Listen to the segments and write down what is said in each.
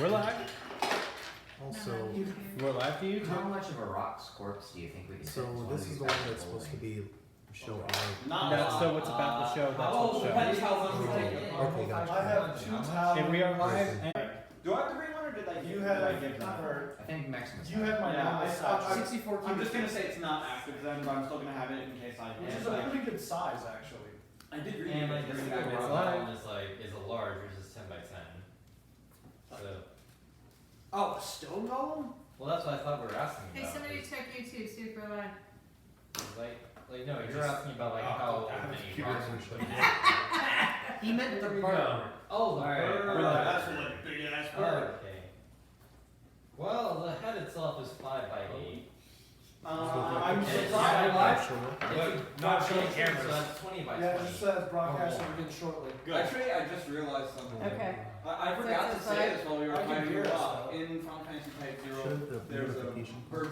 We're live. Also, We're live to you. How much of a rock's corpse do you think we can so fit? this is the one that's supposed to be show live. That's so it's about the show. That's what the show. Depends how long we take it. Okay, gotcha. I have 2 towels. If we are live, and Do I have to bring one or did I You give them? I think Maximus. You have my Yeah, normal size. 64 I'm just gonna say it's not active then, but I'm still gonna have it in case I Which is a pretty good size, actually. I did read And it. like the It's single rock live. column is a large, which is 10 by 10. So, Oh, a stone golem? well, that's what I thought we were asking Hey, about. somebody check YouTube, see if we're live. Like no, you're asking about like how many rocks we should He meant the There we bird. go. Oh, the bird. We're live. That's a like big ass Oh, bird. okay. Well, the head itself is 5 by 8. I'm It's surprised. live. Show up. But not showing so cameras. that's 20 by Yeah, it 20. just says broadcast will begin shortly. Good. Actually, I just realized something. Okay. I forgot to That's say fine. this while we were I can finding hear it us, out. though. In Final Fantasy Type Zero, Should the there's a notification bird.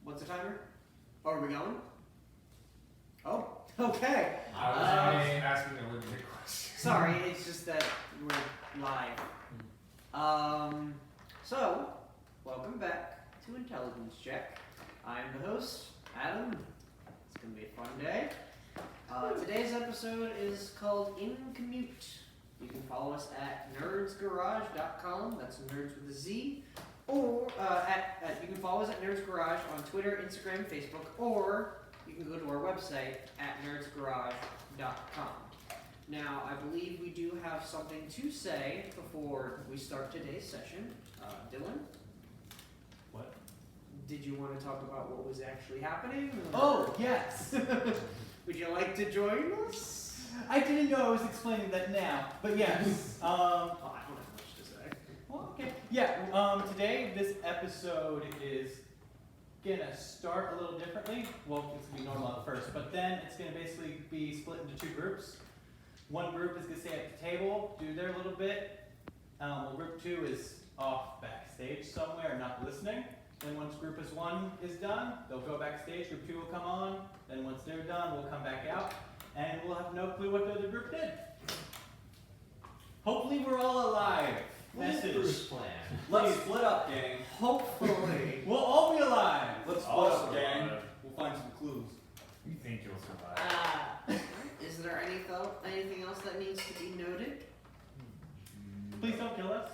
What's the timer? Oh, are we going? Oh, okay. I was asking a limited question. Sorry, it's just that we're live. So, welcome back to Intelligence Check. I'm the host, Adam. It's gonna be a fun day. Today's episode is called In Commute. You can follow us at nerdsgarage.com. That's nerds with a Z. Or you can follow us at Nerds Garage on Twitter, Instagram, Facebook, or you can go to our website at nerdsgarage.com. Now, I believe we do have something to say before we start today's session. Dylan? What? did you want to talk about what was actually happening? or- Oh, yes. Would you like to join us? I didn't know I was explaining that now, but yes. Oh, I don't have much to say. Well, okay. Yeah, today this episode is gonna start a little differently. Well, it's gonna be normal at first, but then it's gonna basically be split into two groups. One group is gonna stay at the table, do their little bit. Group 2 is off backstage somewhere, not listening. Then once group one is done, they'll go backstage, group 2 will come on, then once they're done, we'll come back out, and we'll have no clue what the other group did. Hopefully we're all alive. Message. plan. Let's split up, gang. Hopefully. We'll all be alive. Let's split up, gang. We'll find some clues. You think you'll survive? Is there anything else that needs to be noted? Please don't kill us.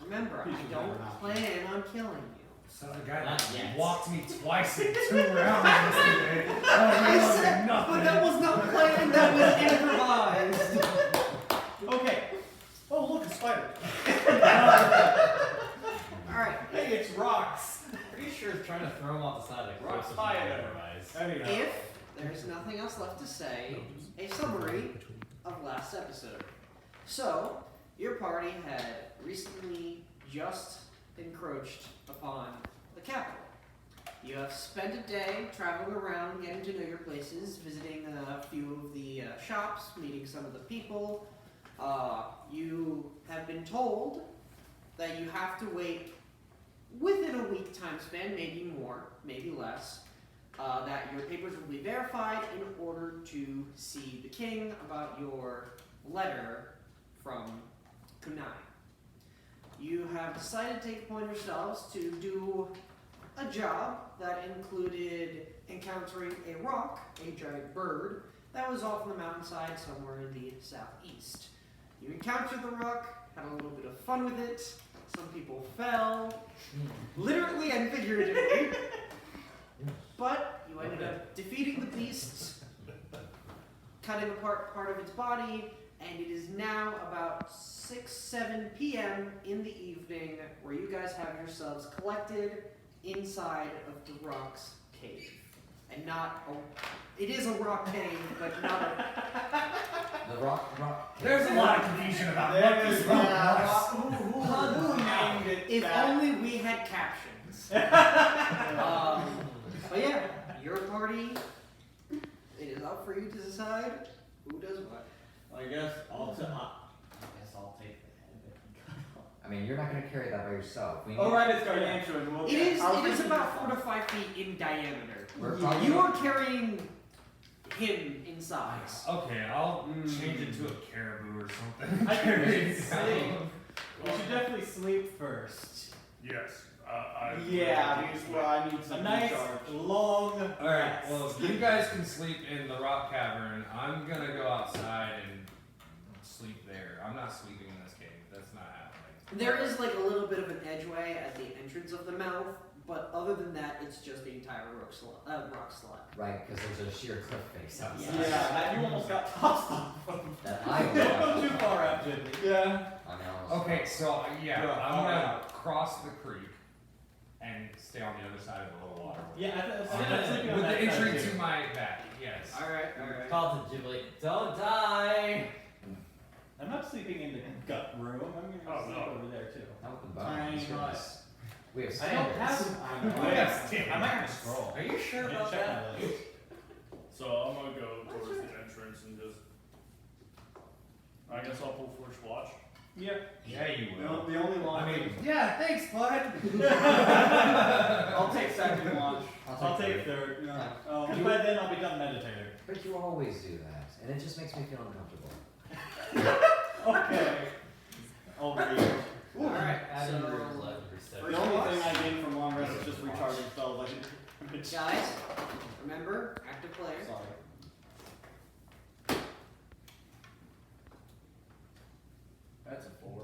Remember, Please I remember don't not. plan on killing you. So the guy Not that yet. walked me twice in 2 rounds yesterday. I said, but that was not planned, that was improvised. Okay. Oh, look, a spider. Alright, Hey, it's rocks. Pretty sure it's trying to throw him off the side of the cliff. Spider. if there's nothing else left to say, a summary of last episode. So, your party had recently just encroached upon the capital. You have spent a day traveling around, getting to know your places, visiting a few of the shops, meeting some of the people. You have been told that you have to wait within a week time span, maybe more, maybe less, that your papers will be verified in order to see the king about your letter from Kunai. You have decided to take it upon yourselves to do a job that included encountering a rock, a giant bird, that was off on the mountainside somewhere in the southeast. You encountered the rock, had a little bit of fun with it, some people fell, literally and figuratively, but you ended up defeating the beast, cutting apart part of its body, and it is now about 6-7 p.m. in the evening where you guys have yourselves collected inside of the rock's cave. And not a... It is a rock cave, but not a... The rock. There's a lot of confusion about There what is this rock was. Who named it If that? only we had captions. But yeah, your party, it is up for you to decide who does what. I guess I'll I guess I'll take the head. I mean, you're not gonna carry that by yourself. We need. Oh, right, it's gargantuan. We'll It get- is, I was it is thinking about of 4 to 5 feet in diameter. We're talking You about- are carrying him in size. Okay, I'll Mm. change it to a caribou or something. I think we Carry should it sleep. down. We should definitely sleep first. Yes. Yeah, because well, I need A some nice, recharge. long Alright, well, if you guys can sleep in the rock cavern, I'm gonna go outside and sleep there. I'm not sleeping in this cave. That's not happening. There is like a little bit of an edgeway at the entrance of the mouth, but other than that, it's just the entire rock slot. Right, because there's a sheer cliff face outside. Yeah, that you almost got tossed off. That I Don't go too far out, Jimmy. Yeah. I mean, Okay, so yeah, Yeah, I'm alright. gonna cross the creek and stay on the other side of the little water. Yeah, With I'm sleeping on the that side entry too. to my back, yes. Alright. Call to Ghibli. Don't die! I'm not sleeping in the gut room. I'm gonna Oh, sleep no. over there too. Not with the Tiny bones. hut. We have I standards. don't have. I might have a scroll. Are you sure I about didn't check that? my list. So I'm gonna go towards the entrance and just. I guess I'll pull first watch. Yeah. Yeah, you will. The only launch. I mean, Yeah, thanks, bud. I'll take second launch. I'll take third. Yeah. Because by then I'll be done meditating. But you always do that, and it just makes me feel uncomfortable. Okay. I'll read. Alright, adding so- your left perception. The only thing I gain from long rest is just recharging spells. Guys, remember, active player. Sorry. That's a 4.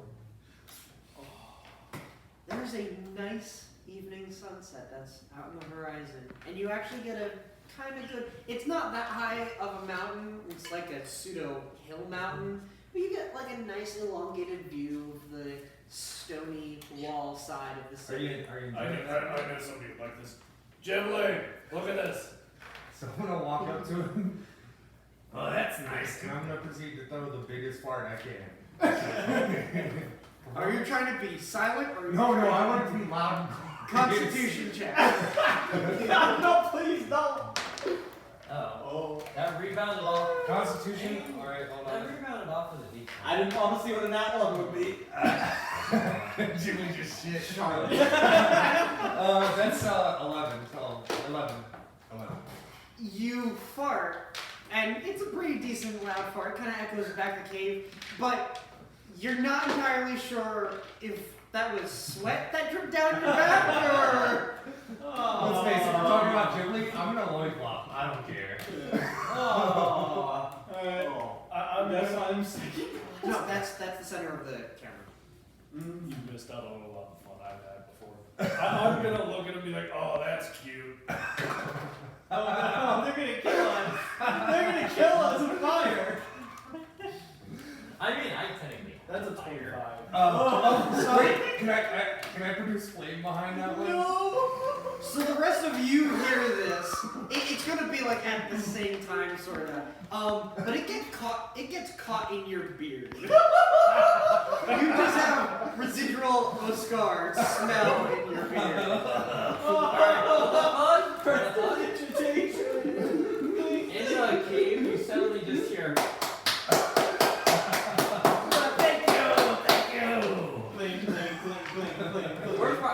There's a nice evening sunset that's out on the horizon, and you actually get a kind of good. It's not that high of a mountain. It's like a pseudo hill mountain, But you get like a nice elongated view of the stony wall side of the Are city. you I enjoying know that? somebody like this. Gimli, look at this. So I'm gonna walk up to him. Oh, that's nice. And I'm gonna proceed to throw the biggest fart I can. Are you trying to be silent or? Are you No, trying I want it to be loud. Constitution check. No, please don't. Oh. That rebounded off. Constitution. All right, hold That on. rebounded off of the D. I didn't want to see what an nat 1 would be. Jimmy just shit. Charlotte. That's 11. 11. You fart, and it's a pretty decent loud fart. Kind of echoes back the cave, but you're not entirely sure if that was sweat that dripped down your back or. Let's face it, we're talking about Ghibli. I'm in a loincloth. I don't care. Alright. I'm That's gonna- why I'm saying. No, that's the center of the camera. You missed out on a lot of fun I've had before. I'm gonna look at him and be like, oh, that's cute. Oh no, they're gonna kill us. They're gonna kill us with fire. I mean, I technically. That's a 25. Wait, can I produce flame behind that one? No. So the rest of you hear this. It's gonna be like at the same time, sort of. But it gets caught in your beard. You just have residual Oscar smell in your beard. In a cave, you suddenly just hear.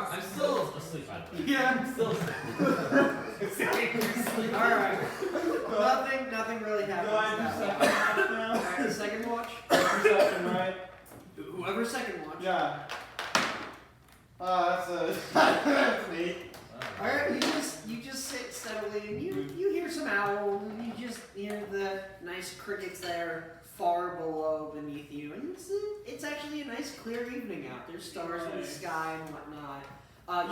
I'm still asleep. By the way. Yeah. I'm still asleep. All right. Nothing really happens. Do I do that second way. watch now? All right, the second watch. Second, right? Whoever second watch. Yeah. That's neat. All right, you just sit steadily, and you hear some owls, and you just hear the nice crickets that are far below beneath you, and it's actually a nice clear evening out. There's stars in the sky and whatnot.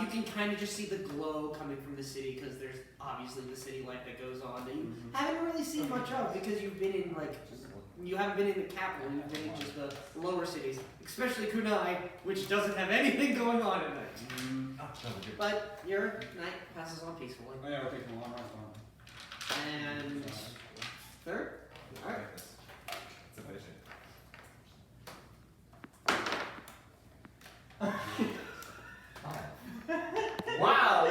You can kind of just see the glow coming from the city because there's obviously the city life that goes on that you haven't really seen much of because you've been in you haven't been in the capital. You've been in just the lower cities, especially Kunai, which doesn't have anything going on at night. But your night passes on peacefully. Oh, yeah, we're taking a long rest on. And third? Alright. It's efficient. Wow!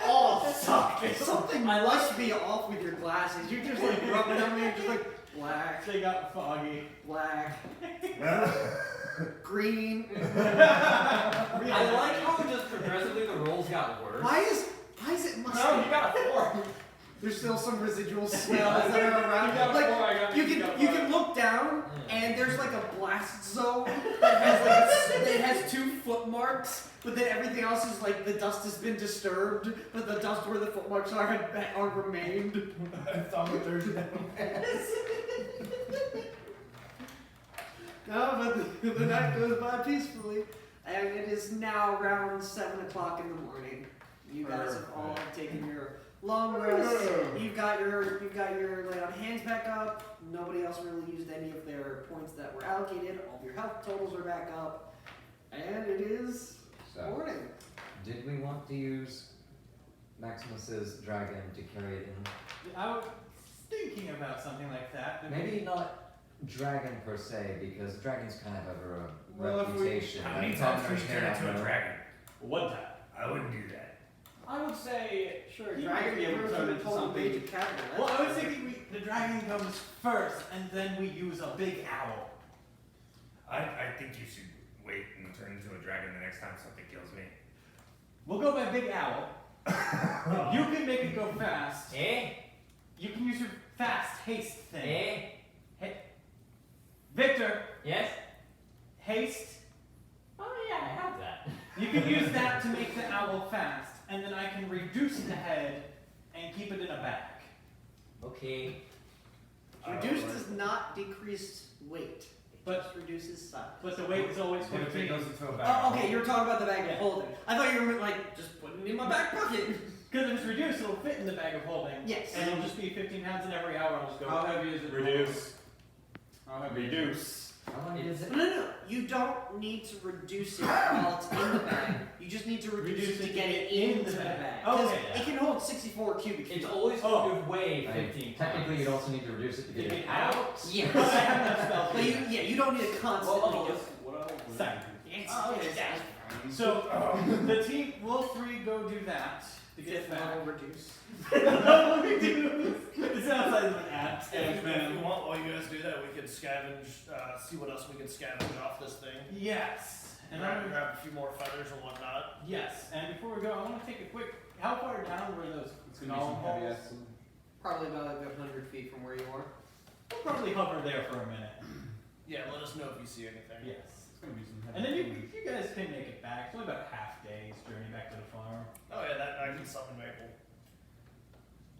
Oh, suck! Something must be off with your glasses. You're just like rubbing them, you're just like black, They got foggy. black, green. I like how just progressively the rolls got worse. Why is it musty? No, you got a 4. There's still some residual smells that are around. You got a Like, 4, I got you you can got you five. can look down and there's like a blast zone that has like it has 2 foot marks, but then everything else is like the dust has been disturbed, but the dust where the foot marks are remained. I thought that there's No, but the night goes by peacefully, and it is now around 7 o'clock in the morning. You guys have all taken your long rest. You've got your lay on hands back up. Nobody else really used any of their points that were allocated. All of your health totals are back up, and it is So, morning. did we want to use Maximus's dragon to carry it in? I was thinking about something like that. Maybe not dragon per se, because dragons kind of have a Well, if we- reputation. How many Every times time can you there's turn into a hair, dragon? One time. I wouldn't do that. I would say, Sure, you dragon might be able to grows turn in into the whole major something. capital. Well, I was thinking the dragon comes first, and then we use a big owl. I think you should wait and turn into a dragon the next time something kills me. We'll go by big owl. You can make it go fast. Eh? You can use your fast haste thing. Eh? Victor, Yes? haste. Oh yeah, I have that. You can use that to make the owl fast, and then I can reduce the head and keep it in a bag. Okay. Reduced does not decrease weight. It But- just reduces size. But the weight is always What if it 15. goes into a bag? Oh, okay, you were talking about the bag Yeah. of holding. I thought you were like just putting it in my back pocket. Because if it's reduced, it'll fit in the bag of holding. Yes. And it'll just be 15 pounds, and every hour I'll just go. How heavy is it? Reduce. How heavy? Reduce. How long is it? No. You don't need to reduce it while it's in the bag. You just need to reduce it to get it into the bag. Oh, 'Cause okay, yeah. it can hold 64 cubic feet. It's always Oh. going to weigh I mean, 15 technically, you'd pounds. also need to reduce it to Get get it it out. out. Yes. I have enough spells But for you, that. yeah, you don't need to constantly Well, do what else? Second. it. So the team, we'll three go do that to get Fifth back. level reduce. No, we do. It sounds like an app. If you want, while you guys do that, we could scavenge, see what else we can scavenge off this thing. Yes. And Grab a few more feathers and whatnot. yes. And before we go, I want to take a quick. How far down were those golem holes? Probably about a good 100 feet from where you are. We'll probably hover there for a minute. Yeah, let us know if you see anything. Yes. And then you guys can make it back. It's only about a half day's journey back to the farm. Oh yeah, that I can summon Maple.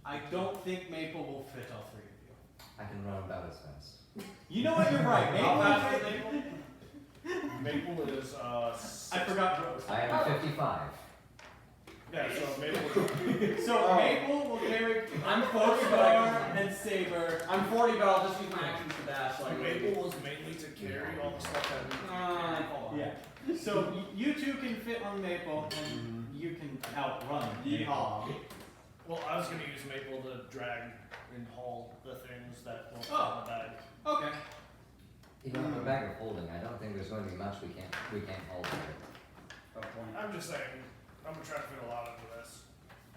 I don't think Maple will fit all three of you. I can run about as fast. You know what? You're right. Maple How will fast fit. is Maple is I forgot. I am 55. Yeah, so Maple. So Maple will carry. I'm 40, but I Star can- and Saber. I'm 40, but I'll just use my actions to dash. So I can- Maple was mainly to carry all the stuff that we Hold on. Yeah. So you two can fit on Maple, and you can outrun Yeehaw. Maple. Well, I was gonna use Maple to drag and haul the things that won't fit Oh. in the bag. Okay. You know, in a bag of holding, I don't think there's going to be much we can't hold here. I'm just saying, I'm gonna try to fit a lot into this.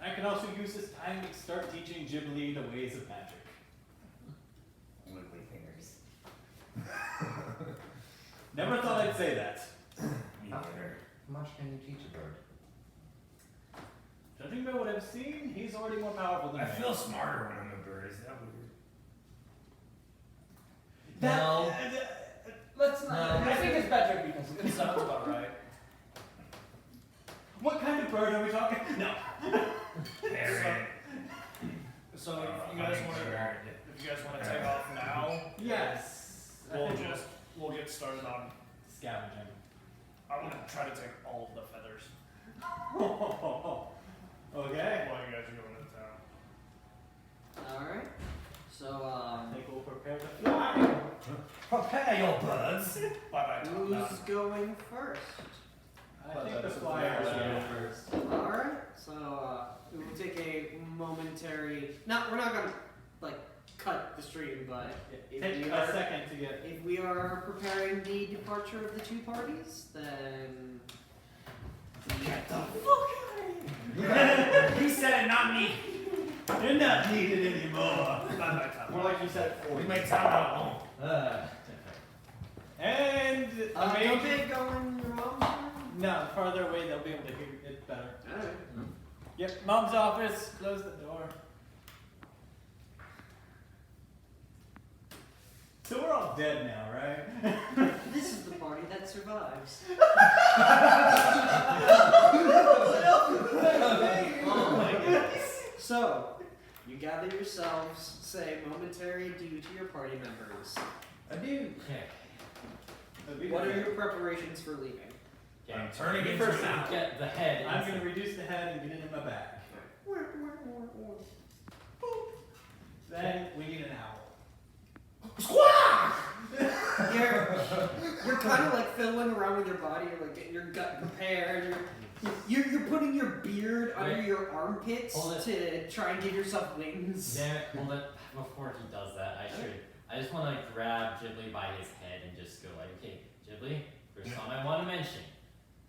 I can also use this time to start teaching Ghibli the ways of magic. Wiggly fingers. Never thought I'd say that. How much can you teach a bird? Judging by what I've seen, he's already more powerful than I me. feel smarter when I'm a bird. Is that weird? That, No. let's No, not. I think it's better because It sounds about right. What kind of bird are we talking? No. Parrot. So if you guys wanna take off now, Yes. I we'll think we'll get started on. scavenging. I wanna try to take all of the feathers Okay. while you guys are going into town. Alright. So, I think we'll prepare to fly. Prepare your birds. Bye bye. who's going first? I think the flyers will go first. Alright, so we will take a momentary. No, we're not gonna like cut the stream, but if Take we a are second to get. if we are preparing the departure of the two parties, then Get the fuck out of here! You said it, not me. You're not needed anymore. Bye bye, Tom. more like you said 40. We made time out home. And the don't major. they go in your mom's room? No, farther away they'll be able to hear it better. Alright. Yep, mom's office. Close the door. So we're all dead now, right? This is the party that survives. Oh my goodness. So, you gather yourselves, say momentary adieu to your party members. Adieu. What are your preparations for leaving? I'm turning You into first an owl. get the head. I'm gonna reduce the head and get it in my bag. Then we need an owl. You're kind of like fiddling around with your body, you're like getting your gut prepared. You're putting your beard under Wait. your armpits Hold it. to try and give yourself wings. Damn it, hold it. Before he does that, I just want to grab Ghibli by his head and just go like, okay, Ghibli, first time I want to mention,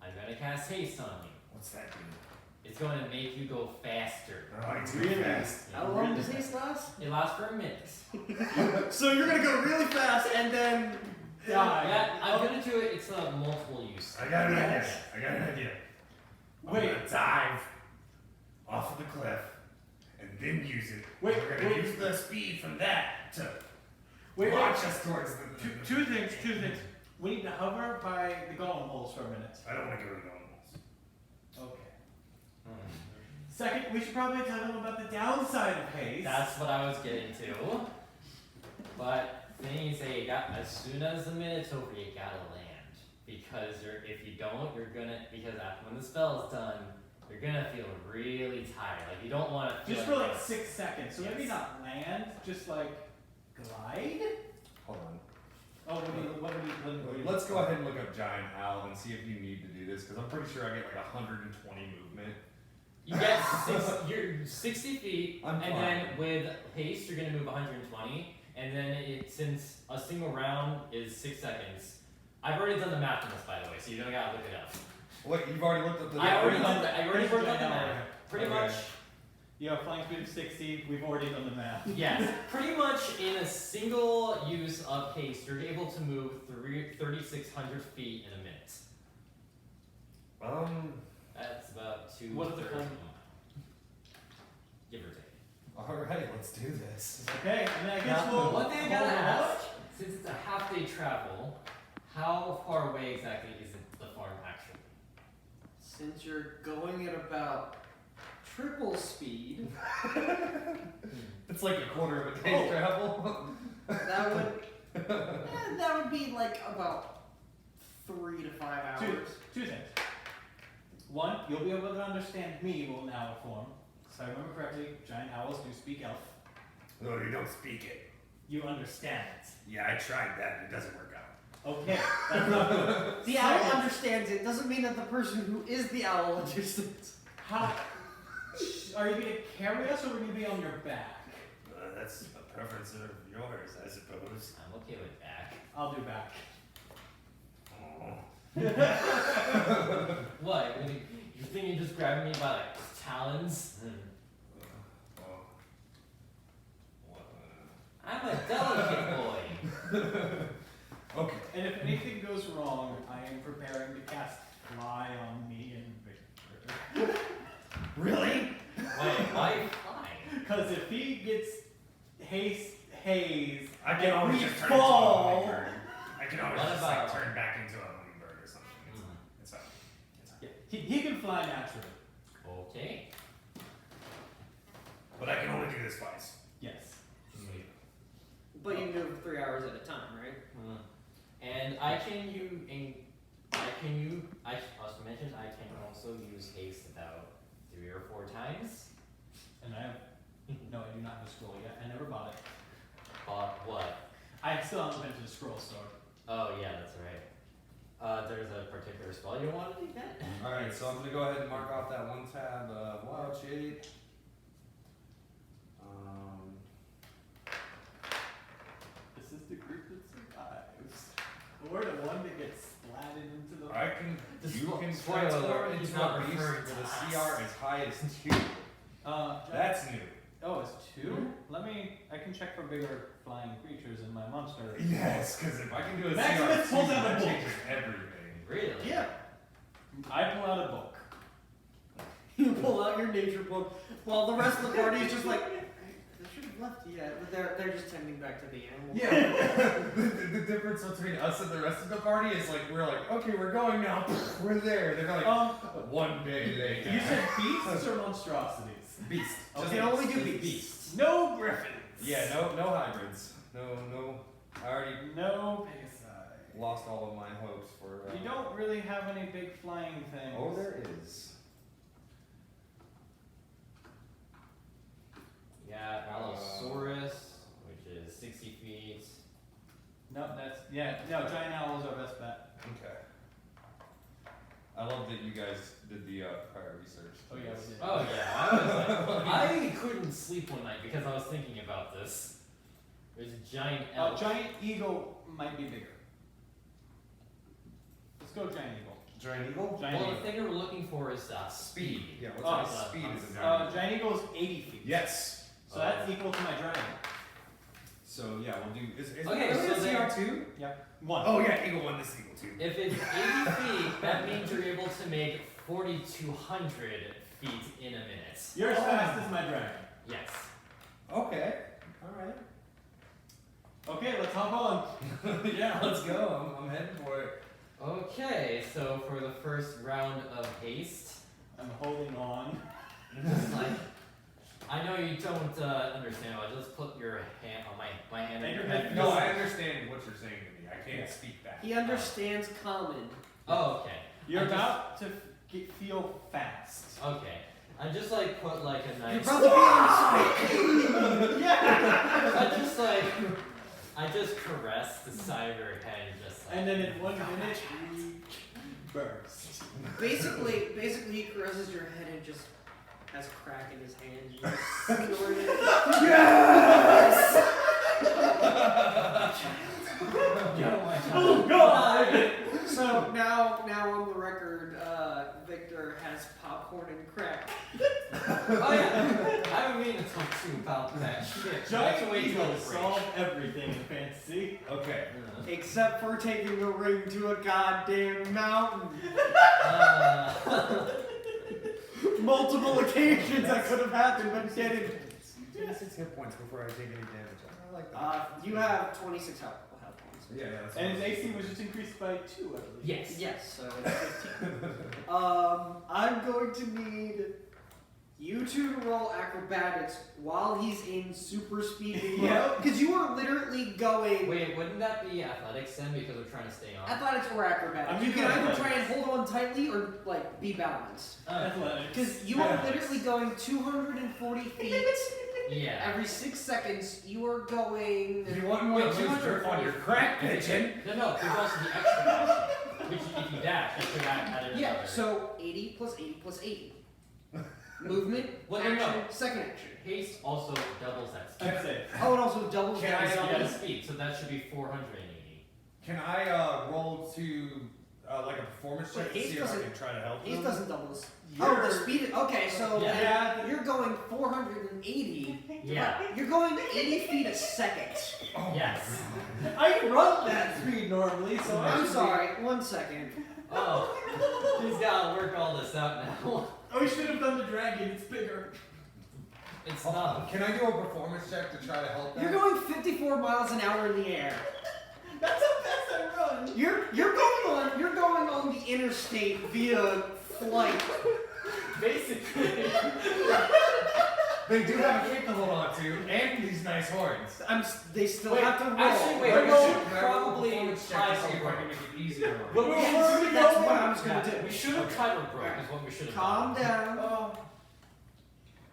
I'm going to cast haste on you. What's that mean? It's going to make you go faster. Oh, it's Really? fast. Yeah. How long does haste last? It lasts for a minute. So you're gonna go really fast and then die. Yeah, I'm going to do it. It's a multiple use. I got an Yes. idea. I'm Wait. gonna dive off of the cliff and then use it. Wait, We're gonna wait. use the speed from that to Wait, launch us towards the. Two things. We need to hover by the golem holes for a minute. I don't want to go to the animals. Okay. Second, we should probably tell them about the downside of haste. That's what I was getting to. But thing is, as soon as the minute's over, you gotta land. Because if you don't, you're gonna, when the spell's done, you're gonna feel really tired. Like, you don't want to feel Just like for like this. 6 seconds. So maybe Yes. not land, just like glide? Hold on. Oh, what do we Let's go ahead and look up giant owl and see if you need to do this, because I'm pretty sure I get like 120 movement. You get you're 60 feet, I'm and fine. then with haste, you're gonna move 120, and then since a single round is 6 seconds. I've already done the math on this, by the way, so you don't gotta look it up. Wait, you've already looked at the. I already Here's worked out giant the owl math. right here. Pretty Okay. much, You have flying speed of 60. We've already done the math. yes. Pretty much in a single use of haste, you're able to move 3,600 feet in a minute. That's about 2 What's the thirds time? of a mile. Give or take. Alright, let's do this. Okay, and then I guess Now, we'll. one thing I gotta hold on. ask, since it's a half-day travel, how far away exactly is the farm actually? Since you're going at about triple speed, It's like a quarter of a day's travel. that would be like about 3 to 5 hours. Two things. One, you'll be able to understand me will now form. So I remember correctly, giant owls do speak elf. No, you don't speak it. You understand it. Yeah, I tried that. It doesn't work out. Okay, that's not good. The owl understands it, doesn't mean that the person who is the owl understands. How? Are you going to carry us or are we going to be on your back? That's a preference of yours, I suppose. I'm okay with that. I'll do back. What? You think you're just grabbing me by like talons? I'm a delicate boy. Okay. And if anything goes wrong, I am preparing to cast Fly on me and Victor. Really? Wait, why fly? Because if he gets haze, I can and always we just turn into a fall. hummingbird. I can always What just about- like turn back into a hummingbird or something. It's fine. It's fine. Yeah, he can fly naturally. Okay. But I can only do this twice. Yes. But you move 3 hours at a time, right? And I also mentioned I can also use haste about 3 or 4 times. And I have, no, I do not have a scroll yet. I never bought it. But what? I still haven't been to the scroll store. Oh yeah, that's right. There's a particular spell you want to get? Alright, so I'm gonna go ahead and mark off that one tab, wild shape. This is the group that survives. Or the one that gets splatted into the. I can, you can spoiler transform alert, he's into not a beast referring with to a us. CR as high as 2. That's new. Oh, it's 2? I can check for bigger flying creatures in my monster. Yes, because if I can do a Maximus CR, pulls out a that book. changes everything. Really? Yeah. I pull out a book. You pull out your nature book while the rest of the party is just like, they should have left yet. But they're just tending back to the animal. Yeah, the difference between us and the rest of the party is like, we're like, okay, we're going now, we're there. They're like, one day later. You said beasts or monstrosities? Beast. Okay. Just You can only do just beasts. No griffins. Yeah, no hybrids. No, I already No Pegasi. lost all of my hopes for. You don't really have any big flying things. Oh, there is. Yeah, Allosaurus, which is 60 feet. No, giant owl is our best bet. Okay. I love that you guys did the prior research. Oh yeah, we did. Oh yeah, I was like, I couldn't sleep one night because I was thinking about this. There's a giant elk. Giant eagle might be bigger. Let's go giant eagle. Giant eagle? Giant Well, eagle. the thing we're looking for is speed. Yeah, what Oh, type of speed is a giant eagle? Giant eagle is 80 feet. Yes. So that's equal to my dragon. So yeah, we'll do. Is Okay, really so a then- CR2? One. Oh yeah, eagle 1, this eagle 2. If it's 80 feet, that means you're able to make 4,200 feet in a minute. You're as fast as my dragon. Yes. Okay. All right. Okay, let's hop on. Yeah, let's go. I'm heading for it. Okay, so for the first round of haste, I'm holding on. just like, I know you don't understand, but just put your hand on my hand on your head. No, I understand what you're saying to me. I can't speak back. He understands common. Oh, okay. You're I just- about to feel fast. Okay. I just like put like a You're nice. about to be on speed. Yeah! I just like I just caressed the side of her head and just like. And then in 1 minute, we burst. Basically, he caresses your head and just has a crack in his hand. You just snort it. Yes! Oh God! So now on the record, Victor has popcorn and crack. Oh yeah, I would mean to talk to you about that shit. Giant Wait till eagles the break. solve everything in fantasy. Okay. Except for taking the ring to a goddamn mountain. Multiple occasions that could have happened, but didn't. 26 hit points before I take any damage. I like that. You have 26 health points. Yeah, that's And his what I was AC was just increased by 2, I believe. Yes. Yes, so it's 15. I'm going to need you two to roll acrobatics while he's in super speed. Yep. Because you are literally going Wait, wouldn't that be athletics then because we're trying to stay on? athletics or acrobatics. I'm You can doing either athletics. try and hold on tightly or like be balanced. Athletics. Because you are literally going 240 feet Yeah. every 6 seconds. You are going. You want more Wait, booster on your crack pigeon? No, there's also the extra dash. Which if you dash, that should add another. Yeah, so 80 plus 80 plus 80. Movement, Well, no, action, no. second action. Haste also doubles that speed. I'd say. Oh, it also doubles Can that I, speed. Yeah, the speed, so that should be 480. Can I roll to like a performance check to Wait, see if I can try to help Haste them? doesn't double this. Oh, the speed is, okay, so Yeah. Yeah. you're going 480. Yeah. You're going 80 feet a second. Oh, Yes. I run that speed normally, so I I'm should sorry, 1 second. Oh, he's gotta work all this out now. Oh, we should have done the dragon. It's bigger. It's Oh, not. can I do a performance check to try to help them? You're going 54 miles an hour in the air. That's how fast I run. You're going on the interstate via flight. Basically. They do have a cape to hold on to, and these nice horns. They still Wait, have to roll. actually, wait, But we you should should roll a probably performance check try to see if I can to make it easier. Well, Yes, that's what I was gonna do. We should have tried to broke is what we should have Calm done. down.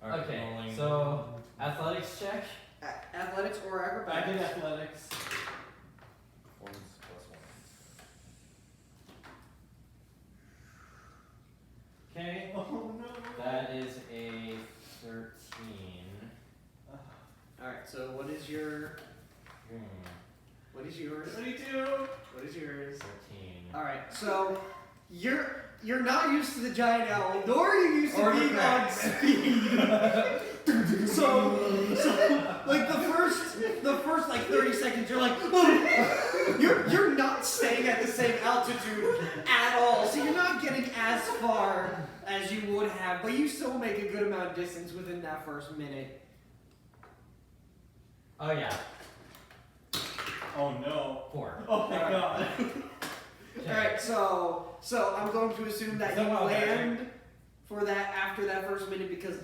Alright, Okay, rolling. so athletics check. Athletics or I acrobatics? did athletics. Performance plus 1. Okay, Oh no. that is a 13. Alright, so what is your. What is yours? 22. What is yours? 13. Alright, so you're not used to the giant owl, nor are you used to Or the being on crack. speed. so like the first like 30 seconds you're like oh. you're not staying at the same altitude at all. So you're not getting as far as you would have, but you still make a good amount of distance within that first minute. Oh yeah, Oh no. 4. Oh my Alright. god. Alright, so I'm going to assume that you Somehow land for that after that first minute because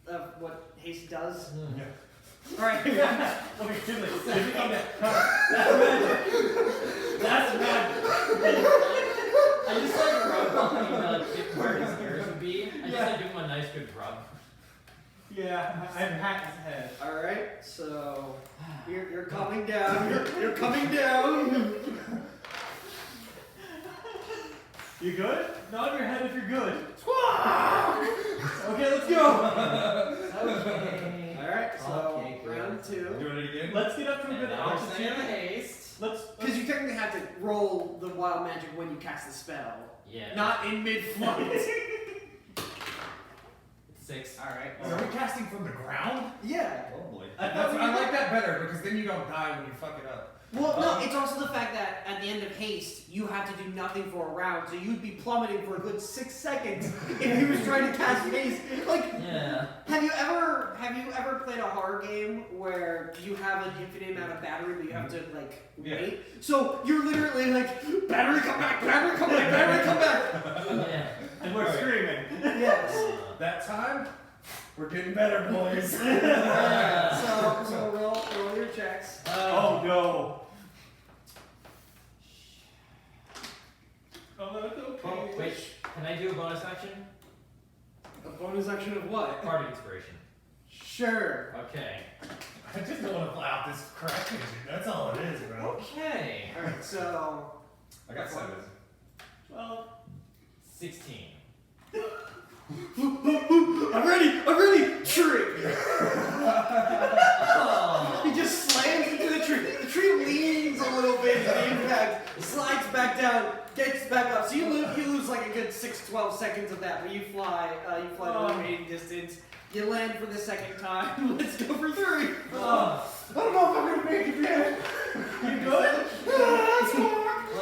of what Haste does. Alright. Oh my goodness. That's magic. That's magic. I just like rub on where his ears would be. I just like give him a nice good rub. Yeah, I've hacked his head. Alright, so you're coming down. You're coming down. You good? Nod your head if you're good. Okay, let's go. Okay. Alright, so Okay, good. round 2. Doing it again? Let's get up to a And good now we're staying altitude. in haste. Let's. Because you technically have to roll the wild magic when you cast the spell, Yeah. not in mid-flight. 6. Alright. Are we casting from the ground? Yeah. Oh boy. I That's, thought I we- like that better because then you don't die when you fuck it up. Well, no, it's also the fact that at the end of haste, you have to do nothing for a round, so you'd be plummeting for a good 6 seconds if he was trying to cast haste. Like, Yeah. have you ever played a horror game where you have an infinite amount of battery, but you have to like Yeah. wait? So you're literally like, battery come back, battery come back, battery come back. Yeah. And we're screaming. Yes. That time, we're getting better, boys. So roll your checks. Oh no. Oh, that's okay. Oh, wait, can I do a bonus action? A bonus action of what? Party inspiration. Sure. Okay. I just don't want to fly out this crack engine. That's all it is, bro. Okay. Alright, so. I got 7. Well, 16. I'm ready! Tree! Oh. He just slams into the tree. The tree leans a little bit to the impact, slides back down, gets back up. So you lose like a good 6-12 seconds of that, but you fly the remaining distance. You land for the second time. Let's go for 3. I don't know if I'm gonna make it, man. You good?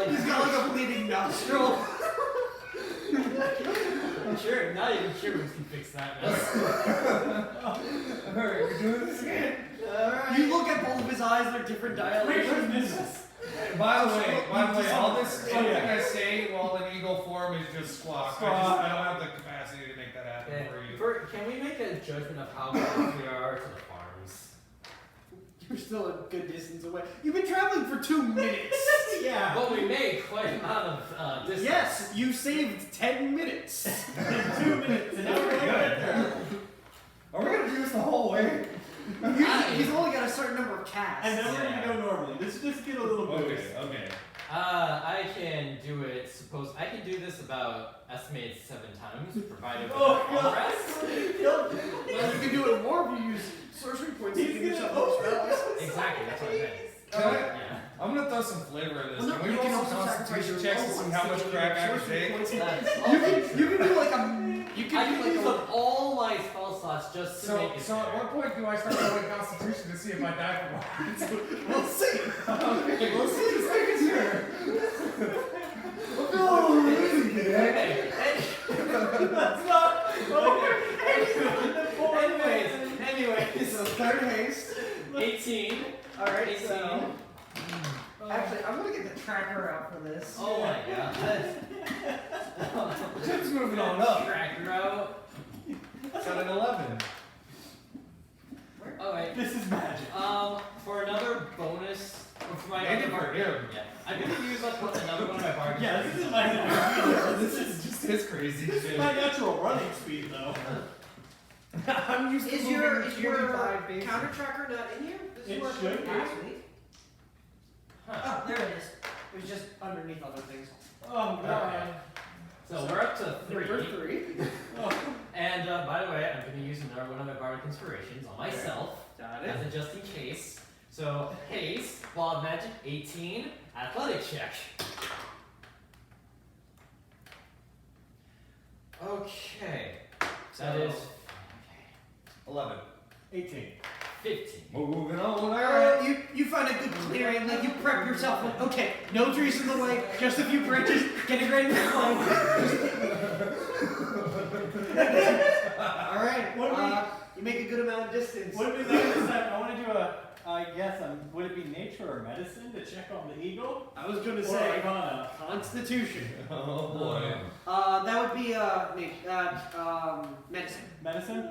He's got like a bleeding nostril. Sure, not even sure we can fix that mess. Alright, we're doing this again. Alright. You look at both of his eyes, they're different dilations. By the way, all this everything I say while in eagle form is just squawk. I don't have the capacity to make that happen for you. Can we make a judgment of how close we are to the farms? You're still a good distance away. You've been traveling for 2 minutes. yeah. But we made quite a amount of distance. Yes, you saved 10 minutes. 2 minutes, and now we're gonna get there. Are we gonna do this the whole way? He's only got a certain number of casts. And then we're gonna go normally. Let's just get a little boost. Okay. I can do it. I can do this about estimated 7 times, provided with Oh, long God. rest. Well, you can do it more if you use sorcery points. He's to give yourself gonna- more spells. Exactly, that's what I meant. Can Yeah. I'm gonna throw some flavor in this. Well, no, Can we you roll can some also sacrifice constitution your checks to own see ones how to much give crack I can sorcery take? points. That's You can do like a. You I can can do like use a. up all my spell slots just to make it So at fair. what point do I start rolling Constitution to see if I die from one? We'll see. Okay, we'll see. Just making sure. Oh, easy, kid. That's not. Anyways, so third haste. 18. Alright, 18. so. Actually, I'm gonna get the tracker out for this. Oh my god. Chip's moving on up. Tracker out. Got an 11. Alright. This is magic. For another bonus, for my Maybe other for him. yeah, I'm gonna use up another one of my bargain. Yeah, this is my natural. This is just his crazy This is shit. my natural running speed, though. I'm used to Is moving your 45 bases. counter tracker not in here? This It is where I should put be. last week. Huh. Oh, there it is. It was just underneath other things. Oh god. So we're up to 3. Number 3. And by the way, I'm gonna use another one of my bardic inspirations on myself Got as a just in case. So haste, law of magic, 18, athletic check. Okay. That is 11. 18. 15. Moving on. Alright, you find a good clearing, like you prep yourself. Like, okay, no trees in the way, just a few branches, getting ready to fly. Alright, What do you make a good amount of distance. What do we think this time? I want to do a. I guess would it be nature or medicine to check on the eagle? I was gonna Or say Arcana? Constitution. Oh boy. That would be medicine. Medicine?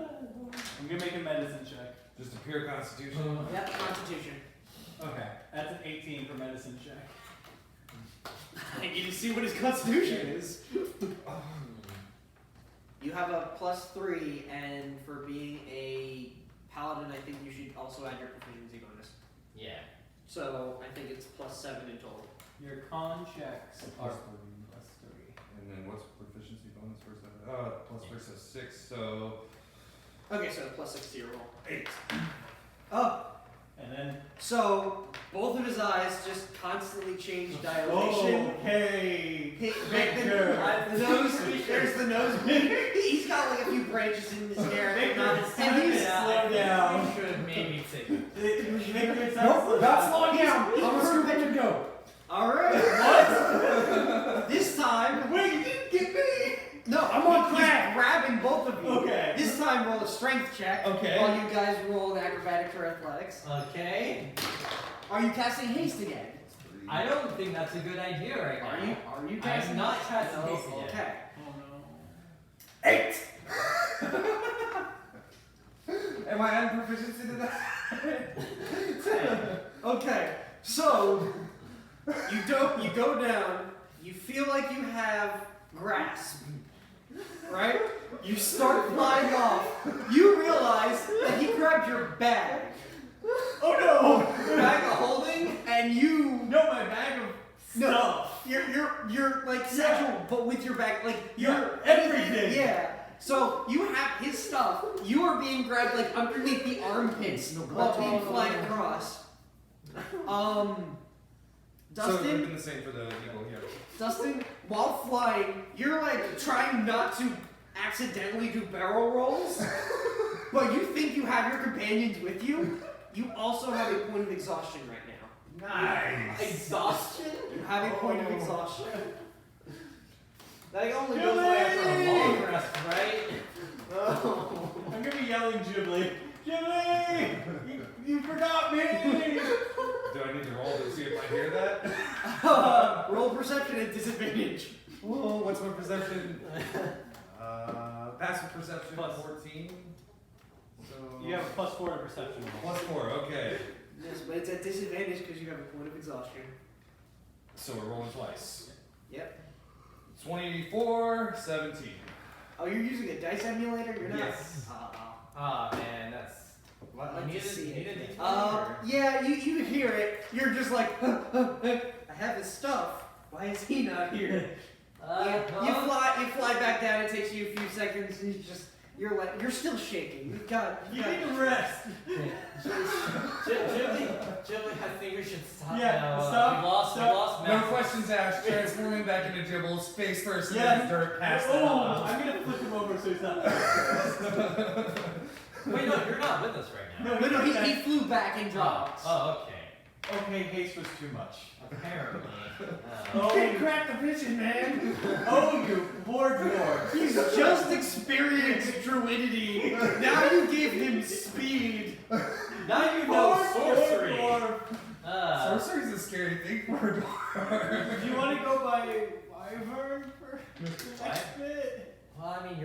I'm gonna make a medicine check. Just a pure constitution. Yep, Constitution. Okay, that's an 18 for medicine check. I need to see what his Constitution is. You have a +3, and for being a paladin, I think you should also add your proficiency bonus. Yeah. So I think it's +7 in total. Your con checks are +3. And then what's proficiency bonus versus that? Plus versus 6, so Okay, so +6 to your roll. 8. Oh, And then. so both of his eyes just constantly change dilation. Okay. Victor. The nose. There's the nose. He's got like a few branches in his hair. And he's slow down. You should maybe take it. Nope, not slowing down. I'm gonna scoop it and go. all right. What? This time. Wait, you didn't get me! No, I'm on crack. Grabbing both of you. Okay. This time, roll a strength check. Okay. While you guys roll an acrobatics or athletics. Okay. Are you casting haste again? I don't think that's a good idea right now. Are you I'm casting? not casting No, haste again. Okay. Oh no. 8. Am I adding proficiency to that? Okay. So you go down. You feel like you have grasp, right? You start flying off. You realize that he your bag. Oh no! Your bag of holding, and you. No, my bag of stuff. You're like satchel, but with your bag, like you're everything. Yeah. So you have his stuff. You are being grabbed like underneath the armpits while being flying across. So it's Dustin, been the same for the people here. Dustin, while flying, you're like trying not to accidentally do barrel rolls, but you think you have your companions with you. You also have a point of exhaustion right now. Nice. Exhaustion? You have a point of exhaustion. That only goes away after a long rest, right? I'm gonna be yelling Ghibli. Ghibli! You forgot me! Do I need to roll to see if I hear that? Roll perception at disadvantage. Whoa, what's my perception? Passive perception Plus. 14. So You have a +4 to perception. +4, okay. Yes, but it's at disadvantage because you have a point of exhaustion. So we're rolling twice. Yep. 24, 17. Oh, you're using a dice emulator? You're not? Yes. Oh man, that's. What? I'd like You to needed, see you it. needed a Yeah, you hear it. You're just like, I have his stuff. Why is he not here? You fly back down. It takes you a few seconds, and you're still shaking. You need to rest. Ghibli, I think we should stop Yeah, now. stop, We lost No Max. questions asked. Transforming back into Gibbles, face first, and Yes. then dirt past the Oh, I'm gonna flip him over so he's not. Wait, no, you're not with us right now. No, he flew back and dropped. Oh, okay. Okay, haste was too much. Apparently. Oh, Crack the vision, man. oh, you poor dwarf. He's just experienced druidity. Now you give him speed. Now you know Poor sorcery. dwarf. Sorcery is a scary thing for a dwarf. Do you want to go by wyvern for the What? next bit? Well, I mean,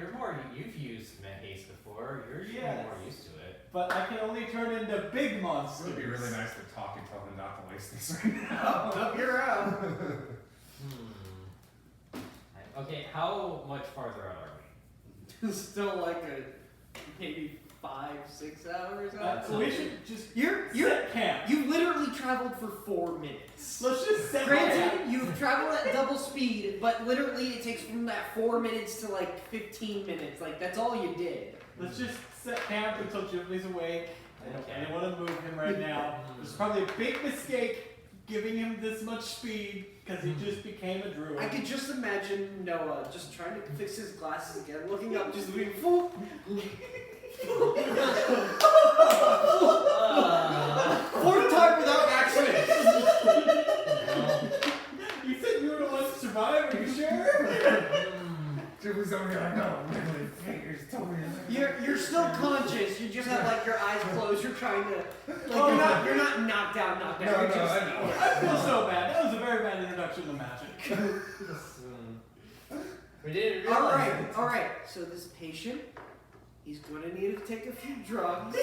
you've used haste before. You're Yes. more used to it. But I can only turn into big It monsters. would be really nice to talk and tell him not to waste this right now. Up, you're out. Okay, how much farther out are Still like maybe 5-6 hours out. We should just You're set camp. you literally traveled for 4 minutes. Let's just set camp. Granted, you've traveled at double speed, but literally it takes from that 4 minutes to like 15 minutes. Like that's all you did. Let's just set camp until Ghibli's awake. I don't want to move him right now. we? It's probably a big mistake giving him this much speed because he just became a druid. I could just imagine Noah just trying to fix his glasses again, looking up, just doing full. Fourth time without accident. You said you were the one to survive, are you sure? Gibbles over here, like, no, really, fingers told me. You're still conscious. You just have like your eyes closed. You're trying to Oh, you're not knocked down. No, You're just, I know. I feel so bad. That was a very bad introduction to magic. We didn't realize. All right. So this patient, he's going to need to take a few drugs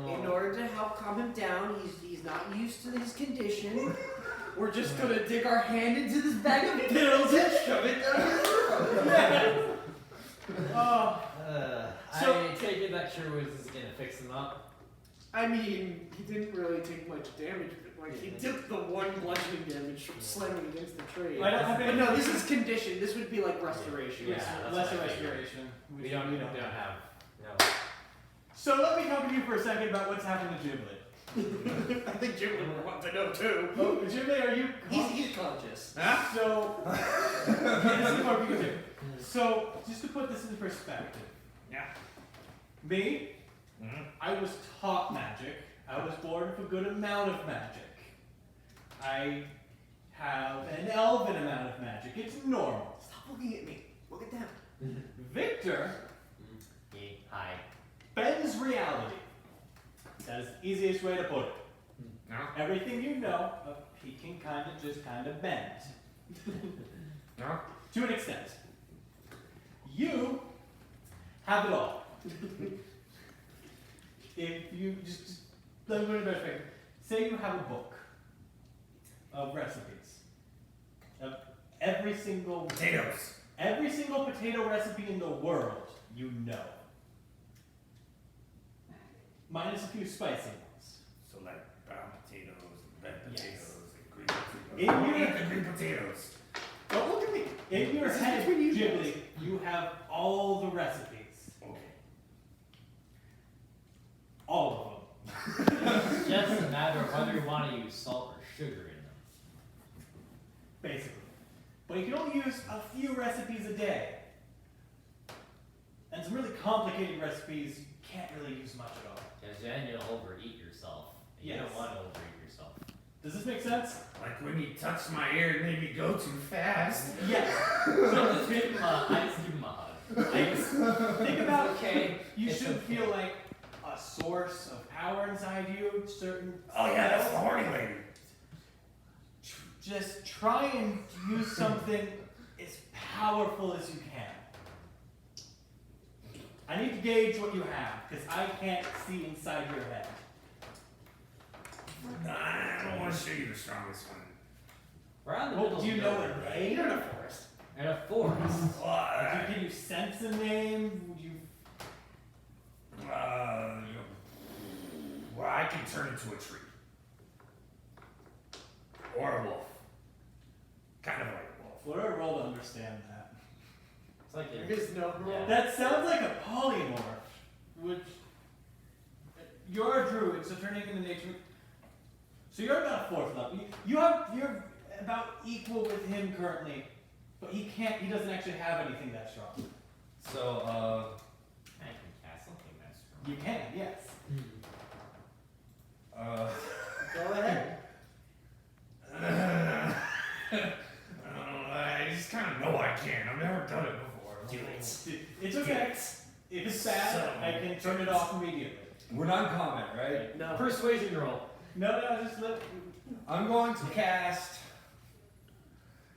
in order to help calm him down. He's not used to his condition. We're just going to dig our hand into this bag of pills and shove it down his throat. Oh, So- I take it that Sherwood is gonna fix him up. I mean, he didn't really take much damage. But, like he took the one bludgeoning damage from slamming against the tree. I don't have But any. no, this is condition. This would be like restoration. Yeah, Yes, that's lesser what I figured. restoration. We don't have. No. So let me talk to you for a second about what's happened to Ghibli. I think Jim would want to know too. Oh, Ghibli, are you? He's conscious. So, yeah, this is what we can do. So, just to put this in perspective. Yeah. Me, I was taught magic. I was born with a good amount of magic. I have an elven amount of magic. It's normal. Stop looking at me. Look at them. Victor Hi. bends reality. That is the easiest way to put it. No? Everything you know, he can kind of bend. No? To an extent. You have it all. If you just let me put it in perspective. Say you have a book of recipes of every single potato recipe in the world you know. minus a few spicy ones. So like brown potatoes, red Yes. potatoes, and green potatoes. In I wanna your- eat the green potatoes. Don't look at me. In your This is head, between you Ghibli, you have all the recipes. Okay. All of them. It's just a matter of whether you want to use salt or sugar in them. Basically. But you can only use a few recipes a day. And some really complicated recipes, you can't really use much at all. Because then you'll overeat yourself. And you Yes. don't want to overeat yourself. Does this make sense? Like when he touched my ear and made me go too fast. Yes. So just give him I just give him a hug. Think about okay. You It's should okay. feel like a source of power inside you, certain. Oh yeah, that's the horny lady. Just try and use something as powerful as you can. I need to gauge what you have, because I can't see inside your head. Nah, I don't want to show you the strongest one. We're out in the Well, middle do you of know nowhere, a right? name? You're in a forest. And a forest. Can you sense a name? Would you? Well, I can turn into a tree. Or a wolf. Kind of like a wolf. What do I roll to understand that? It's like There is no rule. Yeah. That sounds like a polymorph, which you're a druid, so turning into nature. So you're about a fourth level. You're about equal with him currently, but he doesn't actually have anything that strong. So, I can cast something that's strong. You can, yes. Go ahead. I just kind of know I can. I've never done it before. Do it. It's okay. If it's bad, So- I can turn it off immediately. we're not in combat, right? No. Persuasion roll. No, just let. I'm going to cast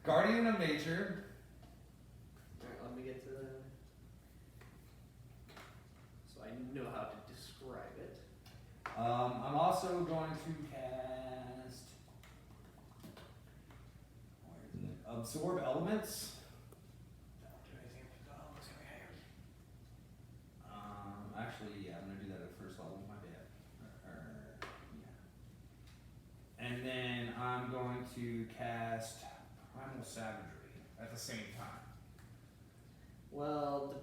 Guardian of Nature. Alright, let me get to the. So I know how to describe it. I'm also going to cast. Where is it? Absorb Elements. Actually, yeah, I'm gonna do that at first level. My bad. Yeah. And then I'm going to cast Primal Savagery at the same time. Well,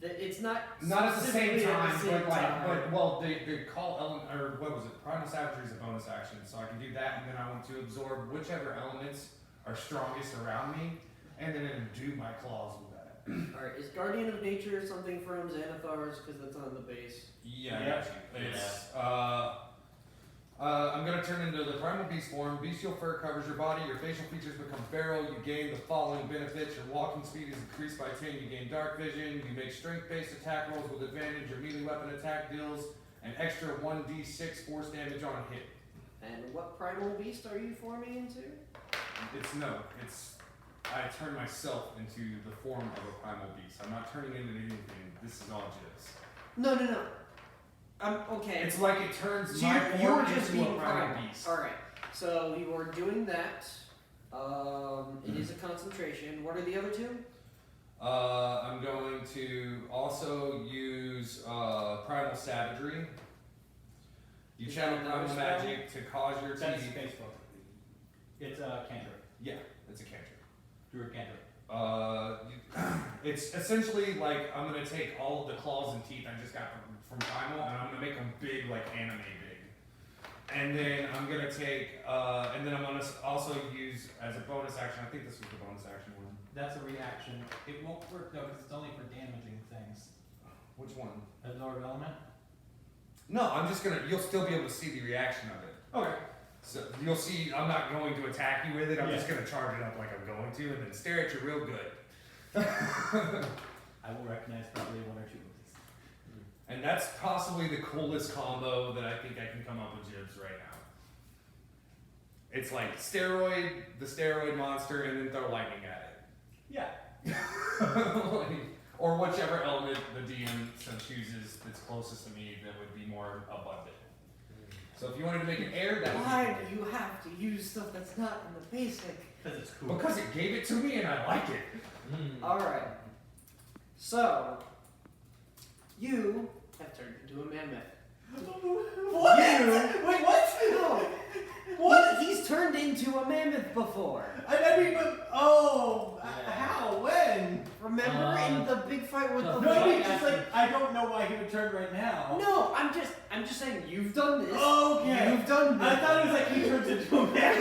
it's not. Not at the same specifically at time, the same but like, time. well, they call element, or what was it? Primal Savagery is a bonus action, so I can do that, and then I want to absorb whichever elements are strongest around me, and then imbue my claws with that. Alright, is Guardian of Nature something from Xanathar's? Because that's on the base. Yeah, I got you. It's I'm gonna turn into the primal beast form. Bestial fur covers your body. Your facial features become feral. You gain the following benefits: your walking speed is increased by 10. You gain dark vision. You make strength-based attack rolls with advantage. Your melee weapon attack deals an extra 1d6 force damage on a hit. And what primal beast are you forming into? It's I turn myself into the form of a primal beast. I'm not turning into anything. This is all jizz. No. Okay. It's like it turns So my you form were just into being a primal primal. beast. Alright, so you are doing that. It is a concentration. What are the other two? I'm going to also use Primal Savagery. You Is channel that another primal spell? magic to cause your That's teeth. Facebook. It's a cantrip. Yeah, it's a cantrip. Druid cantrip. It's essentially like I'm gonna take all of the claws and teeth I just got from Primal, and I'm gonna make them big, like anime big. And then I'm gonna take, and then I'm gonna also use as a bonus action. I think this was the bonus action one. That's a reaction. It won't work though because it's only for damaging things. Which one? Absorb element. No, I'm just gonna. You'll still be able to see the reaction of it. Okay. So you'll see. I'm not going to attack you with it. I'm Yeah. just gonna charge it up like I'm going to, and then stare at you real good. I will recognize probably one or two of these. And that's possibly the coolest combo that I think I can come up with Jibs right now. It's like the steroid monster, and then throw lightning at Yeah. it. Or whichever element the DM chooses that's closest to me that would be more abundant. So if you wanted to make an air, that Why would be do you have to use stuff that's not in the basic? Because it's cool. because it gave it to me and I like it. Alright. So, you have turned into a mammoth. What? You- Wait, what? No. What? He's turned into a mammoth before. I mean, but Yeah. how? When? Remember in the big fight with no, the No, I mean, Yeah, just like I don't know why he would turn right now. No, I'm just saying you've done this. Okay. You've done this. I thought it was like he turns into a man.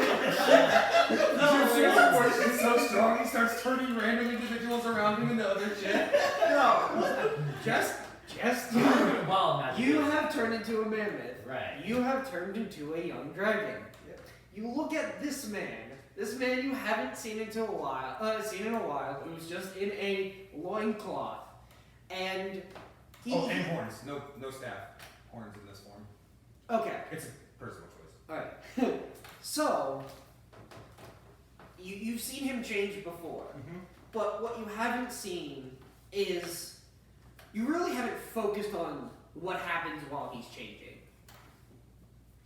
Your facial voice is so strong, he starts turning random individuals around him into other shit. No. Just Well, not you have turned into a mammoth. Right. You have turned into a young dragon. You look at this man you haven't seen in a while, who's just in a loincloth. And he And horns. No staff. Horns in this form. Okay. It's a personal choice. Alright. So you've seen him change before. Mhm. But what you haven't seen is you really haven't focused on what happens while he's changing.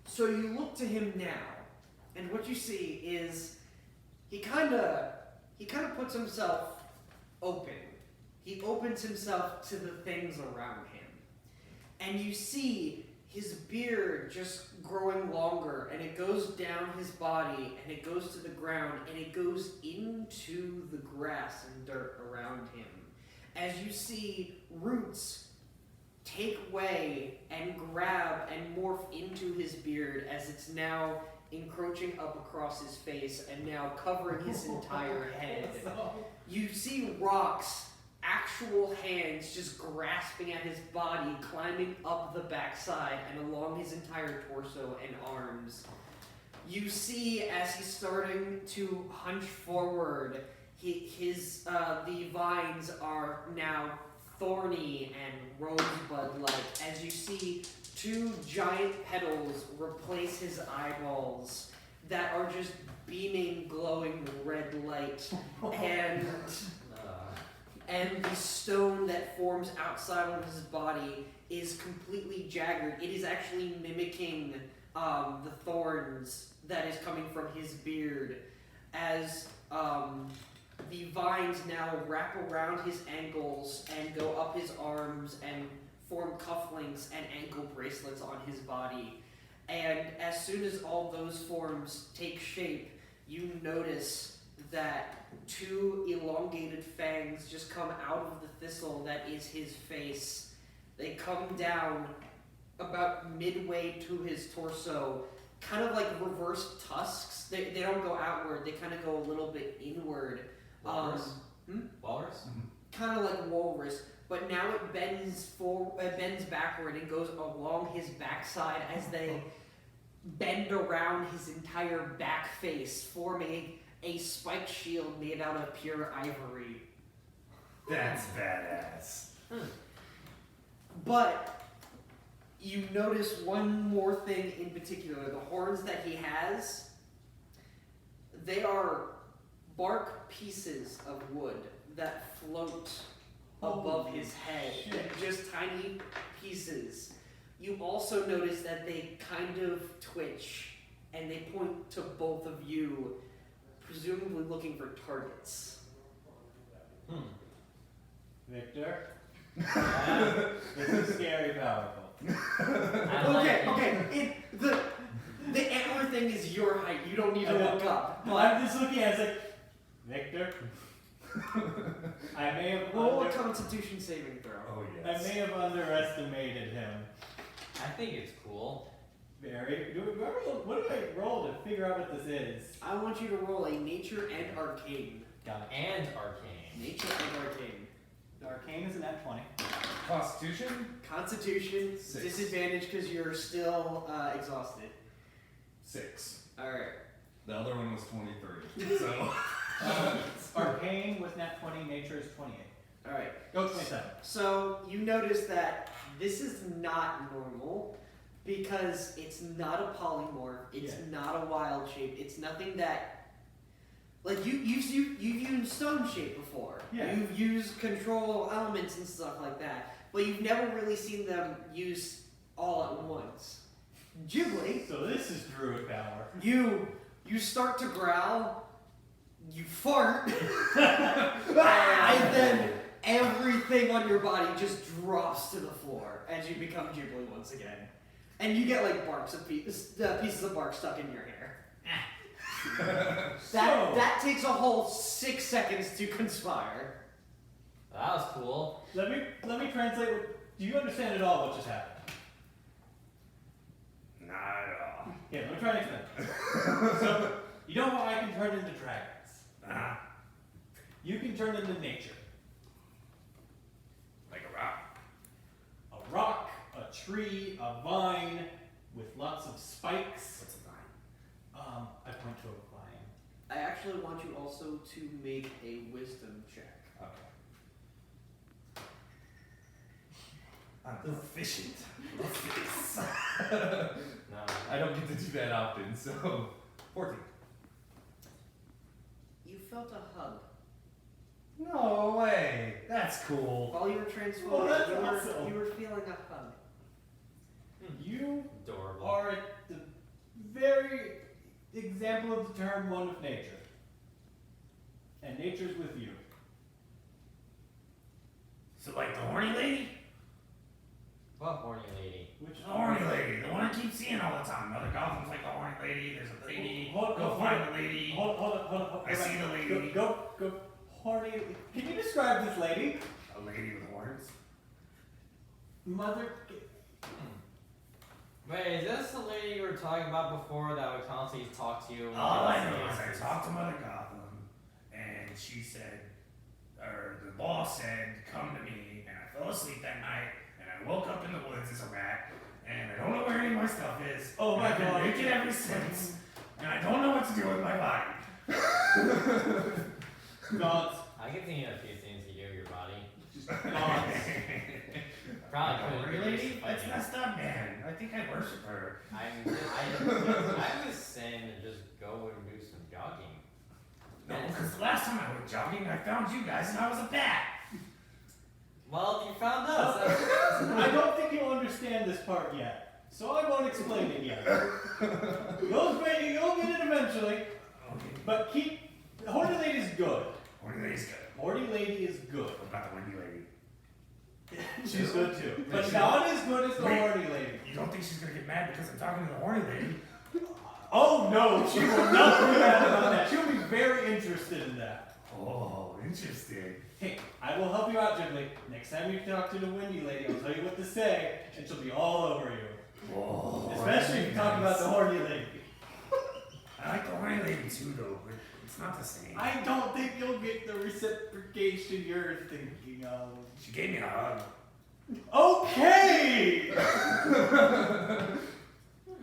So you look to him now, and what you see is he kind of puts himself open. He opens himself to the things around him. And you see his beard just growing longer, and it goes down his body, and it goes to the ground, and it goes into the grass and dirt around him. As you see roots take way and grab and morph into his beard as it's now encroaching up across his face and now covering his entire head. You see rocks, actual hands just grasping at his body, climbing up the backside and along his entire torso and arms. You see as he's starting to hunch forward, the vines are now thorny and rosebud-like as you see two giant petals replace his eyeballs that are just beaming, glowing red light, and the stone that forms outside of his body is completely jagged. It is actually mimicking the thorns that is coming from his beard as the vines now wrap around his ankles and go up his arms and form cufflinks and ankle bracelets on his body. And as soon as all those forms take shape, you notice that two elongated fangs just come out of the thistle that is his face. They come down about midway to his torso, kind of like reverse tusks. They don't go outward, they kind of go a little bit inward. Walrus? Walrus? Kind of like walrus, but now it bends backward and goes along his backside as they bend around his entire back face, forming a spiked shield made out of pure ivory. That's badass. But you notice one more thing in particular. The horns that he has, they are bark pieces of wood that float above his head. Just tiny pieces. You also notice that they kind of twitch and they point to both of you, presumably looking for targets. Victor? This is scary powerful. Okay. The antler thing is your height. You don't need to look up. Well, I'm just looking at it, it's like, Victor? I may have Roll a Constitution saving throw. Oh I may have underestimated him. I think it's cool. Very. What do I roll to figure out what this is? I want you to roll a nature and arcane. Got it. And arcane. Nature and arcane. The arcane is an at 20. Constitution? Constitution, 6. disadvantage because you're still exhausted. 6. Alright. The other one was 23. So. Arcane was nat 20, nature is 28. Alright. Go 27. So you notice that this is not normal because it's not a polymorph, it's not a wild shape, it's nothing that, like you've used stone shape before. Yeah. You've used control elements and stuff like that, but you've never really seen them use all at once. Ghibli, So this is druid power. you start to growl, you fart, and then everything on your body just drops to the floor as you become Ghibli once again. and you get like pieces of bark stuck in your hair. That takes a whole 6 seconds to conspire. That was cool. Let me translate. Do you understand at all what just happened? Not at all. Yeah, let me try to explain. So, you know how I can turn into dragons? You can turn into nature. Like a rock. A rock, a tree, a vine with lots of spikes. What's a vine? I point to a vine. I actually want you also to make a wisdom check. Okay. I'm proficient. No. I don't get to do that often, so 14. You felt a hug. No way. That's cool. While you were transforming, that's awesome. you were feeling a hug. You Adorable. are the very example of the term one with nature. And nature's with you. So like the horny lady? What horny lady? Which The horny lady, the one I keep seeing all the time. Mother Gotham's like the horny lady. There's a lady. Hold- Go hold- find the lady. Hold on. I see the lady. Go, horny. Can you describe this lady? A lady with horns. Mother. Wait, is this the lady you were talking about before that would constantly talk to you? All I know is I talked to Mother Gotham, and she said, or the boss said, come to me, and I fell asleep that night, and I woke up in the woods as a rat, and I don't know where any of my stuff is. Oh my and I've God. been naked ever since, and I don't know what to do with my body. Gods. I can think of a few things you do with your body. Gods. Probably Horny couldn't lady? really That's messed up, man. I think I worship her. I was saying to just go and do some jogging. No, because the last time I went jogging, I found you guys, and I was a bat. Well, you found us. I don't think you'll understand this part yet, so I won't explain it yet. You'll get it eventually, Okay. but Horny Lady's good. Horny lady's good. Horny Lady is good. What about the windy lady? She's good too, but not as good as the Wait. Horny Lady. You don't think she's gonna get mad because I'm talking to the horny lady? Oh no, she will not be mad about that. She'll be very interested in that. Oh, interesting. Hey, I will help you out, Ghibli. Next time you talk to the Windy Lady, I'll tell you what to say, and she'll be all over you. Whoa. Especially if you talk about the Horny Lady. I like the horny lady too, though, but it's not the same. I don't think you'll get the reciprocation you're thinking of. She gave me a hug. Okay!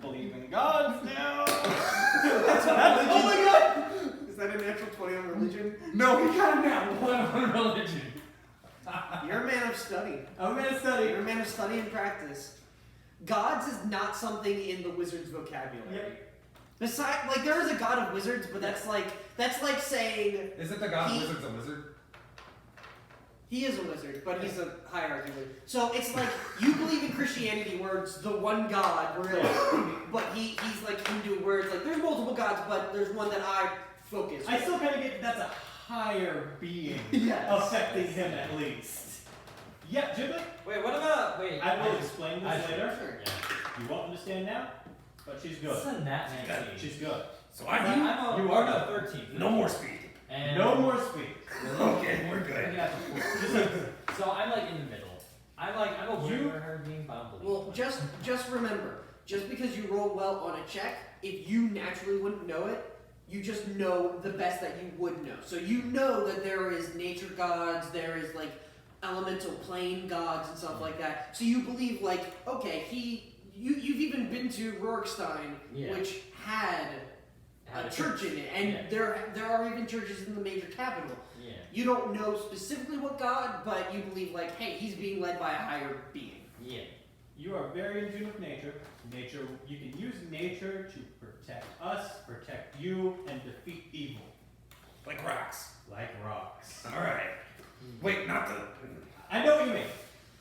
Believe in gods now. That's Oh my god! Is that a natural 20 on religion? No, he got it now. What on religion? You're a man of study. I'm gonna study. You're a man of study and practice. Gods is not something in the wizard's vocabulary. Yep. Besides, like there is a god of wizards, but that's like saying Isn't the god of wizards a wizard? he is a wizard, but he's a hierarchy wizard. So it's like you believe in Christianity where it's the one god, really, but he's like Hindu where it's like there's multiple gods, but there's one that I focus. I still kind of get that's a higher being Yes. affecting him at least. Yeah, Ghibli? Wait, what about I will explain this later. Yeah. You won't understand now, but she's This is good. a nat 19. She's good. So I'm I'm you are no good. 13. no more speed. And No more speed. Okay, we're I good. got the four. So I'm like in the middle. I'm aware of her being bound. Well, just remember, just because you roll well on a check, if you naturally wouldn't know it, you just know the best that you would know. So you know that there is nature gods, there is like elemental plane gods and stuff like that. So you believe like, okay, you've even been to Rorikstein, Yeah. which had a church in it, and Yeah. there are even churches in the major capital. Yeah. You don't know specifically what god, but you believe like, hey, he's being led by a higher being. Yeah. You are very in tune with nature. Nature, you can use nature to protect us, protect you, and defeat evil. Like rocks. Like rocks. Alright. Wait, not the. I know what you mean.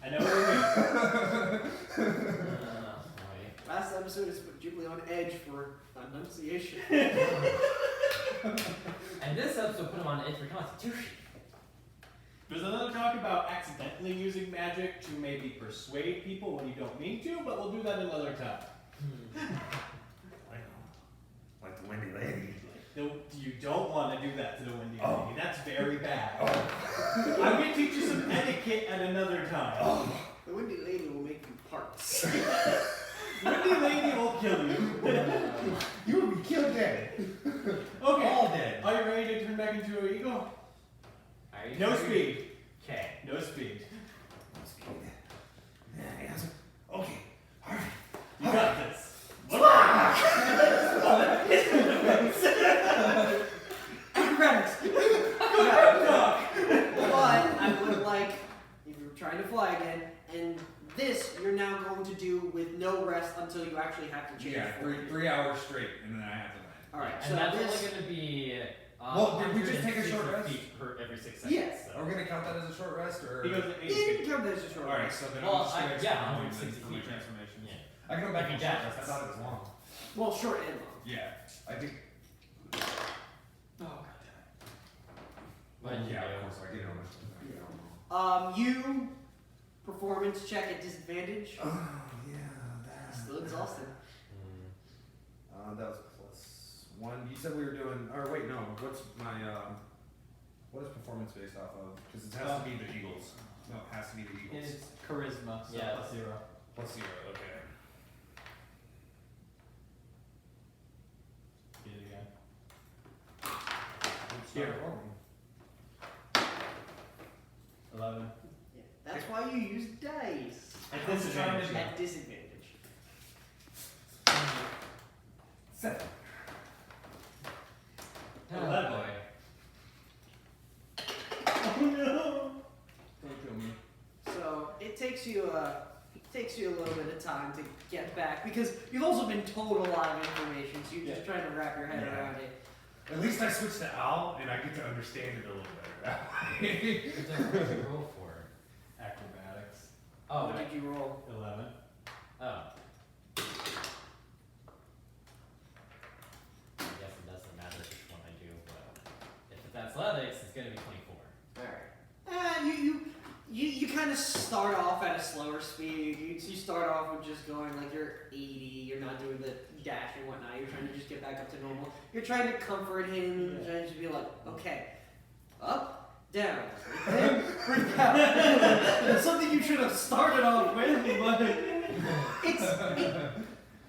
I know what you mean. Wait. Last episode has put Ghibli on edge for enunciation. And this episode put him on edge for Constitution. There's another talk about accidentally using magic to maybe persuade people when you don't mean to, but we'll do that another time. Like the windy lady. No, you don't want to do that to the windy Oh. lady. That's very bad. Oh. I'm going to teach you some etiquette at another time. Oh. The windy lady will make you parts. Windy lady will kill you. You will be killed dead. Okay. All dead. Are you ready to turn back into an eagle? Are you No sure? speed. Okay. No speed. Yes. Okay. Alright. You got this. Acrobatics. Good dog. But I would like, if you're trying to fly again, and this you're now going to do with no rest until you actually have to change Yeah, form. 3 hours straight, and then I have to land. Alright, And so that's this. only going to be. Well, did we just take a short 160 rest? feet per every 6 seconds. Yeah. So. Are we gonna count that as a short rest, or? He goes at 80 You feet. can count that as a short Alright, rest. so then Well, I'm just gonna yeah, explain 160 my feet. transformation. Yeah. I can go back If and you short dash, rest. I thought it was long. Well, short and long. Yeah, I think. Oh, God damn it. What did you Yeah, do? of course, I get on this. You performance check at disadvantage. Oh, yeah, that. Still exhausted. That was +1. You said we were doing, or wait, no, what's my, what is performance based off of? Because it has to be the Eagles. No, it has to be the Eagles. It's charisma, so Yeah. +0. +0, okay. Get it again. It's Here. not rolling. 11. Yeah. That's why you use dice. At disadvantage. At disadvantage. 7. Oh 11. boy. Oh no! Don't kill me. So it takes you a little bit of time to get back because you've also been told a lot of information, so you're just trying to wrap your head Yeah. around it. At least I switched to Owl, and I get to understand it a little better. What did you roll for? Acrobatics. Oh, What right. did you roll? 11. Oh. I guess it doesn't matter which one I do, but if it's athletics, it's gonna be 24. Alright. You kind of start off at a slower speed. You start off with just going like you're 80. You're not doing the dash and whatnot. You're trying to just get back up to normal. You're trying to comfort him. You're trying to be like, okay, up, down, breathe out. It's something you should have started off with, but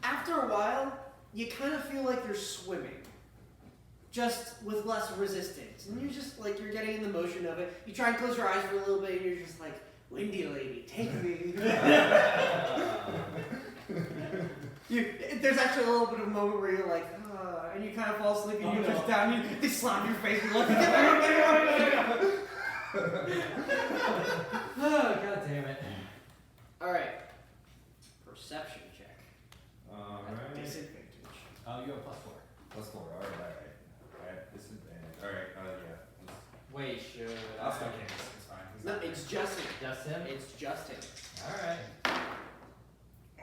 after a while, you kind of feel like you're swimming. Just with less resistance. And you're just like, you're getting in the motion of it. You try and close your eyes for a little bit and you're just like, windy lady, take me. There's actually a little bit of a moment where you're like, and you kind of fall asleep and you just down, you they slap your face and look Oh, god damn it. Alright. Perception check. Alright. Disadvantage. Oh, you have +4. +4, alright. Alright, disadvantage. Alright, yeah. Wait, should I'll still can't. It's fine. He's No, not it's just him. Just him? It's just him.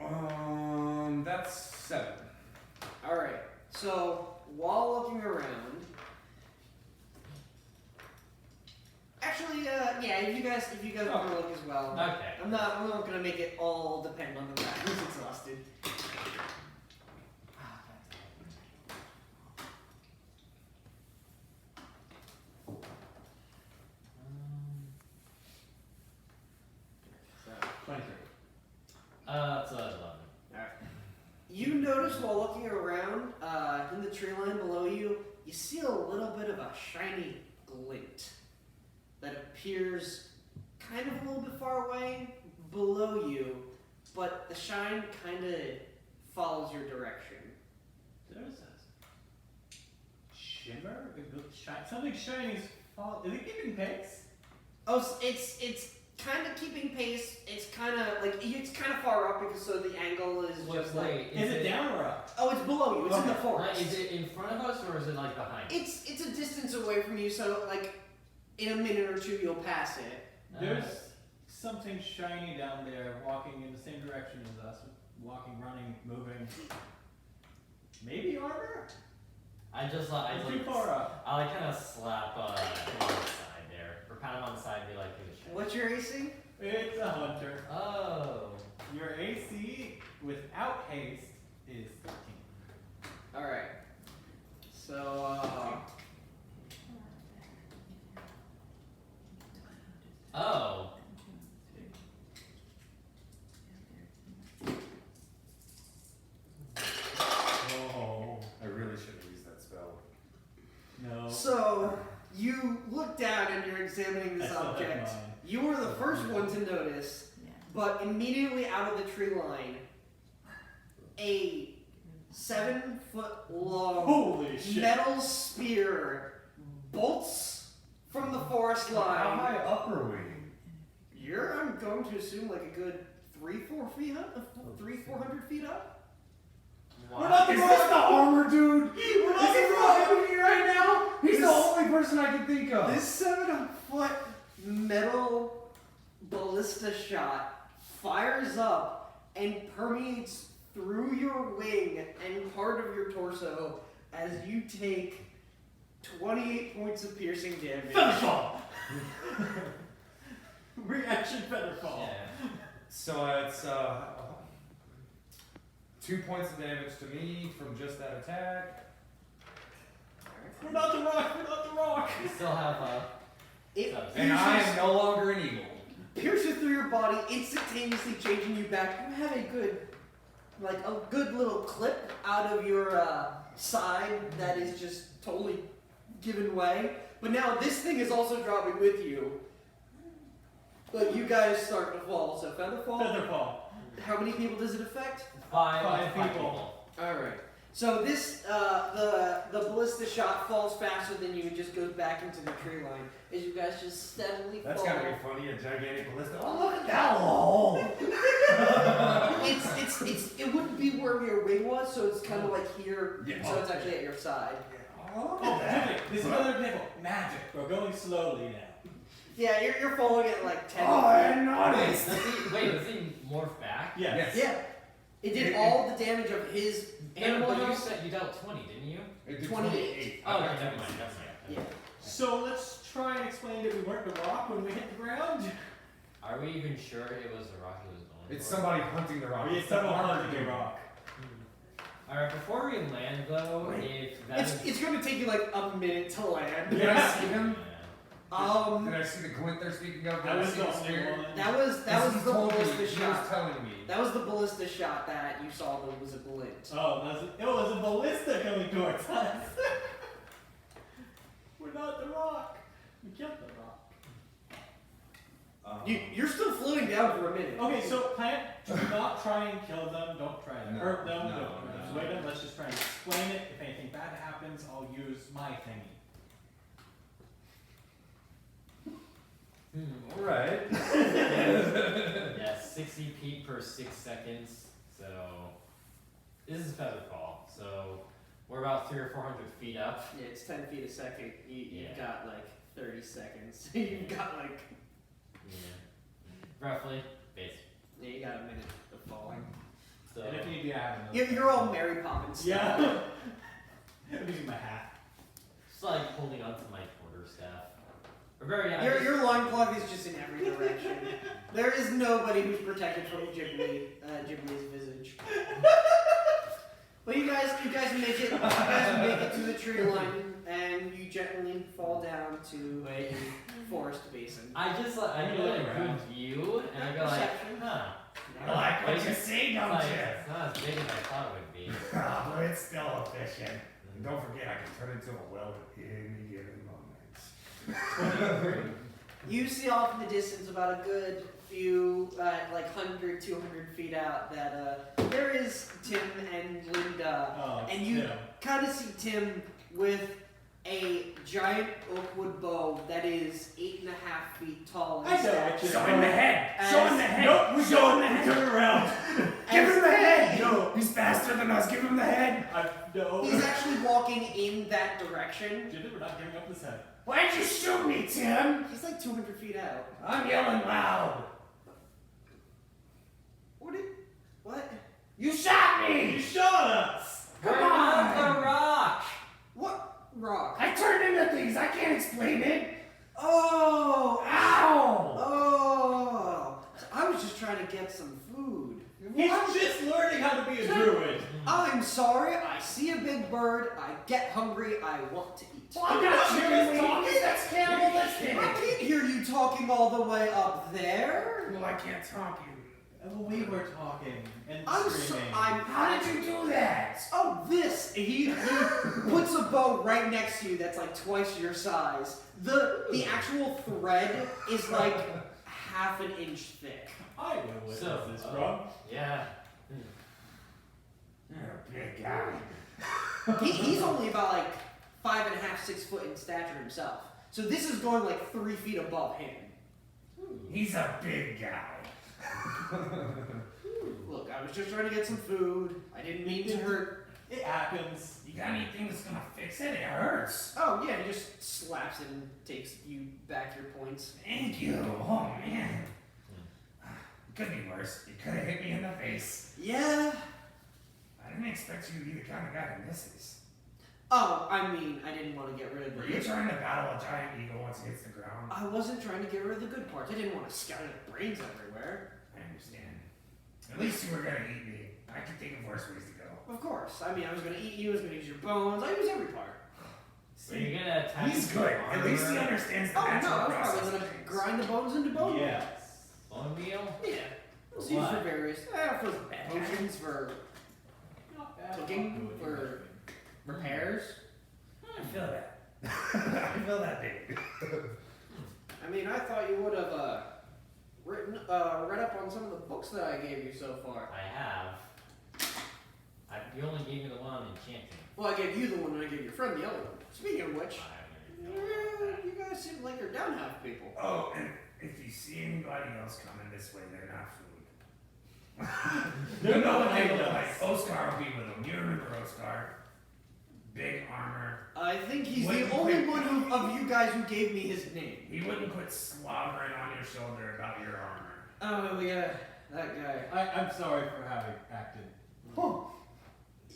Alright. That's 7. Alright. So while looking around, actually, yeah, if you guys want to look as well. Okay. I'm not gonna make it all depend on the fact who's exhausted. So, 23. So that's 11. alright. You notice while looking around, in the tree line below you, you see a little bit of a shiny glint that appears kind of a little bit far away below you, but the shine kind of follows your direction. There's a shimmer? Something shiny is fall. Is it keeping pace? Oh, it's kind of keeping pace. It's kind of like it's kind of far up because so the angle is just like. Wait, Is it down or up? Oh, it's below you. It's in the Okay. forest. Is it in front of us or is it like behind? It's a distance away from you, so like in a minute or two you'll pass it. There's something shiny down there walking in the same direction as us. Walking, running, moving. Maybe armor? I just It's too far up. I like kind of slap him on the side there, or pat him on the side and be like, give a shit. What's your AC? It's a hunter. Oh. Your AC without haste is 13. Alright. So, Oh. Oh. I really shouldn't have used that spell. No. So, you look down and you're examining this I still have object. mine. You were the first one to notice, but immediately out of the tree line, a 7-foot long Holy shit. metal spear bolts from the forest How line. high up are we? I'm going to assume like a good 300-400 feet up. 400 feet up. Wow. Is this the armor dude? We're Is not he the talking to me right now? He's the only person I can think of. This 7-foot metal ballista shot fires up and permeates through your wing and part of your torso as you take 28 points of piercing damage. Featherfall! Reaction Featherfall. Yeah. So it's 2 points of damage to me from just that attack. We're not the rock, we're not the rock! We still have It And I am no longer an eagle. pierces through your body, instantaneously changing you back. You have a good little clip out of your side that is just totally given way. But now this thing is also dropping with you. But you guys start to fall. So Featherfall. Featherfall. How many people does it affect? Five people. All right. So this the ballista shot falls faster than you and just goes back into the tree line as you guys just steadily That's fall. gotta be funny, a gigantic ballista. Oh, look at that hole! It wouldn't be where your wing was, so it's kind of like here. Yeah. So it's actually at your side. Oh, Oh, Jimmy, this is another example. Magic. We're going slowly now. Yeah, you're falling at like 10. Oh, I didn't Wait, does he morph back? Yes. Yeah. It did all the damage of his animal But you health. said you dealt 20, didn't you? It did 28. Oh, okay, never mind. Yeah. So let's try and explain that we weren't the rock when we hit the ground. Are we even sure it was the rock he was going It's for? somebody hunting the rock. We It's hit the someone armor hunting the dude. rock. Alright, before we land though, if that is... It's going to take you like a minute to land. Did I see him? Yeah. Did I see the glint they're speaking of? Did I I was see the the only spear? one. That was He the told me. ballista He was shot. telling me. That was the ballista shot that you saw that was a glint. Oh, it was a ballista coming towards us. We're not the rock. We killed the rock. You're still floating down for a minute. Okay, so Plant, do not try and kill them. Don't try to No, hurt them. no, Don't no. persuade them. Let's just try and explain it. If anything bad happens, I'll use my thingy. Alright. Yeah, 60 feet per 6 seconds. So this is Featherfall. So we're about 300 or 400 feet up. Yeah, it's 10 feet a second. You've Yeah. got like 30 seconds. You've got like, Yeah. Roughly. Basically. yeah, you got a minute of falling. So And if need be, I have another. You're all Mary Poppins stuff. Yeah. I'm using my hat. just like holding onto my quarterstaff. Or very Your loincloth is just in every direction. There is nobody who's protected from Ghibli's visage. But you guys make it. You guys make it to the tree line, and you gently fall down to a forest basin. I get a good view and I go like, Perception. huh. I like what you see, don't It's like, you? it's not as big as I thought it would be. But it's still efficient. And don't forget, I can turn into a weld at any given moment. You see off in the distance, about a good few, like 100, 200 feet out, that there is Tim and Linda. Oh, And you Tim. kind of see Tim with a giant oakwood bow that is 8.5 feet tall. I know what you're Show him the head! As- Show him the head! Nope, we Show him don't. the We head! turn around. Give him the head! No. He's faster than us, give him the head! No. He's actually walking in that direction. Jimmy, we're not giving up this head. Why'd you shoot me, Tim? He's like 200 feet out. I'm yelling loud! What? You shot You me! shot us! Come We're on! not the rock! What rock? I turned into things, I can't explain it! Oh, get some food. He's just learning how to be a druid. I'm sorry, I see a big bird, I get hungry, I want to eat. I'm not serious talking. That's cannibalistic. I can't hear you talking all the way up there. Well, I can't talk you. We were talking and I'm screaming. How did you do that? Oh, this! He puts a bow right next to you that's like twice your size. The actual thread is like half an inch thick. I know what So, this is from. Yeah. You're a big guy. He's only about like 5.5, 6 foot in stature himself. So this is going like 3 feet above him. He's a big guy. Look, I was just trying to get some food. I didn't mean to hurt. It happens. You got anything that's gonna fix it? It hurts. Oh yeah, he just slaps it and takes you back your points. Thank you. Oh man. It could be worse. You could have hit me in the face. Yeah. I didn't expect you to be the kind of guy that misses. Oh, I mean, I didn't want to get rid of the Were you trying to battle a giant eagle once it hits the ground? I wasn't trying to get rid of the good parts. I didn't want to scatter the brains everywhere. I understand. At least you were gonna eat me. I could think of worse ways to go. Of course. I mean, I was going to eat you, I was going to use your bones. I use every part. So you're gonna attack. He's good. At least he understands the Oh, no, natural I was process. probably going of to things. grind the bones into bone meal. Yes. Bone meal? Yeah. It's For used what? for various, for potions, for cooking, for repairs. I feel that. I feel that big. I mean, I thought you would have read up on some of the books that I gave you so far. I have. You only gave me the one on enchanting. Well, I gave you the one and I gave your friend the other one. Speaking of which, I don't know. you guys seem like you're down half people. Oh, and if you see anybody else coming this way, they're not food. They're You know not what they food. look like. Oscar will be with them. You remember Oscar? Big armor. I think he's Wait, the only wait. one of you guys who gave me his name. He wouldn't quit slobbering on your shoulder about your armor. Oh yeah, that guy. I'm sorry for having acted. Oh.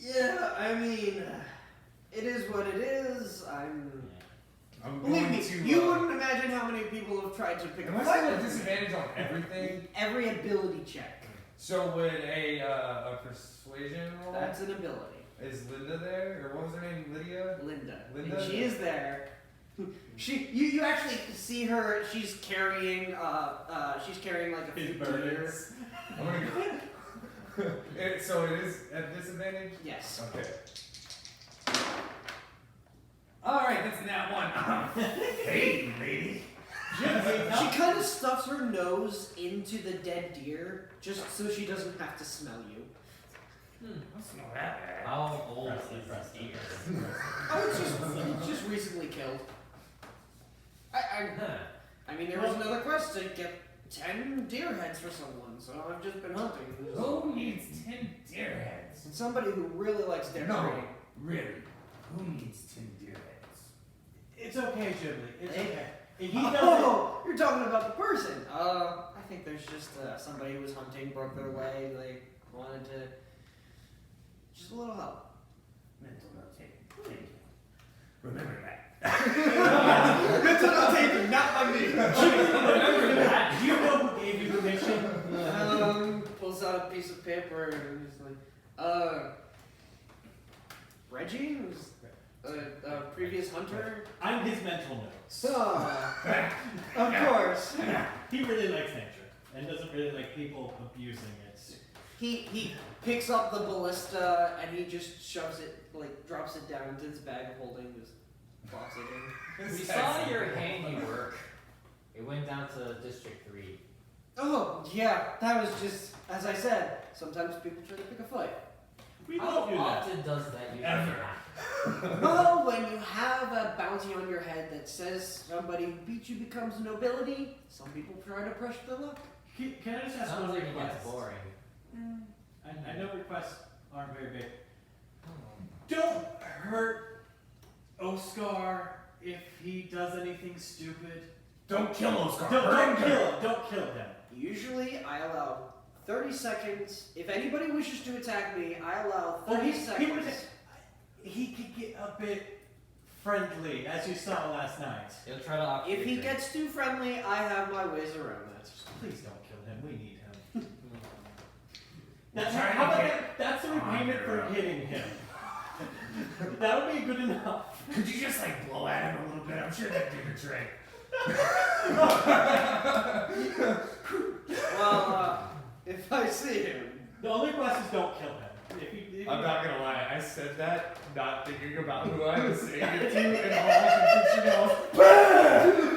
Yeah, I mean, it is what it is. I'm Believe going me, to. you wouldn't imagine how many people have tried to pick Am a I fight still at with me. disadvantage on everything? Every ability check. So would a persuasion roll? That's an ability. Is Linda there, or what was her name? Lydia. Linda. Linda? And she is there. You actually see her. She's carrying like a His few deer. burdens. I'm gonna go. So it is at disadvantage. Yes. Okay. Alright, that's that one. Hey, lady. She kind of stuffs her nose into the dead deer just so she doesn't have to smell you. That's not that bad. How old is Press this it, deer? Oh, it's just recently killed. I mean, there was another quest to get 10 deer heads for someone, so I've just been hunting. Who needs 10 deer heads? And somebody who really likes decorating. Really? Who needs 10 deer heads? It's okay, Ghibli. It's Hey. okay. He doesn't. Oh, you're talking about the person. I think there's just somebody who was hunting, broke their leg, they wanted to just a little help. Mental note taken. Thank you. Remember that. That's what I'm taking, not by me. Remember that. Do you know who gave you permission? Pulls out a piece of paper and he's like, Reggie was a previous hunter. I'm his mental notes. Of course. He really likes nature and doesn't really like people abusing it. He picks up the ballista and he just shoves it, like drops it down into his bag of holding, just plops it in. We saw your handiwork. It went down to District 3. Oh, yeah, that was just, as I said, sometimes people try to pick a fight. We How don't do that. often does that usually Ever. happen? Well, when you have a bounty on your head that says somebody who beat you becomes nobility, some people try to pressure their luck. Can I just ask Sounds one like it request? gets boring. I know requests aren't very big. Don't hurt Oscar if he does anything stupid. Don't kill Oscar. Don't kill him. Don't kill him. Usually, I allow 30 seconds. If anybody wishes to attack me, I allow 30 He seconds. he could get a bit friendly, as you saw last night. He'll try to occupy If he your gets too friendly, I have my ways around that. Please don't kill him. We need him. That's, Trying how to about get that's the on repayment your for own. hitting him. That would be good enough. Could you just like blow at him a little bit? I'm sure that'd do the trick. Well, if I see him, The only request is don't kill him. If I'm not gonna lie, I said that not thinking about who I was saying it to, and all I could picture was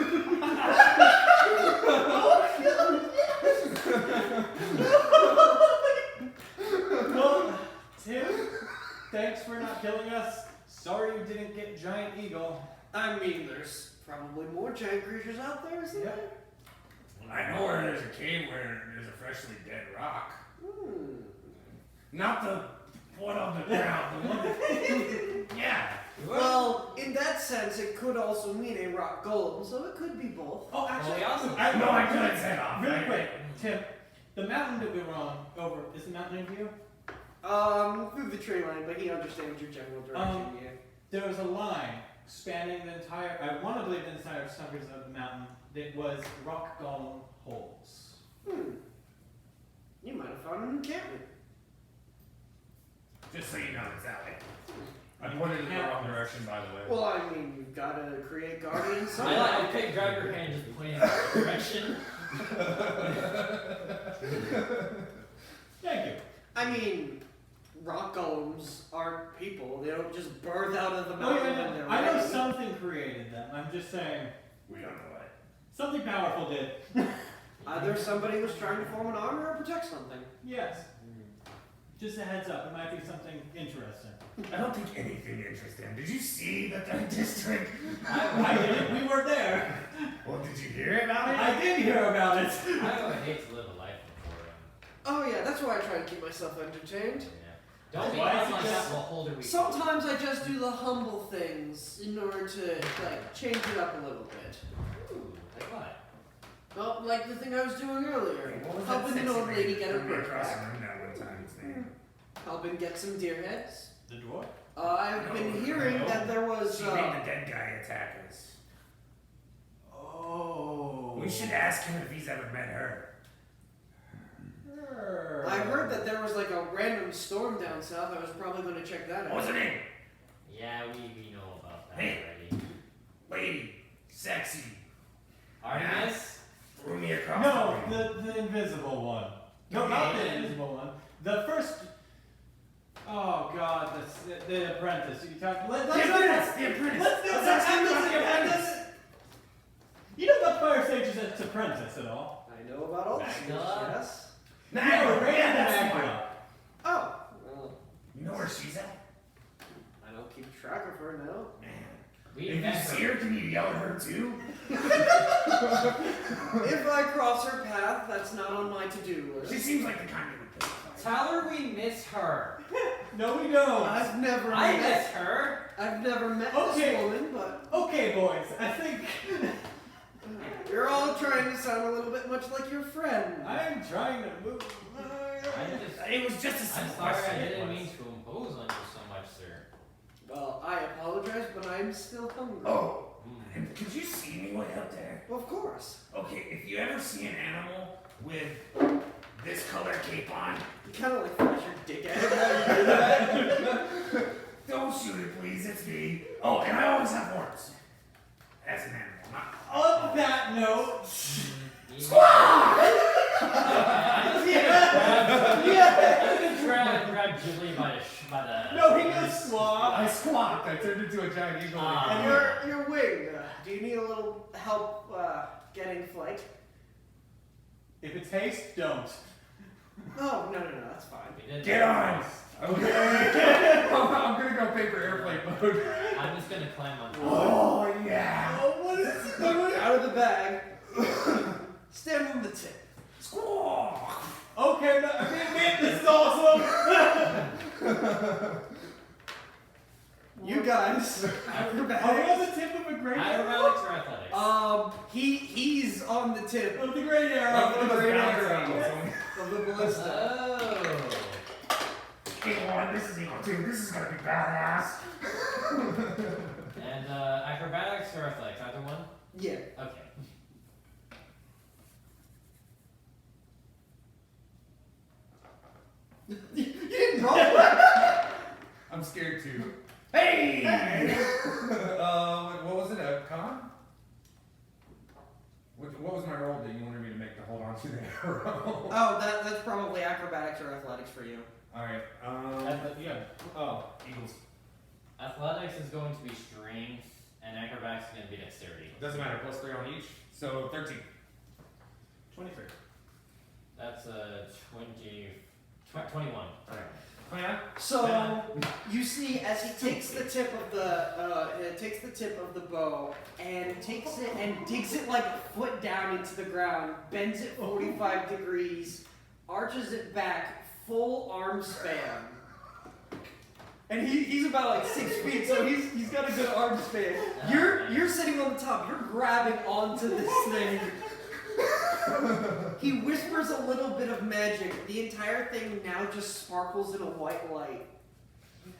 Well, Tim, thanks for not killing us. Sorry you didn't get giant eagle. I mean, there's probably more giant creatures out there, isn't there? I know where there's a cave where there's a freshly dead rock. Hmm. Not the one on the ground, the one that. Yeah. Well, in that sense, it could also mean a rock golem, so it could be both. Oh, actually, we also- No, I couldn't set off. really quick, Tim, the mountain that we were on over, is the mountain named you? Through the tree line, but he understands your general direction, yeah. There was a line spanning the entire, I want to believe the entire surface of the mountain, that was rock golem holes. You might have found an encampment. Just so you know, it's that way. I pointed in the wrong direction, by the way. Well, I mean, you've got to create guardians I somehow. like to pick, grab your hand, just point in the direction. Thank you. I mean, rock golems aren't people. They don't just birth out of the Oh, mountain yeah, when they're I know ready. something created them. I'm just saying, We don't know what. something powerful did. Either somebody was trying to form an armor or protect something. Yes. Just a heads up, it might be something interesting. I don't think anything interesting. Did you see the third district? I didn't, we were there. Well, did you hear about it? I did hear about it. I would hate to live a life before Oh yeah, that's why I try to keep myself entertained. Yeah. Don't Why become is it like just- that the older we Sometimes I just do the humble things in order to like change it up a little bit. Ooh, like what? Well, like the thing I was doing earlier, Hey, what was that helping an sexy old lady get her from bird across the back, room that one time? His name. helping get some deer heads. The dwarf? I've been hearing that there was. She made the dead guy attack us. Oh. We should ask him if he's ever met her. I heard that there was like a random storm down south. I was probably going to check that What was out. her name? Yeah, we know about that Hey. already. Lady. Sexy. Artemis? Threw me across No, the room. the invisible one. No, not the invisible one. The first. Oh God, the apprentice. You talk. Let's The apprentice! The apprentice! Let's do Let's that. ask him about Let's the do that. apprentice! You know about Fire Sage's apprentice at all? I know about all this. Magdala? Yes. Niagara, right yeah, in that's the Niagara. one. Oh, well, You know where she's at? I don't keep track of her now. Man. We If you met see her. her, can you yell at her too? If I cross her path, that's not on my to-do list. She seems like the kind of would pick a fight. Tell her we miss her. No, we don't. I've never I met. miss her. I've never met Okay. this woman, but Okay, boys. I think you're all trying to sound a little bit much like your friend. I'm trying to move. I just, It was just a I'm simple sorry, I question. didn't mean to impose on you so much, sir. Well, I apologize, but I'm still hungry. Oh, Mm. and could you see me way up there? Of course. Okay, if you ever see an animal with this color cape on, You kind of like flash your dick at him while you do that. don't shoot it, please. It's me. Oh, and I always have horns. As an animal, not. On that note, Squawk! I'm gonna try and grab Julie by the. no, he goes swab. I squawked. I turned into a giant eagle. Ah. again. Your wing. Do you need a little help getting flight? If it's haste, don't. Oh no, that's fine. We did Get on! Okay. I'm gonna go paper airplane mode. I'm just gonna climb on top. Oh, yeah! Oh, what is it doing? Out of the bag. Stand on the tip. Squawk! Okay, no, I mean, man, this is awesome. You guys. Are we on Acrobatics. the tip of a great Acrobatics or athletics? He's on the tip of the great arrow. of the great Bounce arrow around. of the ballista. Oh. Eagle 1, this is Eagle 2. This is gonna be badass. And acrobatics or athletics? Either one? Yeah. Okay. You didn't roll. I'm scared too. Hey! What was it? A con? What was my roll that you wanted me to make to hold on to the arrow? Oh, that's probably acrobatics or athletics for you. Alright, Eagles. Athletics is going to be strength, and acrobatics is going to be dexterity. Doesn't matter, plus 3 on each. So 13. 23. That's a 21. Alright. Oh yeah? So you see, as he takes the tip of the bow and takes it and digs it like a foot down into the ground, bends it 45 degrees, arches it back, full arm span. And he's about like 6 feet, so he's got a good arm span. You're sitting on the top. You're grabbing onto this thing. He whispers a little bit of magic. The entire thing now just sparkles in a white light.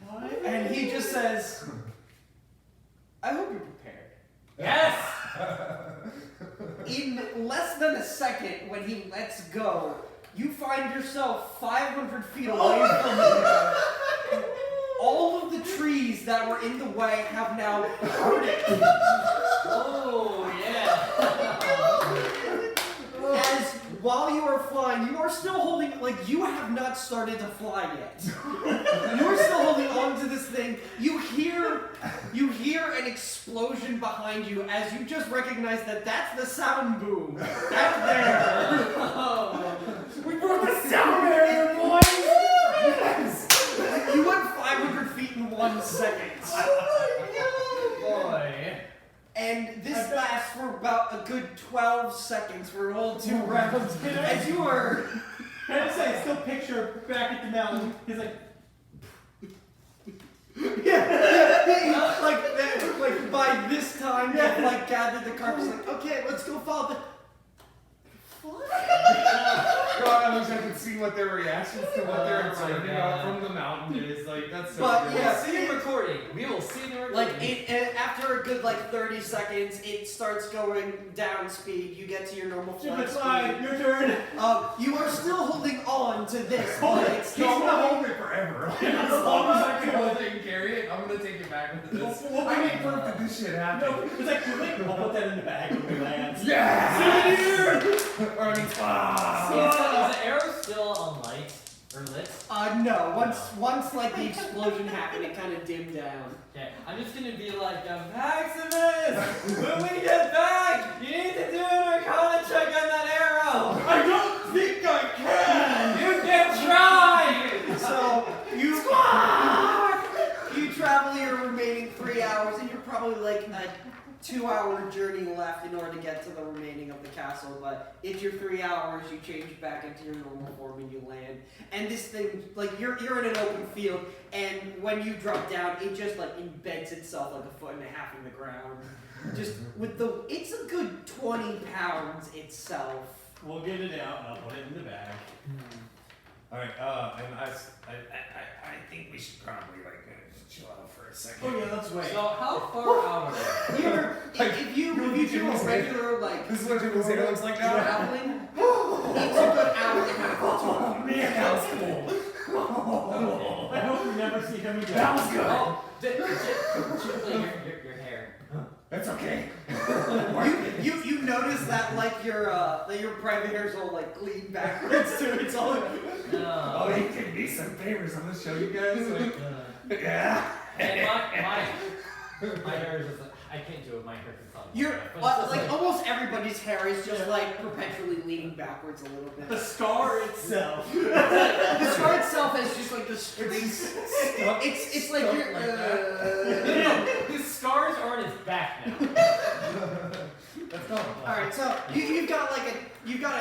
What? And he just says, "I hope you're prepared." Yes! In less than a second, when he lets go, you find yourself 500 feet away from him. All of the trees that were in the way have now parted. Oh, yeah. As while you are flying, you are still holding, like, you have not started to fly yet. You are still holding on to this thing. You hear an explosion behind you as you just recognize that that's the sound boom out there. We brought the sound barrier, boys! Yes! You went 500 feet in 1 second. Boy. And this lasts for about a good 12 seconds for a whole 2 rounds. As you are... I have to say, I still picture back at the mountain. He's like, like by this time, they've like gathered the carcass. Like, okay, let's go follow the. God, I wish I could see what their reactions to what they're observing from the mountain is. Like, that's so But good. yeah, See the recording. We will see the recording. like after a good like 30 seconds, it starts going down speed. You get to your normal flight speed. your turn. You are still holding on to this, but it's He's not. gonna hold it forever. As long as I can hold it and carry it, I'm gonna take it back with this. I need proof that this shit happened. No, it's like, I'll put that in the bag when we land. Yeah! Or I mean, Is the arrow still on light or lit? No. Once like the explosion happened, it kind of dimmed down. Okay, I'm just gonna be like, Maximus, when we get back, you need to do an arcana check on that arrow. I don't think I can! You can try. So you travel your remaining 3 hours, and you're probably like a 2-hour journey left in order to get to the remaining of the castle. But it's your 3 hours. You change back into your normal form and you land. And this thing, like you're in an open field, and when you drop down, it just like embeds itself like 1.5 feet in the ground. Just with it's a good 20 pounds itself. We'll get it out and I'll put it in the bag. Alright, and I think we should probably like just chill out for a second. Oh yeah, let's wait. So how far out are they? If you do a regular like this is what Jimmy Zeta looks like now. traveling, it's a good hour and a half. Oh man, that was cool. I hope we never see him again. That was good. Oh, your hair. That's okay. You notice that like your private hair's all like clean backwards too. It's all No. Oh, he did me some favors. I'm gonna show you guys. Like, Yeah. And my hair is just like, I can't do it. My hair is on. you're like almost everybody's hair is just like perpetually leaning backwards a little The bit. scar itself. The scar itself is just like the streaks. It's like you're. No, his scars are on his back now. Let's go. All right, so you've got a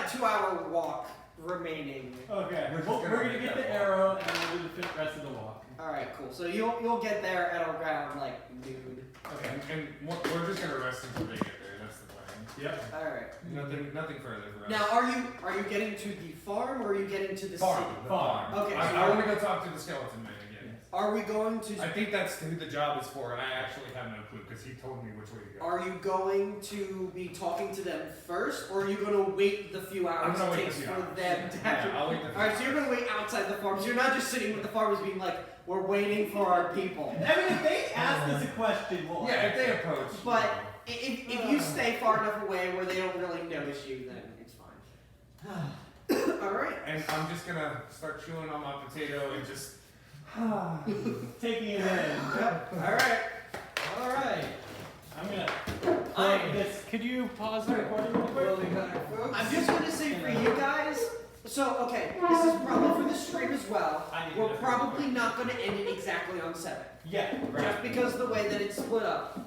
2-hour walk remaining. Okay, We're we're just gonna get the arrow and then we'll do the rest of the walk. All right, cool. So you'll get there at around like noon. Okay. and we're just gonna rest until they get there. That's the plan. Yep. All right. Nothing further for us. Now, are you getting to the farm or are you getting to the farm. city? Farm. Okay, I so want to go talk to the skeleton man again. Are we going to? I think that's who the job is for, and I actually have no clue because he told me which way to go. Are you going to be talking to them first, or are you going to wait the few hours I'm gonna it wait takes the few for hours. them to actually? Yeah, I'll wait the few Alright, so you're going to wait outside the farms. You're not just sitting with the farmers being like, we're waiting for our people. I mean, if they ask us a question, we'll Yeah, if answer. they approach. But if you stay far enough away where they don't really notice you, then it's fine. Alright. And I'm just gonna start chewing on my potato and just. Taking it in. Yep. Alright. Alright. I'm gonna play this. Could you pause the recording real quick? I'm just going to say for you guys, so, okay, this is probably for the stream as well. We're probably not going to end it exactly on 7. Yeah, right. Just because of the way that it's split up.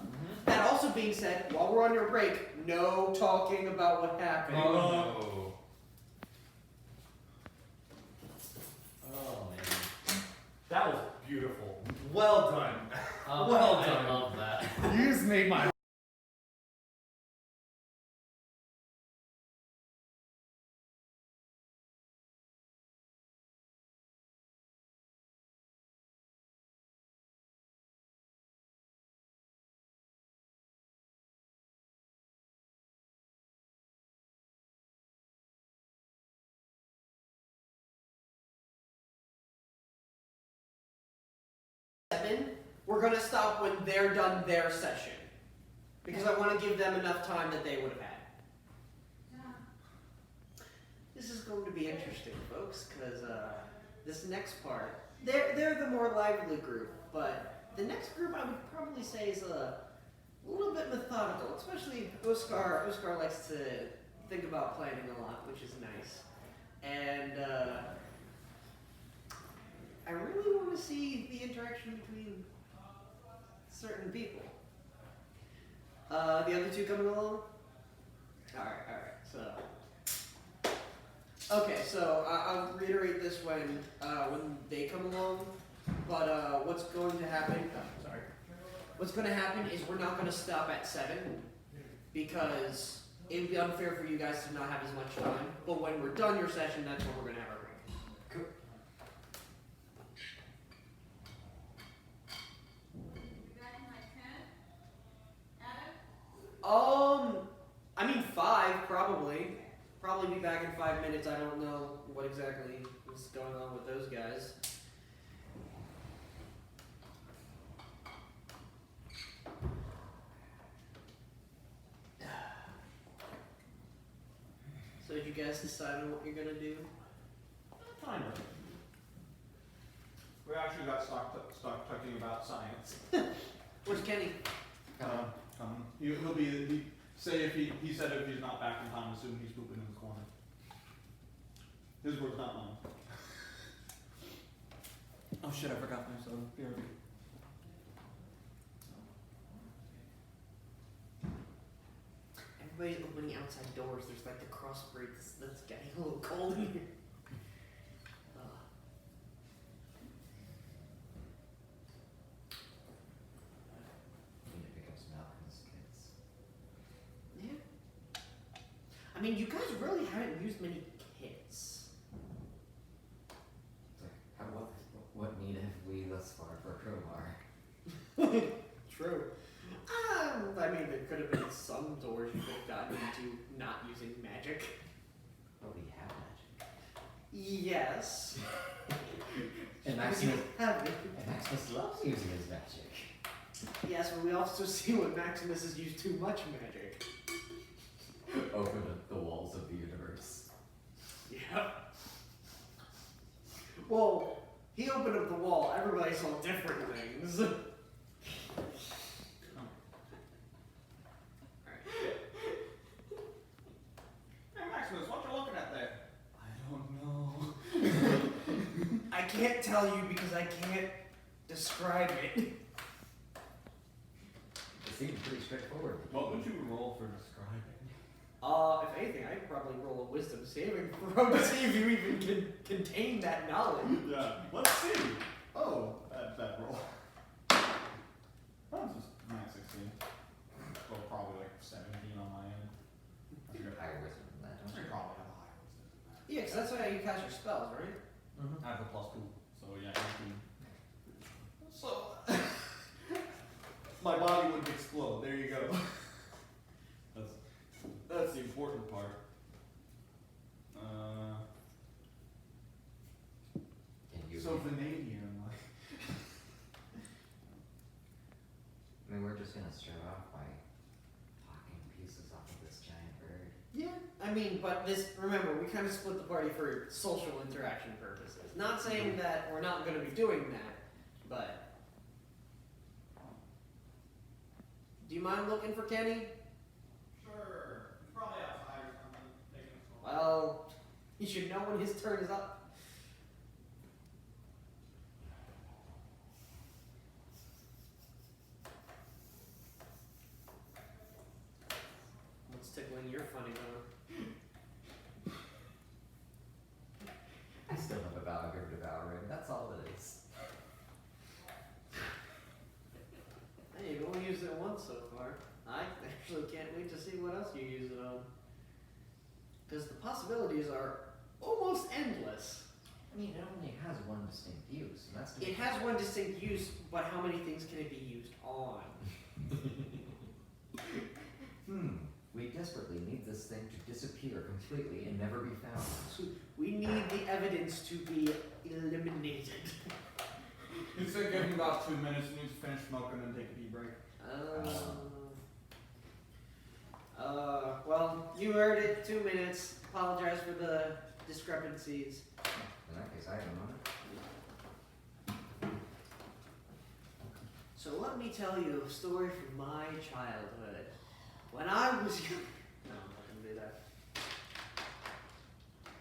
That also being said, while we're on your break, no talking about what happened. Oh man. That was beautiful. Well done. Oh, Well I done. love that. You just made my. We're going to stop when they're done their session. Because I want to give them enough time that they would have had. This is going to be interesting, folks, because this next part, they're the more lively group, but the next group I would probably say is a little bit methodical, especially Oscar. Oscar likes to think about planning a lot, which is nice. And I really want to see the interaction between certain people. The other two coming along? Alright, so. Okay, so I'll reiterate this when they come along, but what's going to happen, what's going to happen is we're not going to stop at 7, because it would be unfair for you guys to not have as much time, but when we're done your session, that's when we're going to have our break. I mean 5, probably. Probably be back in 5 minutes. I don't know what exactly is going on with those guys. So did you guys decide on what you're gonna do? Kind of. We actually got stuck talking about science. Where's Kenny? He'll be. Say if he said if he's not back in time, assume he's pooping in the corner. His words, not mine. Oh shit! I forgot my son. BRB. Everybody's opening outside doors. There's like the crossbreed that's getting a little cold in here. I mean, you guys really haven't used many kits. What need have we thus far for a crowbar? True. I mean, there could have been some doors you could have gotten into not using magic. Oh, we have magic. Yes. And Maximus loves using his magic. Yes, but we also see when Maximus has used too much magic. Open up the walls of the universe. Yeah. Well, he opened up the wall. Everybody saw different things. Hey Maximus, what you looking at there? I don't know. I can't tell you because I can't describe it. It seems pretty straightforward. What would you roll for describing? If anything, I'd probably roll a wisdom saving throw to see if you even can contain that knowledge. Yeah. Let's see. Oh, bad roll. That's just max 16. Well, probably like 17 on my end. You have higher wisdom than that, don't I you? probably have a higher wisdom than that. Yeah, because that's how you cast your spells, right? I have a +2, so yeah, 18. start off by pocking pieces off of this giant bird. Yeah, I mean, but this, remember, we kind of split the party for social interaction purposes. Not saying that we're not going to be doing that, but. Do you mind looking for Kenny? Sure. He's probably outside or something, taking a smoke. Well, you should know when his turn is up. What's tickling your funny bone? I still have a Valor devouring. That's all it is. Hey, you've only used it once so far. I actually can't wait to see what else you use it on. Because the possibilities are almost endless. I mean, it only has one distinct use, and that's to It has one distinct use, but how many things can it be used on? We desperately need this thing to disappear completely and never be found. We need the evidence to be eliminated. You said give him about 2 minutes, he needs to finish smoking and take a pee break. Well, you heard it, 2 minutes. Apologize for the discrepancies. In that case, I have a moment. So let me tell you a story from my childhood. When I was young. No, I'm not gonna do that.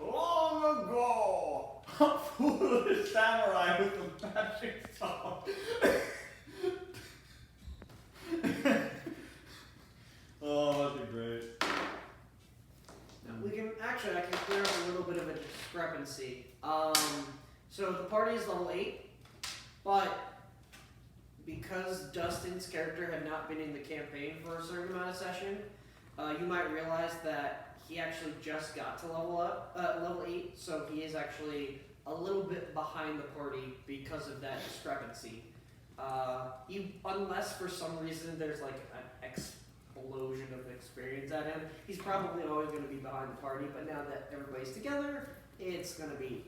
Long ago, a foolish samurai with a magic sword. Oh, that'd be great. I can clear up a little bit of a discrepancy. So the party is level 8, but because Dustin's character had not been in the campaign for a certain amount of session, you might realize that he actually just got to level 8, so he is actually a little bit behind the party because of that discrepancy. Unless for some reason there's like an explosion of experience at him, he's probably always going to be behind the party, but now that everybody's together, it's going to be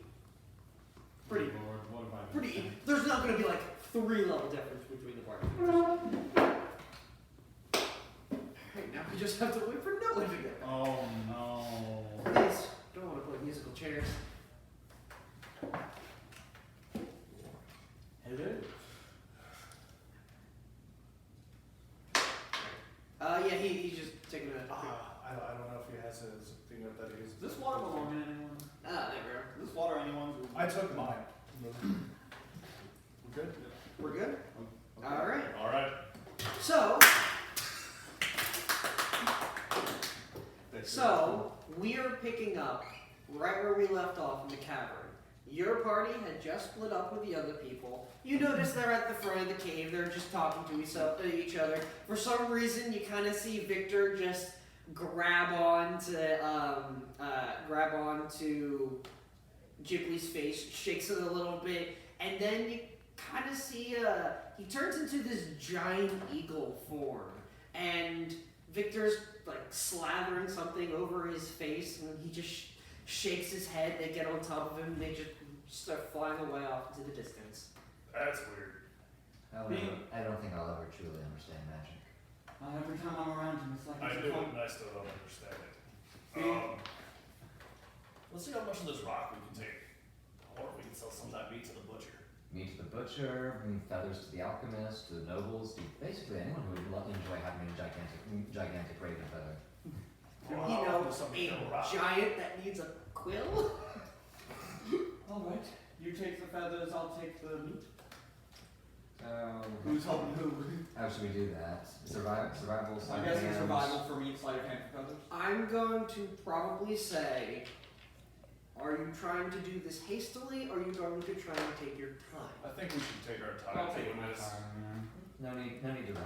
pretty, Lord, what have I been saying? there's not going to be like 3 level difference between the parties. Right, now we just have to wait for Noah to get back. Oh no. Please, don't want to play musical chairs. Hello. Yeah, he's just taking a. I don't know if he has his thing up that he's. Does this water belong to anyone? There we are. Is this water anyone's? I took mine. We're good? We're good? Okay. Alright. Alright. So, we are picking up right where we left off in the cavern. Your party had just split up with the other people. You notice they're at the front of the cave, they're just talking to each other. For some reason, you kind of see Victor just grab onto Ghibli's face, shakes it a little bit, and then you kind of see he turns into this giant eagle form, and Victor's like slathering something over his face, and he just shakes his head. They get on top of him, and they just start flying away off into the distance. That's weird. I don't think I'll ever truly understand magic. Every time I'm around him, it's like I it's do, a fun. and I still don't understand it. See? Let's see how much of this rock we can take. Or we can sell some of that meat to the butcher. Meat to the butcher, feathers to the alchemist, to the nobles, to basically anyone who would enjoy having a gigantic raven feather. You Wow, know, there's something a in the rock. giant that needs a quill? Alright, you take the feathers, I'll take the meat. So, Who's helping who? how should we do that? Survival, I'm sleight of guessing hand. survival for meat, sleight of hand for feathers. I'm going to probably say, are you trying to do this hastily, or are you going to try and take your time? I think we should take our time I'll take doing my this. time, No need to rush.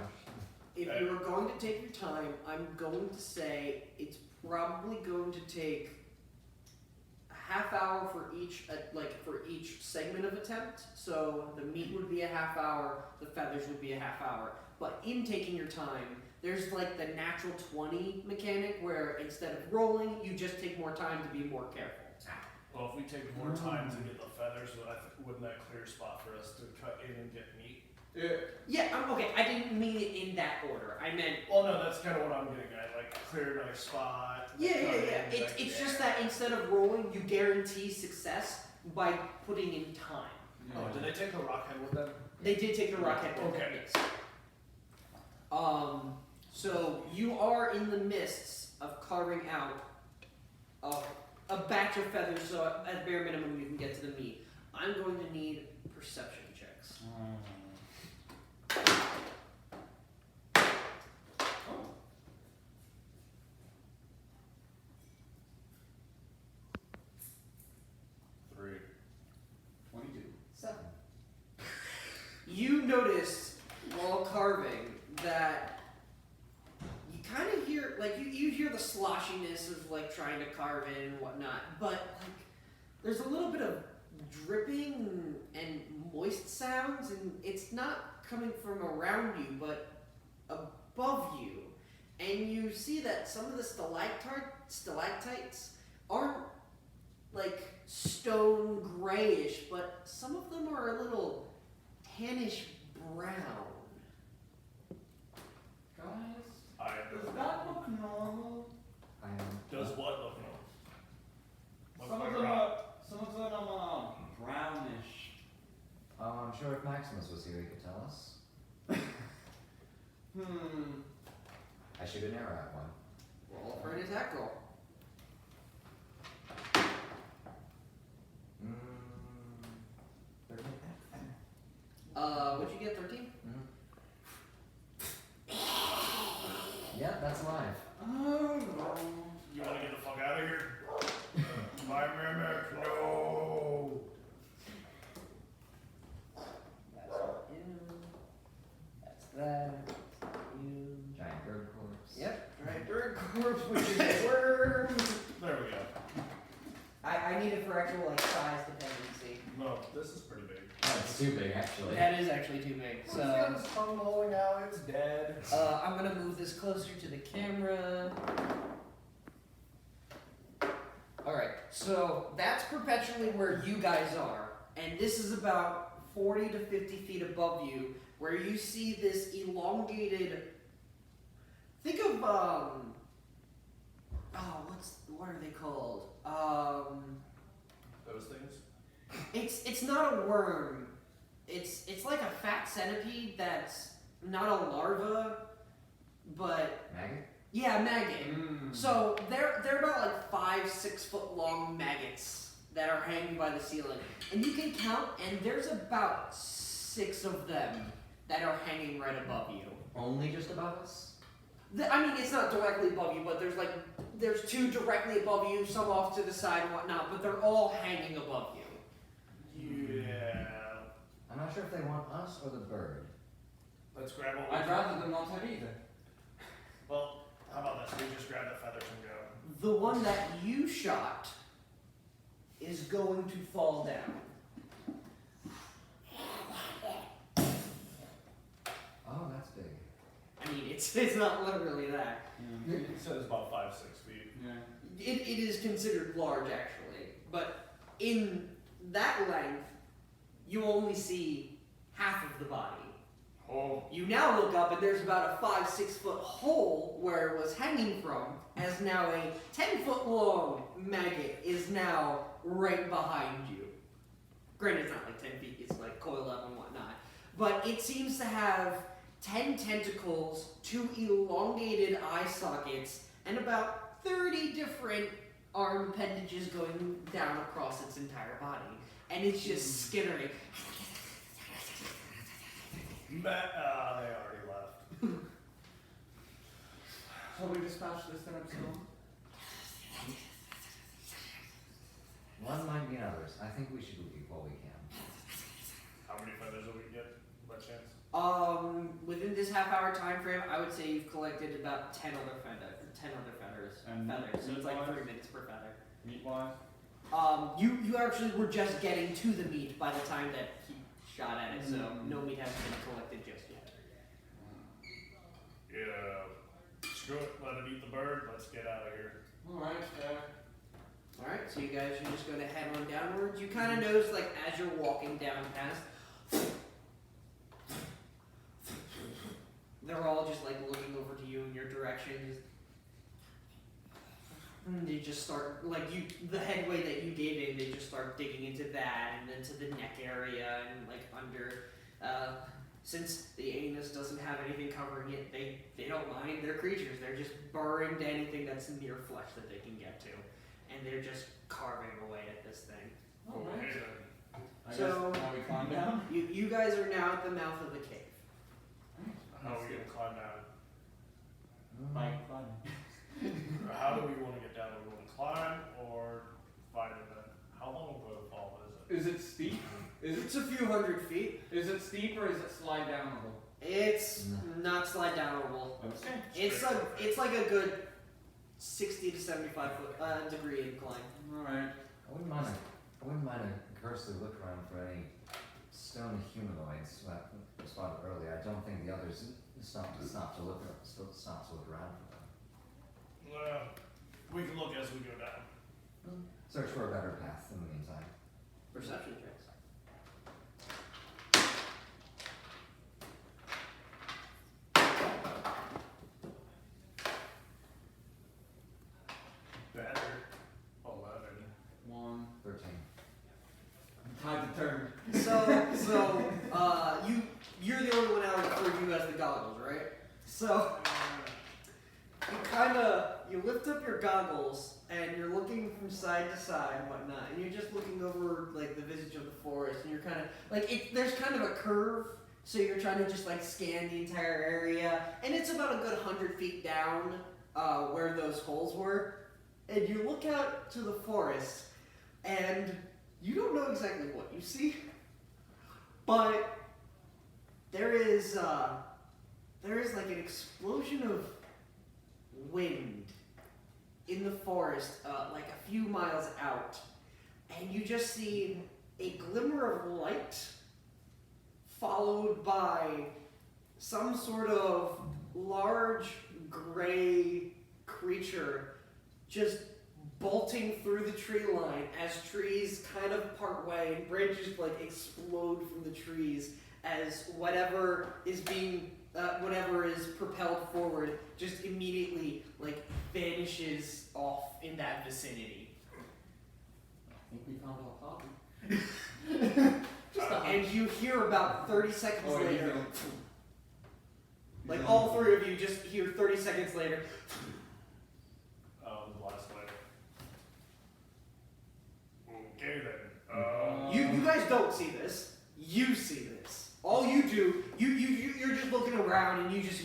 If you are going to take your time, I'm going to say it's probably going to take a half hour for each segment of attempt. So the meat would be a half hour, the feathers would be a half hour. But in taking your time, there's like the natural 20 mechanic where instead of rolling, you just take more time to be more careful. Well, if we take more time to get the feathers, wouldn't that clear a spot for us to cut in and get meat? Yeah, okay, I didn't mean it in that order. I meant. Well, no, that's kind of what I'm getting at. Like, clear another spot. Yeah. cut in, It's just that instead of rolling, you guarantee success by putting in time. Oh, did they take the rock head with them? They did take the rocket. Okay. Yes. So you are in the midst of carving out a batch of feathers, so at bare minimum you can get to the meat. I'm going to need perception checks. Three. 22. 7. You noticed while carving that you kind of hear, like, you hear the sloshiness of, like, trying to carve in and whatnot, but, like, there's a little bit of dripping and moist sounds, and it's not coming from around you, but above you. And you see that some of the stalactites aren't, like, stone grayish, but some of them are a little tannish brown. Guys, Does that look normal? I am. does what look normal? Some of them are brownish. I'm sure if Maximus was here, he could tell us. I shoot an arrow at one. Roll for an attack roll. What'd you get, 13? Yeah, that's live. Oh, You want to get the fuck out of here? My mimic, no. That's not you. That's that. You. Giant bird corpse. Yep. Right, bird corpse, which is a worm. There we go. I need it for actual, like, size dependency. No, this is pretty big. Oh, it's too big, actually. That is actually too big. It's So, got its tongue lolling out, it's dead. I'm gonna move this closer to the camera. Alright, so that's perpetually where you guys are. And this is about 40 to 50 feet above you, where you see this elongated. Think of, what are they called? Those things? It's not a worm. It's like a fat centipede that's not a larva, but Maggot? yeah, maggot. So they're about like 5-6 foot long maggots that are hanging by the ceiling, and you can count, and there's about 6 of them that are hanging right above you. Only just above us? I mean, it's not directly above you, but there's 2 directly above you, some off to the side and whatnot, but they're all hanging above you. Yeah. I'm not sure if they want us or the bird. Let's grab what I'd rather them not have either. Well, how about this? We just grab the feathers and go. The one that you shot is going to fall down. Oh, that's big. I mean, it's not literally that. You said it's about 5-6 feet. Yeah. It is considered large, actually, but in that length, you only see half of the body. Oh. You now look up, and there's about a 5-6 foot hole where it was hanging from, as now a 10-foot long maggot is now right behind you. Granted, it's not like 10 feet, it's like coiled up and whatnot. But it seems to have 10 tentacles, 2 elongated eye sockets, and about 30 different arm appendages going down across its entire body. And it's just skittering. They already left. So we dispatch this then episode? One might be others. I think we should leave while we can. How many feathers will we get by chance? Within this half-hour time frame, I would say you've collected about 10 other feathers. And So it's like meat-wise? 3 minutes per feather. Meat-wise? You actually were just getting to the meat by the time that he shot at it, so no meat hasn't been collected just yet. Yeah. Screw it. Let it eat the bird. Let's get out of here. Alright, Alright, so you guys are just going to head on downwards. You kind of notice, like, as you're walking down past, they're all just like looking over to you in your direction. And they just start like the headway that you gave in. They just start digging into that and then to the neck area and like under. Since the anus doesn't have anything covering it, they don't mind. They're creatures. They're just burrowing to anything that's near flesh that they can get to, and they're just carving away at this thing. Okay then. I So- guess now we climb down. You guys are now at the mouth of the cave. How are we gonna climb down? By climbing. How do we want to get down? Do we want to climb or fight it then? How long of a fall is it? Is it steep? It's a few hundred feet. Is it steep or is it slide downable? It's not slide downable. Okay. It's like a good 60 to 75 degree incline. Alright. I wouldn't mind a cursory look around for any stone humanoids that I spotted earlier. I don't think the others stop to look around for them. Well, we can look as we go down. Search for a better path in the meantime. Perception checks. Better. 11. 1. 13. Time to turn. You're the only one out of the three of you who has the goggles, right? So you lift up your goggles and you're looking from side to side and whatnot, and you're just looking over like the visage of the forest, and you're kind of like there's kind of a curve, so you're trying to just like scan the entire area, and it's about a good 100 feet down where those holes were, and you look out to the forest, and you don't know exactly what you see, but there is like an explosion of wind in the forest, like a few miles out, and you just see a glimmer of light followed by some sort of large gray creature just bolting through the tree line as trees kind of part way and branches like explode from the trees as whatever is propelled forward just immediately like vanishes off in that vicinity. I think we found our copy. And you hear about 30 seconds Oh, later, he's like on- all three of you just hear 30 seconds later, Oh, the last way. Okay then. you guys don't see this. You see this. All you do, you're just looking around and you just.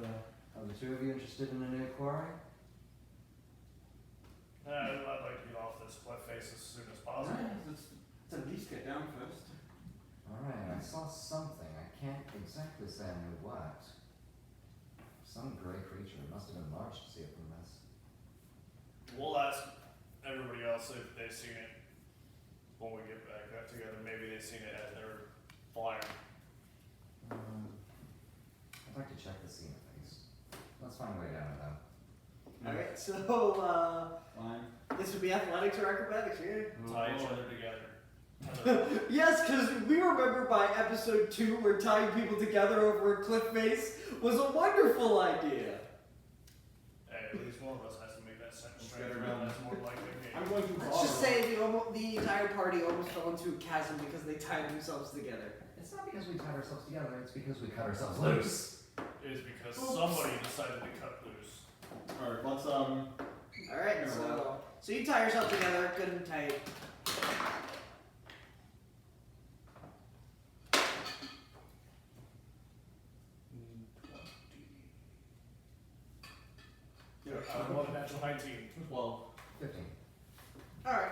Are the two of you interested in a new quarry? I'd like to get off this cliff face as soon as possible. Let's at least get down first. Alright, I saw something. I can't exactly say I knew what. Some gray creature. It must have been large to see it from this. We'll ask everybody else if they've seen it when we get back together. Maybe they've seen it as they're flying. I'd like to check the scene at least. Let's find a way down it though. Alright, so Fine. this would be athletics or acrobatics, yeah? Tie each other together. Yes, because we remember by episode 2 where tying people together over a cliff face was a wonderful idea. Hey, at least one of us has to make that second Let's straight get her roll. done. That's more likely. I'm going to Let's just say the entire party almost fell into a chasm because they tied themselves together. It's not because we tied ourselves together, it's because we cut ourselves loose. It is because somebody decided to cut loose. Alright, let's Alright, Yeah. so you tie yourself together, good and tight. I'm on a natural 19. 12. 15. Alright.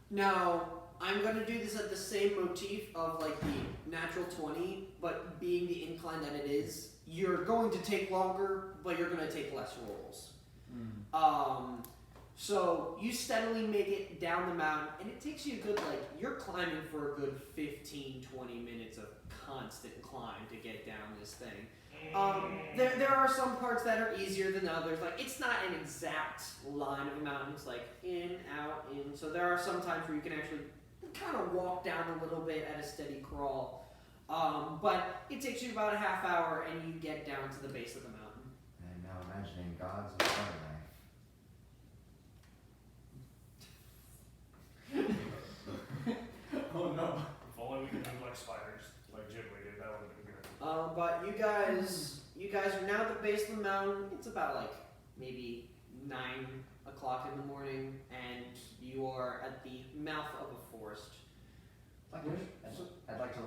Now, I'm gonna do this at the same motif of like the natural 20, but being the incline that it is, you're going to take longer, but you're gonna take less rolls. So you steadily make it down the mountain, and it takes you a good, like, you're climbing for a good 15, 20 minutes of constant climb to get down this thing. There are some parts that are easier than others. Like, it's not an exact line of a mountain. It's like in, out, in. So there are some times where you can actually kind of walk down a little bit at a steady crawl. But it takes you about a half hour, and you get down to the base of the mountain. I'm now imagining gods with a butter knife. Oh no. If only we could move like spiders, like Ghibli did, that would have been good. But you guys are now at the base of the mountain. It's about like maybe 9 o'clock in the morning, and you are at the mouth of a forest. I'd like to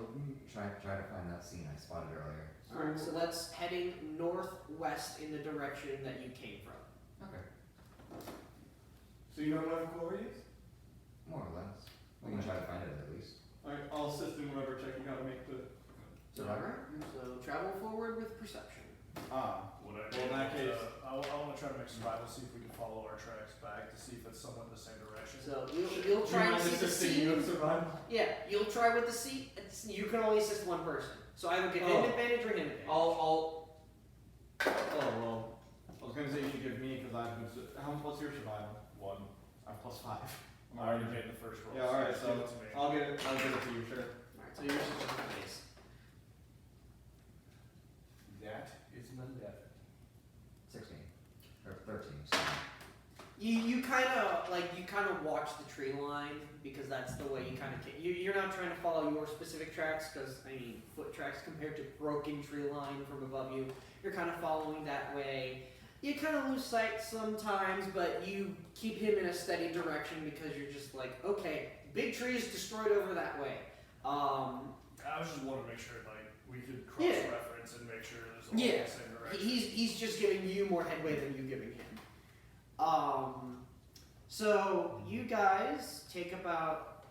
try to find that scene I spotted earlier. Alright, so that's heading northwest in the direction that you came from. Okay. So you know what level Corey is? More or less. We can try to find it at least. Alright, I'll assist in whatever check you gotta make to. Survivor? So travel forward with perception. Would I Well, in that case- I want to try to make survival, see if we can follow our tracks back to see if it's somewhat in the same direction. So you'll try and see the assisting you in scene. survival? Yeah, you'll try with the seat. You can only assist one person. So either get Oh. an advantage or him advantage. Oh well. I was gonna say you should give me because I've been. What's your survival? 1. I'm +5. I already made the first roll. Yeah, alright, just so give it to me. I'll get it to you, sure. Alright, so yours is just the base. That is my left. 16. Or 13, sorry. You kind of watch the tree line because that's the way you kind of you're not trying to follow your specific tracks because I mean foot tracks compared to broken tree line from above you. You're kind of following that way. You kind of lose sight sometimes, but you keep him in a steady direction because you're just like, okay, big tree is destroyed over that way. I was just wanting to make sure like we could cross-reference and make sure it was all in the same direction. He's just giving you more headway than you giving him. So you guys take about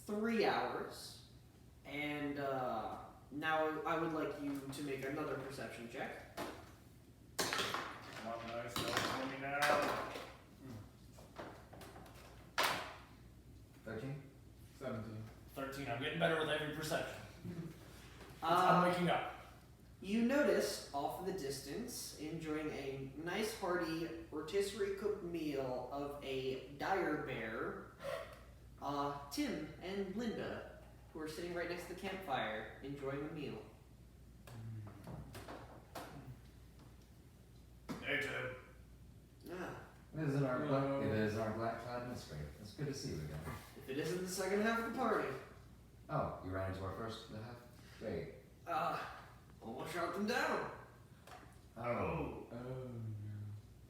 3 hours, and now I would like you to make another perception check. Come on, nice. Don't kill me now. 13? 17. 13. I'm getting better with every perception. Uh, I'm waking up. You notice off in the distance, enjoying a nice hearty rotisserie cooked meal of a dire bear, Tim and Linda, who are sitting right next to the campfire, enjoying a meal. Hey, Tim. Ah, It is our black-clad mystery. It's good to see you again. if it isn't the second half of the party. Oh, you ran into our first half? Great. Almost shot them down. Oh.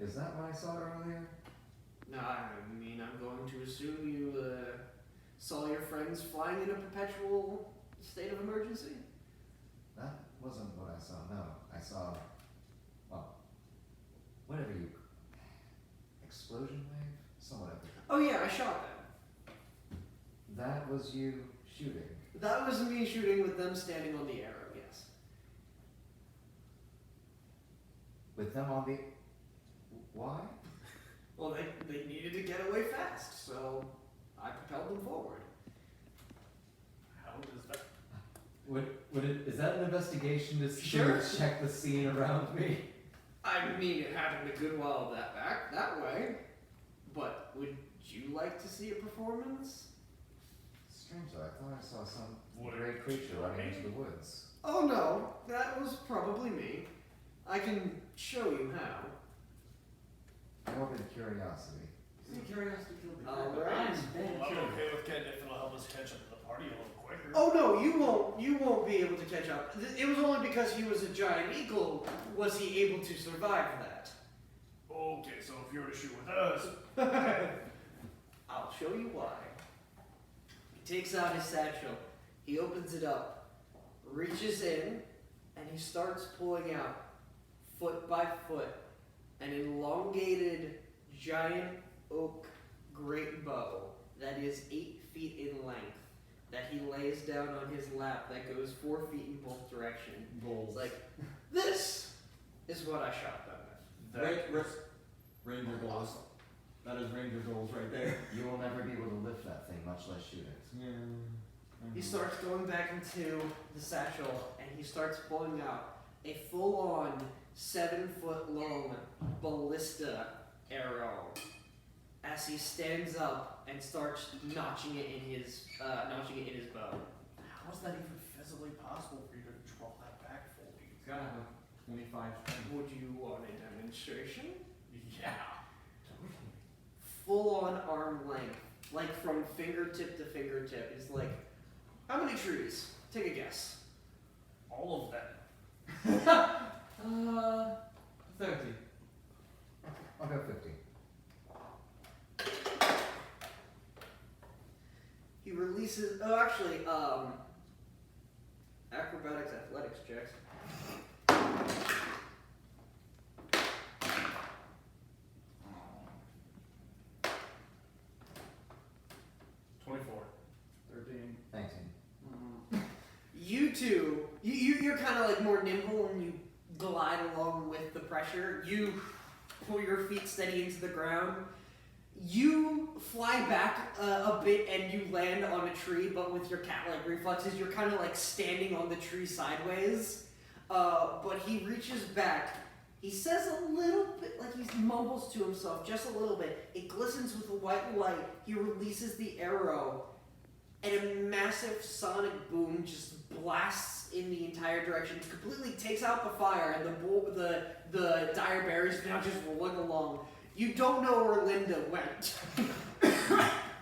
Is that what I saw earlier? No, I mean, I'm going to assume you saw your friends flying in a perpetual state of emergency? That wasn't what I saw, no. I saw, well, whatever you... Explosion wave? So whatever. Oh yeah, I shot them. That was you shooting. That was me shooting with them standing on the arrow, yes. With them on the... Why? Well, they needed to get away fast, so I propelled them forward. How does that? Is that an investigation to Sure. check the scene around me? I mean, it happened a good while back that way. But would you like to see a performance? Strange though, I thought I saw some What, great creature running me? into the woods. Oh no, that was probably me. I can show you how. Morbid curiosity. Curiosity killed me. Alright. Well, I'm okay with getting if it'll help us catch up to the party a little quicker. Oh no, you won't be able to catch up. It was only because he was a giant eagle was he able to survive that. Okay, so if you were to shoot with us, I'll show you why. He takes out his satchel, he opens it up, reaches in, and he starts pulling out, foot by foot, an elongated giant oak great bow that is 8 feet in length that he lays down on his lap that goes 4 feet in both directions. Goals. It's like, this is what I shot them with. Ranger goals. That is Ranger goals right there. You will never be able to lift that thing, much less shoot it. Yeah. He starts going back into the satchel and he starts pulling out a full-on 7-foot-long ballista arrow as he stands up and starts notching it in his bow. how is that even feasibly 25 strength. Would you want a demonstration? Yeah. Full on arm length, like from fingertip to fingertip. It's like, how many trees? Take a guess. All of them. 30. I'll go 50. He releases. Oh, actually, acrobatics, athletics checks. 24. 13. 19. You two, you're kind of like more nimble and you glide along with the pressure. You pull your feet steady into the ground. You fly back a bit and you land on a tree, but with your cat-like reflexes, you're kind of like standing on the tree sideways. But he reaches back. He says a little bit, like he mumbles to himself, just a little bit. It glistens with a white light. He releases the arrow, and a massive sonic boom just blasts in the entire direction. It completely takes out the fire, and the dire berries now just rolling along. You don't know where Linda went.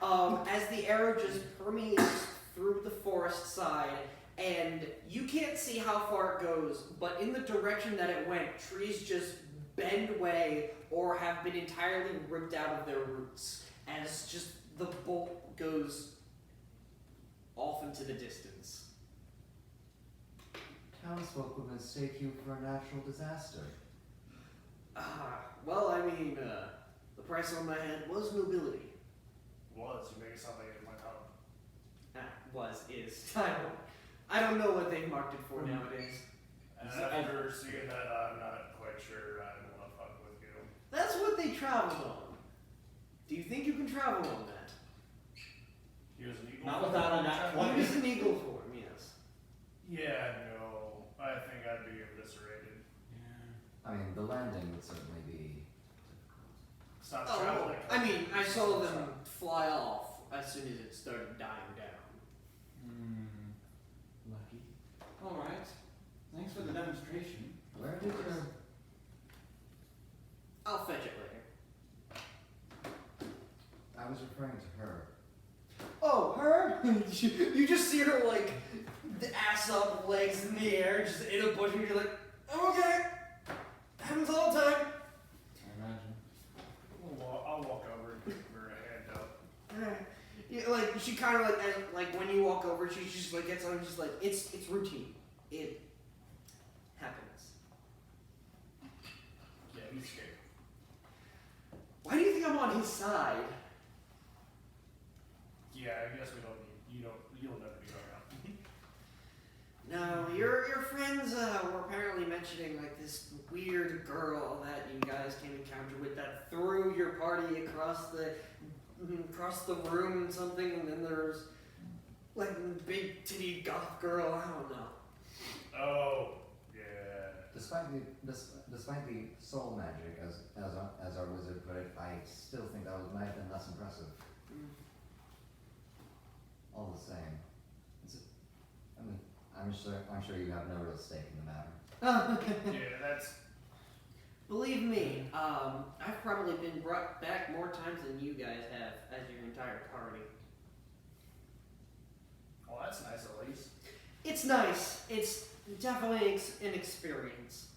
As the arrow just permeates through the forest side, and you can't see how far it goes, but in the direction that it went, trees just bend away or have been entirely ripped out of their roots as just the bolt goes off into the distance. Townsfolk would mistake you for a natural disaster. Well, I mean, the price on my head was nobility. Was, you make it sound like it went up. Is. I don't know what they marked it for nowadays. And after seeing that, I'm not quite sure I want to fuck with you. That's what they traveled on. Do you think you can travel on that? He was an eagle. Not without a nat 20. Use an eagle form, yes. Yeah, no. I think I'd be eviscerated. I mean, the landing would certainly be difficult. It's not traveling. I mean, I saw them fly off as soon as it started dying down. Lucky. Alright. Thanks for the demonstration. Where did your... I'll fetch it later. I was referring to her. Oh, her? You just see her like the ass up, legs in the air, just in a bush, and you're like, I'm okay. Happens all the time. I imagine. I'll walk over and give her a hand up. Yeah, like she kind of like when you walk over, she just like gets on, and just like it's routine. It happens. Yeah, he's scared. Why do you think I'm on his side? Yeah, I guess we don't need, you'll never be going out. No, your friends were apparently mentioning like this weird girl that you guys came encounter with that threw your party across the room and something, and then there's like a big titty goth girl. I don't know. Oh, yeah. Despite the soul magic, as our wizard put it, I still think that might have been less impressive. All the same, I'm sure you have no real stake in the matter. Yeah, that's... Believe me, I've probably been brought back more times than you guys have as your entire party. Well, that's nice at least. It's nice. It's definitely an experience.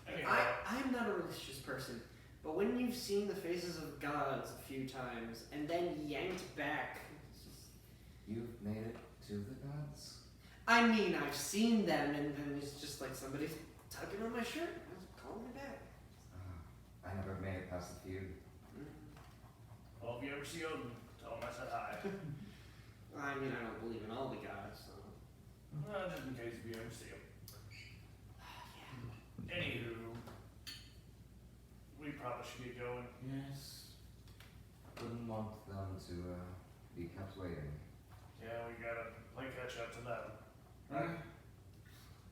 Anyway, I'm not a religious person, but when you've seen the faces of gods a few times and then yanked back, it's just... You've made it to the gods? I mean, I've seen them, and then it's just like somebody's tugging on my shirt and calling me back. I never made it past the feud. well, if you ever see Odin, tell him I said hi. I mean, I don't believe in all the gods, so... Well, just in case if you ever see him. Anywho, we probably should get going. Yes. Wouldn't want them to be kept waiting. Yeah, we gotta play catch up to them. Right.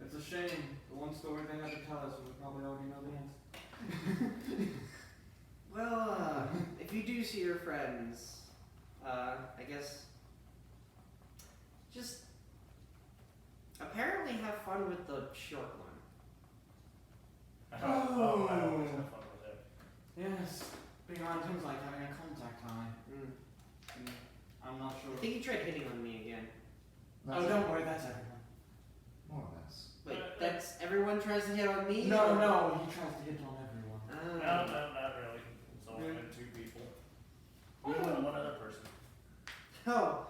It's a shame. The one story they had to tell us, we probably already know the answer. Well, if you do see your friends, I guess... Just... Apparently fun with the short one. I always have fun with it. Yes. Being on Tim's like having a contact high. I'm not sure. I think he tried hitting on me again. Oh, don't worry, that's everyone. More or less. Wait, that's everyone tries to hit on me? No, or- no, he tries to hit on everyone. Oh. No, not really. It's only been 2 people. You and one other person. Oh,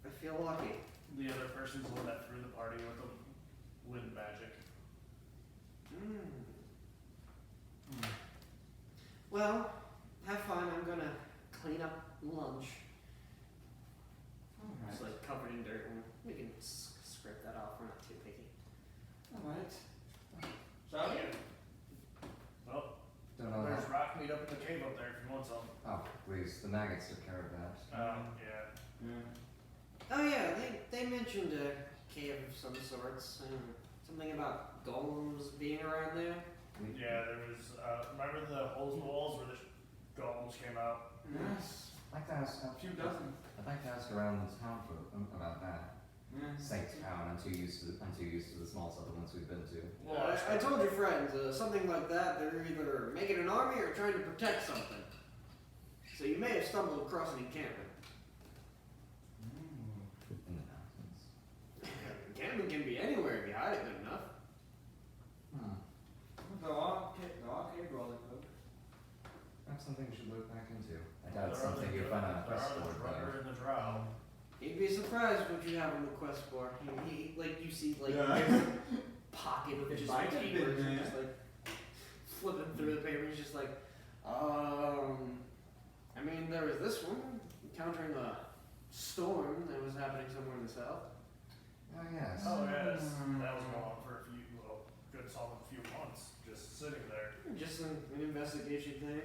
I feel lucky. The other person's the one that threw the party with the wind magic. Well, have fun. I'm gonna clean up lunch. Alright. It's like covered in dirt, and we can scrape that off. We're not too picky. Alright. So, yeah. Well, Don't know there's that. rock meat up in the cave up there if you want some. Oh, please. The maggots took care of that. Yeah. Oh yeah, they mentioned a cave of some sorts. Something about golems being around there. Yeah, there was, remember the holes in the walls where the golems came out? Yes. I'd like to ask. A few dozen. I'd like to ask around the town about that. Yes. Say town. I'm too used to the small settlements we've been to. Well, I told your friends, something like that, they're either making an army or trying to protect something. So you may have stumbled across an encampment. In the mountains. Encampment can be anywhere if you hide it good enough. There are cave dwellers, though. That's something we should look back into. I doubt it's There are something the- you'll find on a quest there are board, the but drummer and the drow. You'd be surprised what you have on the quest board. Like you see like Yeah. there's a pocket of It just might have been papers and there. just like flipping through the papers, just like, I mean there was this one encountering a storm that was happening somewhere in the south. oh yes. Oh, yes. That was going on for a good solid few months, just sitting there. Just an investigation thing.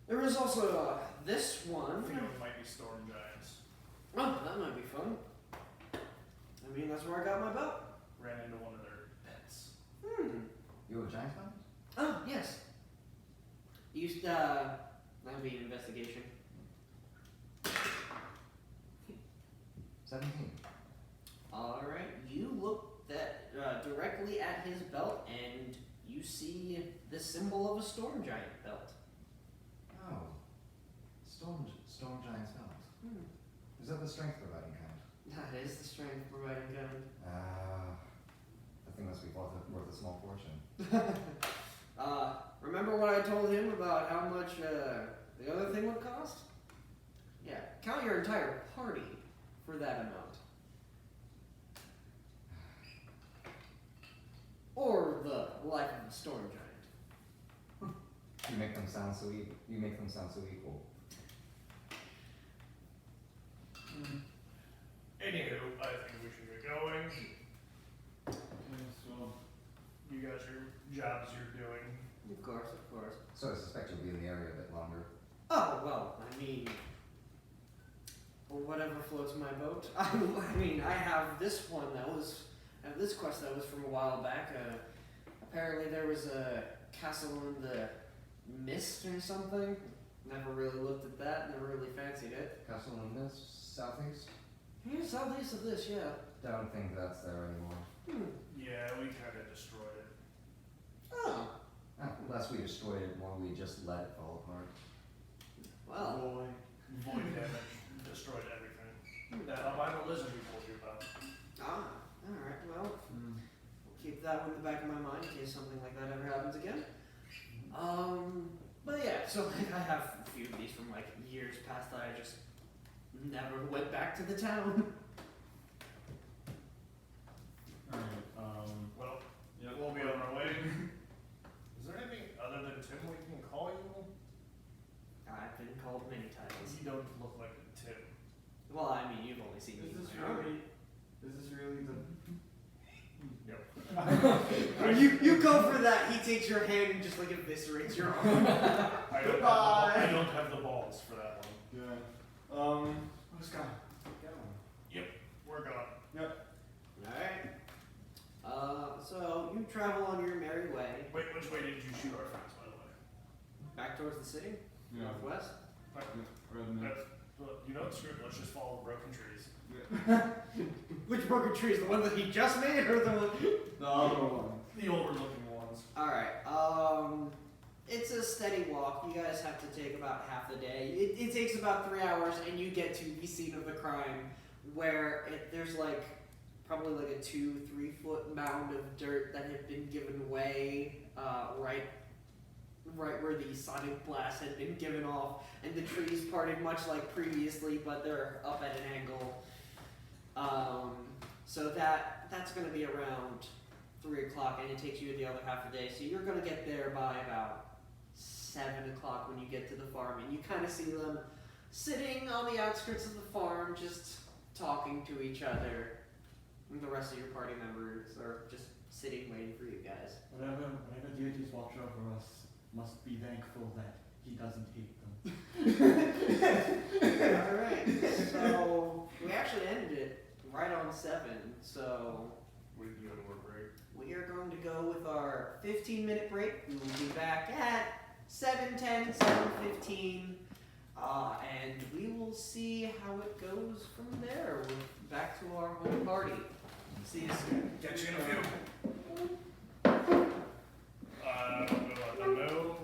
There was also this one. I feel it might be storm giants. Oh, that might be fun. I mean, that's where I got my belt. Ran into one of their pets. You a giant hunter? Oh, yes. Used, that would be an investigation. 17. Alright, you look directly at his belt and you see the symbol of a storm giant belt. Oh. Storm giant's belt. Is that the strength providing kind? That is the strength providing kind. That thing must be worth a small fortune. Remember what I told him about how much the other thing would cost? Yeah, count your entire party for that amount. Or the life of a storm giant. You make them sound so equal. Anywho, I think we should get going. Yes, well. You got your jobs you're doing. Of course, of course. So I suspect you'll be in the area a bit longer. Oh, well, I mean, whatever floats my boat. I mean, I have this one that was, I have this quest that was from a while back. Apparently there was a castle in the mist or something. Never really looked at that, never really fancied it. Castle in this southeast? Yeah, southeast of this, yeah. Don't think that's there anymore. Yeah, we kind of destroyed it. Oh, Less we destroyed it, more we just let it fall apart. well. Void damage destroyed everything. That albino lizard we told you about. Alright, well, we'll keep that one in the back of my mind in case something like that ever happens again. But yeah, so like, I have a few of these from like years past that I just never went back to the town. Alright, Well, yeah. we'll be on our way. Is there anything other than Tim we can call you? I've been called many titles. You don't look like a Tim. Well, I mean, you've only seen me. Is this in my armor. really the... Yep. You go for that, he takes your hand and just like eviscerates your arm. I don't have the balls for that one. Yeah. Let's go. Get on. We're gone. Yep. Alright. So you travel on your merry way Wait, which way did you shoot our friends, by the way? back towards the city, Yeah. northwest. Right in there. But you know what? Screw it. Let's just follow the broken trees. Which broken tree is the one that he just made, or the one? The other one. The older looking ones. All right. It's a steady walk. You guys have to take about half the day. It takes about 3 hours, and you get to the scene of the crime, where there's like probably like a 2-3 foot mound of dirt that had been given away, right where the sonic blast had been given off, and the trees parted much like previously, but they're up at an angle. So that's going to be around 3 o'clock, and it takes you the other half of the day. So you're going to get there by about 7 o'clock when you get to the farm, and you kind of see them sitting on the outskirts of the farm, just talking to each other. And the rest of your party members are just sitting waiting for you guys. Whenever deities watch over us, must be thankful that he doesn't hate them. Alright, so we actually ended it right on 7, so We can go to work break. we are going to go with our 15-minute break. We will be back at 7:10, 7:15, and we will see how it goes from there. We're back to our home party. See you soon. Catch you in a few. We'll let them know.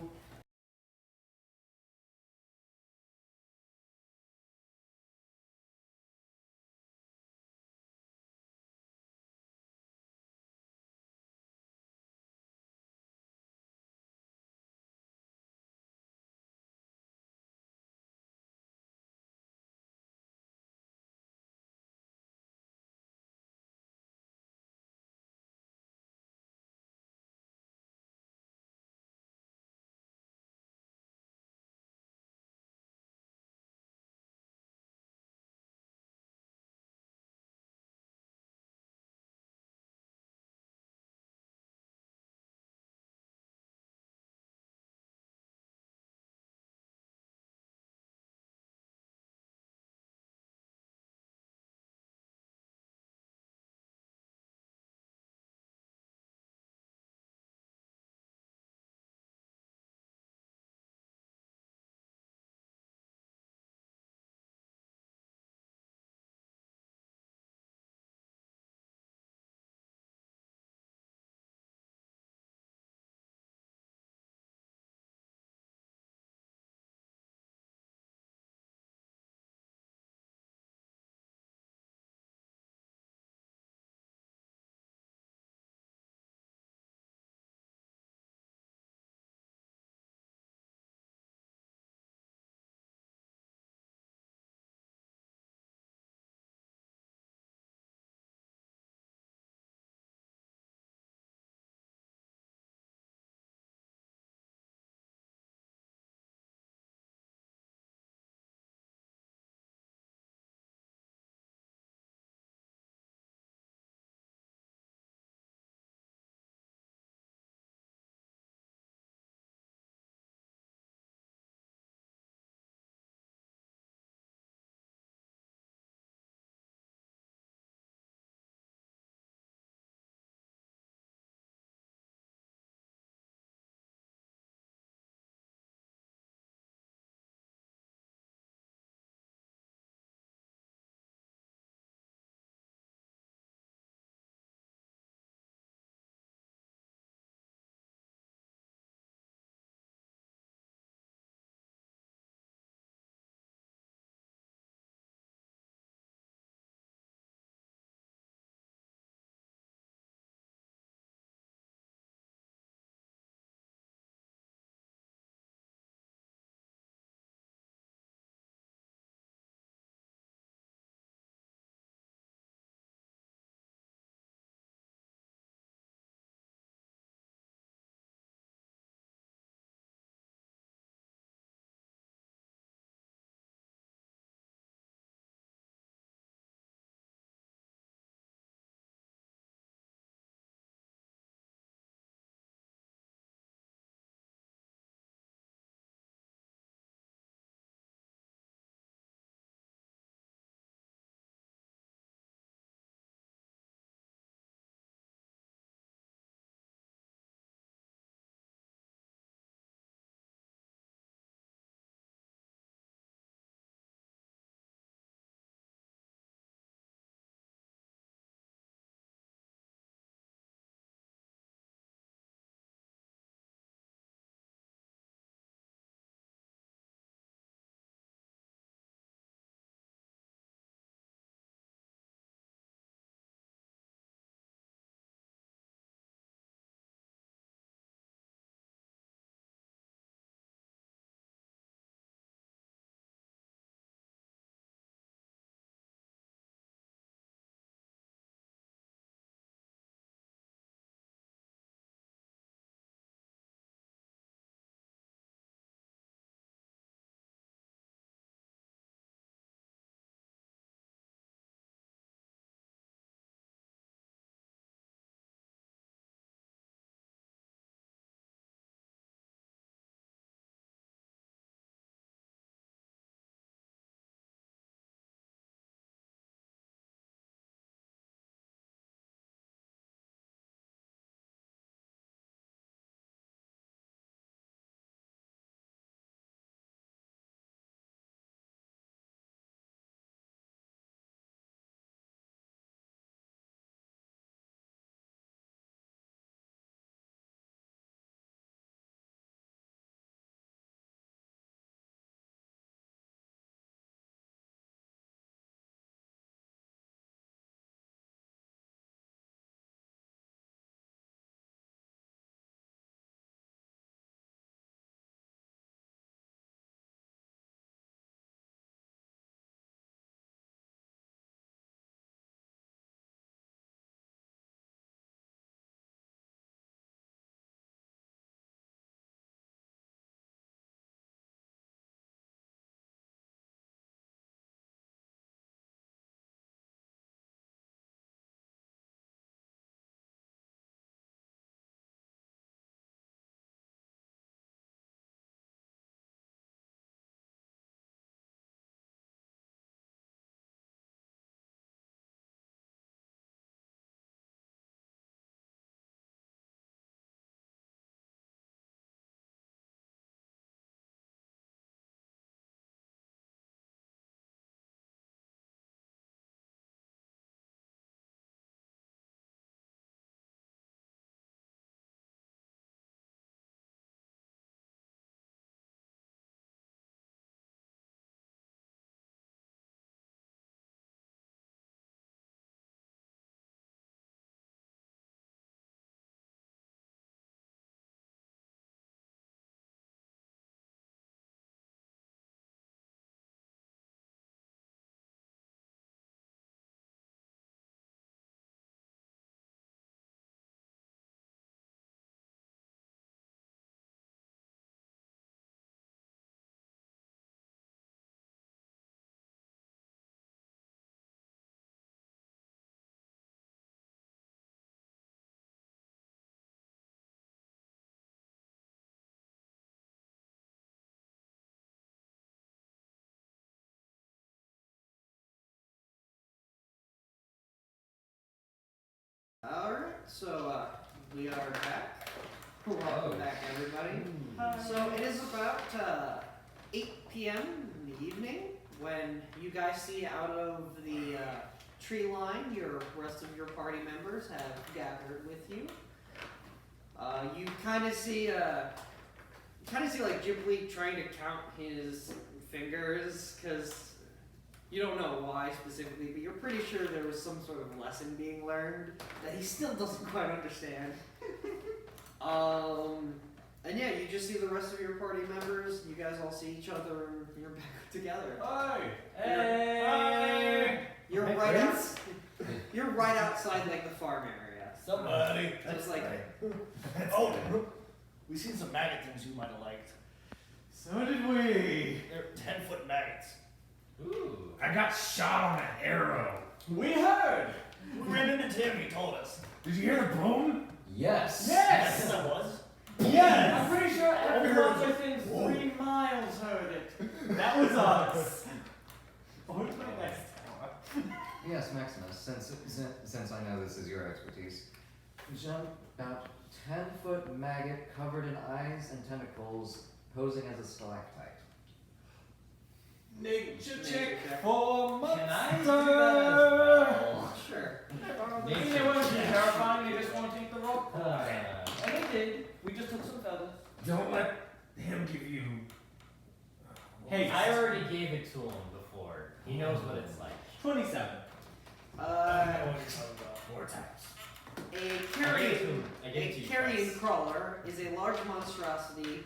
so we are back. Welcome back, everybody. So it is about 8 p.m. in the evening when you guys see out of the tree line, your rest of your party members have gathered with you. You kind of see like Ghibli trying to count his fingers because you don't know why specifically, but you're pretty sure there was some sort of lesson being learned that he still doesn't quite understand. And yeah, you just see the rest of your party members. You guys all see each other. You're back together. Hey! You're right out. You're right outside like the farm area. Somebody. Just like Oh, we seen some maggot things you might have liked. So did we. They're 10-foot maggots. Ooh. I got shot on an arrow. We heard. We ran into Tim, he told us. Did you hear the boom? Yes. Yes. That was. Yes. I'm pretty sure everyone within 3 miles heard it. That was us. What was my next tower? Yes, Maximus, since I know this is your expertise, jump about 10-foot maggot covered in eyes and tentacles, posing as a stalactite. Nature check for Can I do that as well? sure. Maybe they weren't terrifying, they just want to take the rope. Uh, And they did. We just took some feathers. Don't let him give you. Hey, I already gave it to him before. He knows what it's like. 27. I don't know what you're talking about. 4 times. I gave it to you Carrion twice. crawler is a large monstrosity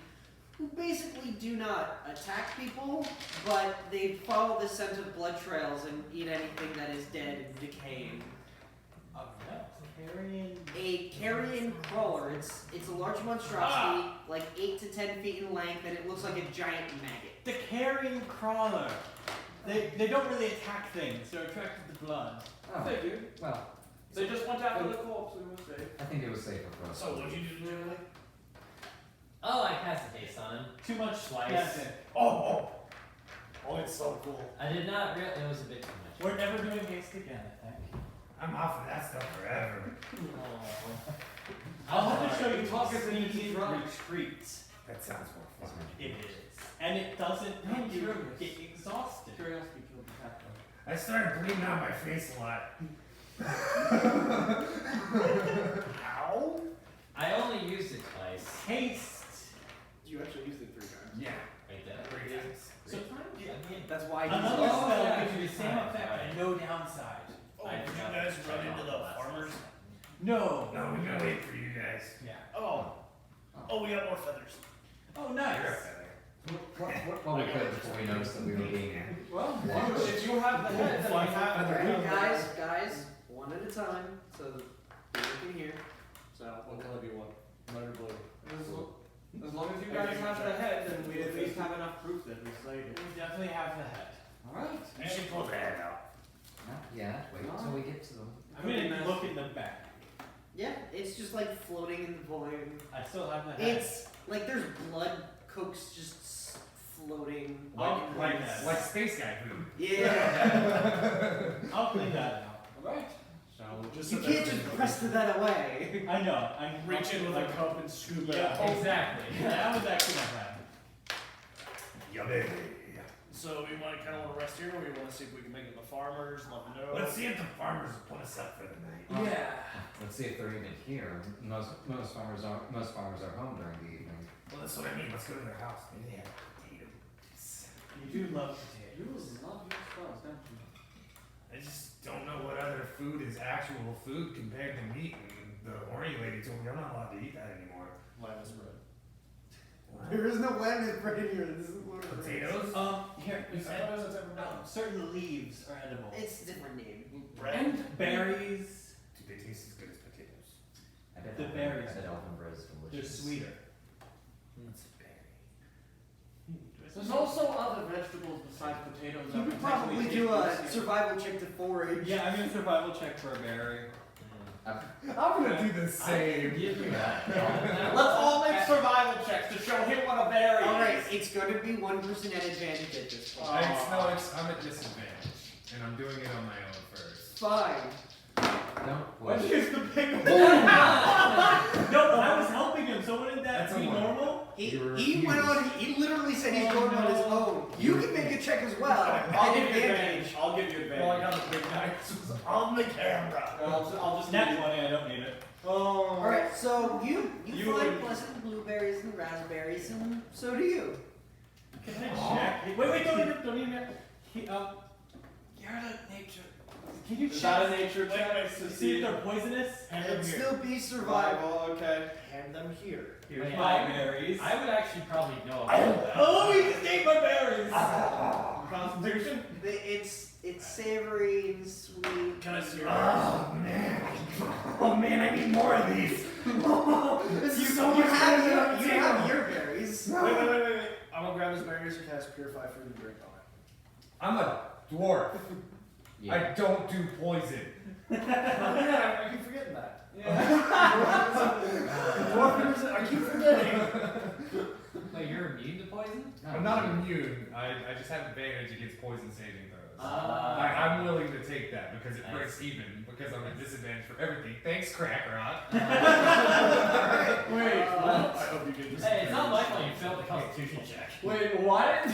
who basically do not attack people, but they follow the scent of blood trails and eat anything that is dead and decaying. A carrion crawler, it's a large monstrosity, like 8 to 10 feet in length, and it looks like a giant maggot. The carrion crawler. They don't really attack things. They're attracted to blood. Oh, Figured. well, They just went after the corpse, we were safe. I think it was safer for us. So what'd you do to it? Oh, I cast a haste on him. Too much Twice. That's it. Oh, it's so cool. I did not real. It was a bit too much. We're never doing haste again, I think. I'm off of that stuff forever. Oh. I'll have to show you Talk us into sneaky drunk. retreats. That sounds more That's fun. It is. And it doesn't I'm make you curious. get exhausted. Curiosity killed the cat though. I started bleeding out my face a lot. How? I only used it twice. Haste. You actually used it 3 times. Yeah. Right there. 3 times. Sometimes That's why another Oh, spell yeah, gives you the same right, effect right. and no downside. Oh, I did you forgot guys to run try into on the last farmers? lesson. No. No, we're gonna wait for you guys. Yeah. Oh. Oh, we got more feathers. Oh, nice. Well, we could before we noticed that we were being. Well, if you have the head, then you have the Alright, guys, one at a time, so that you can hear. So, What color do you want? Red or blue? As long as you guys have the head, then we at least have enough proof that we slayed it. We definitely have the head. Alright. You should pull the head out. Not yet. Wait until we get to them. I'm gonna look in the back. yeah, it's just like floating in the void. I still have the head. It's like there's blood cokes just floating. Like space guy food. Yeah. I'll clean that out. Alright. So we'll just You sit there can't just and press that away. I know. I'm Reach in with a cup and scoop it Yeah, out. exactly. That was actually my plan. Yummy. So we might kind of want to rest here, or we want to see if we can make it to the farmers, let them know. Let's see if the farmers will put us up for the night. Yeah. Let's see if they're even here. Most farmers are home during the evening. Well, that's what I mean. Let's go to their house. Maybe they have potatoes. You do love potatoes. You love your spells, don't you? I just don't know what other food is actual food compared to meat. And the horny lady told me I'm not allowed to eat that anymore. Lemon bread. There is no lemon right here. This is what Potatoes? Here, we said certain leaves are edible. It's a different name. Bread. And berries. Do they taste as good as potatoes? I bet The elfin- berries. I bet elfin bread is They're delicious. sweeter. What's a berry? There's also other vegetables besides potatoes. You that could probably potentially do a taste tasty. survival check to forage. Yeah, I'm gonna survival check for a berry. I'm gonna do the I can same. give you that. Let's all make survival checks to show him what a berry is. Alright, it's going to be 1% at advantage at this point. I'm at disadvantage, and I'm doing it on my own first. Fine. Don't Why'd you use the big one? No, I was helping him, so wouldn't that That's be a one. normal? He went on. He literally said he's going on his own. You can make a check as well. I'll At give you advantage. advantage. I'll give you advantage. Well, I got the big guy. This was on the camera. I'll just Nat 20, I don't need it. Oh. All right, so you You find would- pleasant blueberries and raspberries, and so do you. Can I check? Wait, don't even. You're a nature. Can you Is check? that a nature check? To see if they're poisonous? It'd still be survival. Survival, okay. Hand them here. Here's Wait, my berries. I would actually probably know about that. Oh, he just ate my berries! Constitution? It's savory and sweet. Can I see your Oh man, I need more of these. You have your berries. Wait. I'm gonna grab his berries and cast Purify Food and Drink on it. I'm a dwarf. Yeah. I don't do poison. Oh yeah, I keep forgetting that. Dwarfers, I keep forgetting. Wait, you're immune to poison? I'm not immune. I just have advantage against poison saving throws. I'm willing to take that because it breaks even because I'm at disadvantage for everything. Thanks, Crack Rock. Wait. I hope you get this. Hey, it's not like when you failed the Constitution check. Wait, what?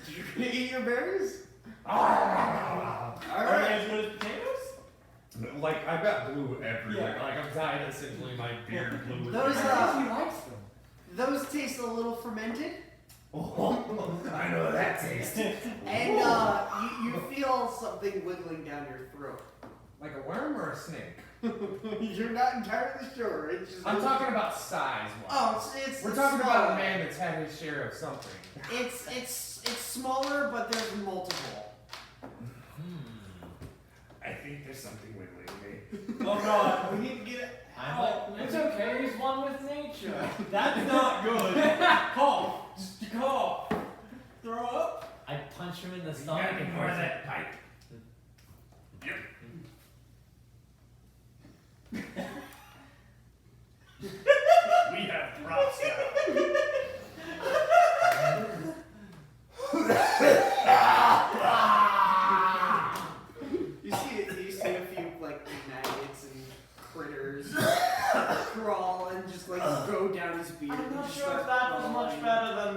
Did you eat your berries? Are you as good as potatoes? Like I've got blue everywhere. Yeah. Like I'm dyed essentially my beard blue. with Those, berries. He likes them. Those taste a little fermented, Oh, I know that taste. and you feel something wiggling down your throat. Like a worm or a snake? You're not entirely sure. It's just I'm talking about size. Oh, it's We're it's talking about a smaller. man that's had his share of something. It's smaller, but there's multiple. I think there's something wiggling me. Oh god, we need to get it I'm out. like, it's okay, he's one with nature. That's not good. Cough. Just cough. Throw up. I punch him in the You stomach got any and more of force that pipe? We have props now. You see a few like maggots and critters crawl and just like go down his beard. I'm not and sure start if that was crawling. much better than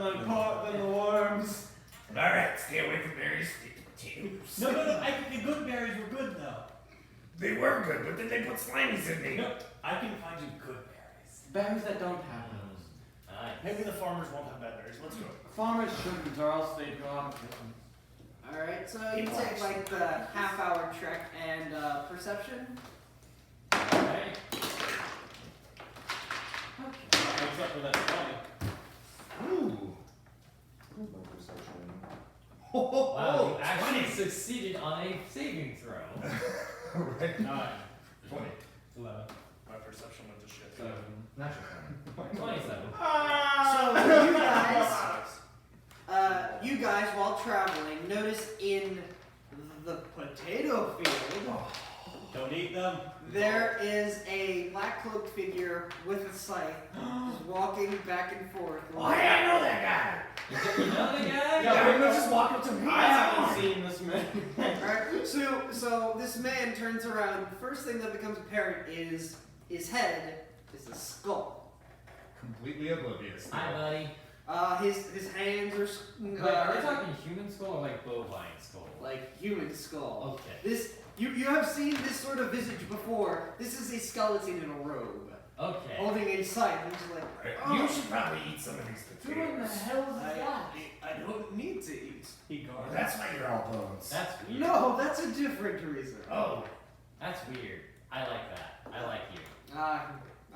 the worms. Alright, stay away from berries, stick to potatoes. No. I think the good berries were good though. They were good, but then they put slimies in me. No, I can find you good berries. Berries that don't have those. Nice. Maybe the farmers won't have bad berries. Let's go. Farmers shouldn't, or else they'd go out of business. All right, so you take like the half-hour trek and perception. Alright. Except for that 20. Ooh. Wow, you actually succeeded on a saving throw. Right. 9. 20. 11. My perception went to shit. Natural 27. So you guys, while traveling, notice in the potato field Don't eat them. there is a black cloaked figure with a scythe, just walking back and forth. Why I know that guy? You know the guy? Yeah, pretty much just walk up to me. I haven't seen this man. Alright, so this man turns around. The first thing that becomes apparent is his head is a skull. Completely oblivious. Hi, buddy. His hands are Wait, are we talking human skull or like bovine skull? like human skull. Okay. This you have seen this sort of visage before. This is a skeleton in a robe, Okay. holding a scythe. And he's like, You should probably eat some of these Who in the potatoes. hell is that? I don't need to eat. He guards. That's why you're all bones. That's weird. No, that's a different reason. Oh, That's weird. I like that. I like you.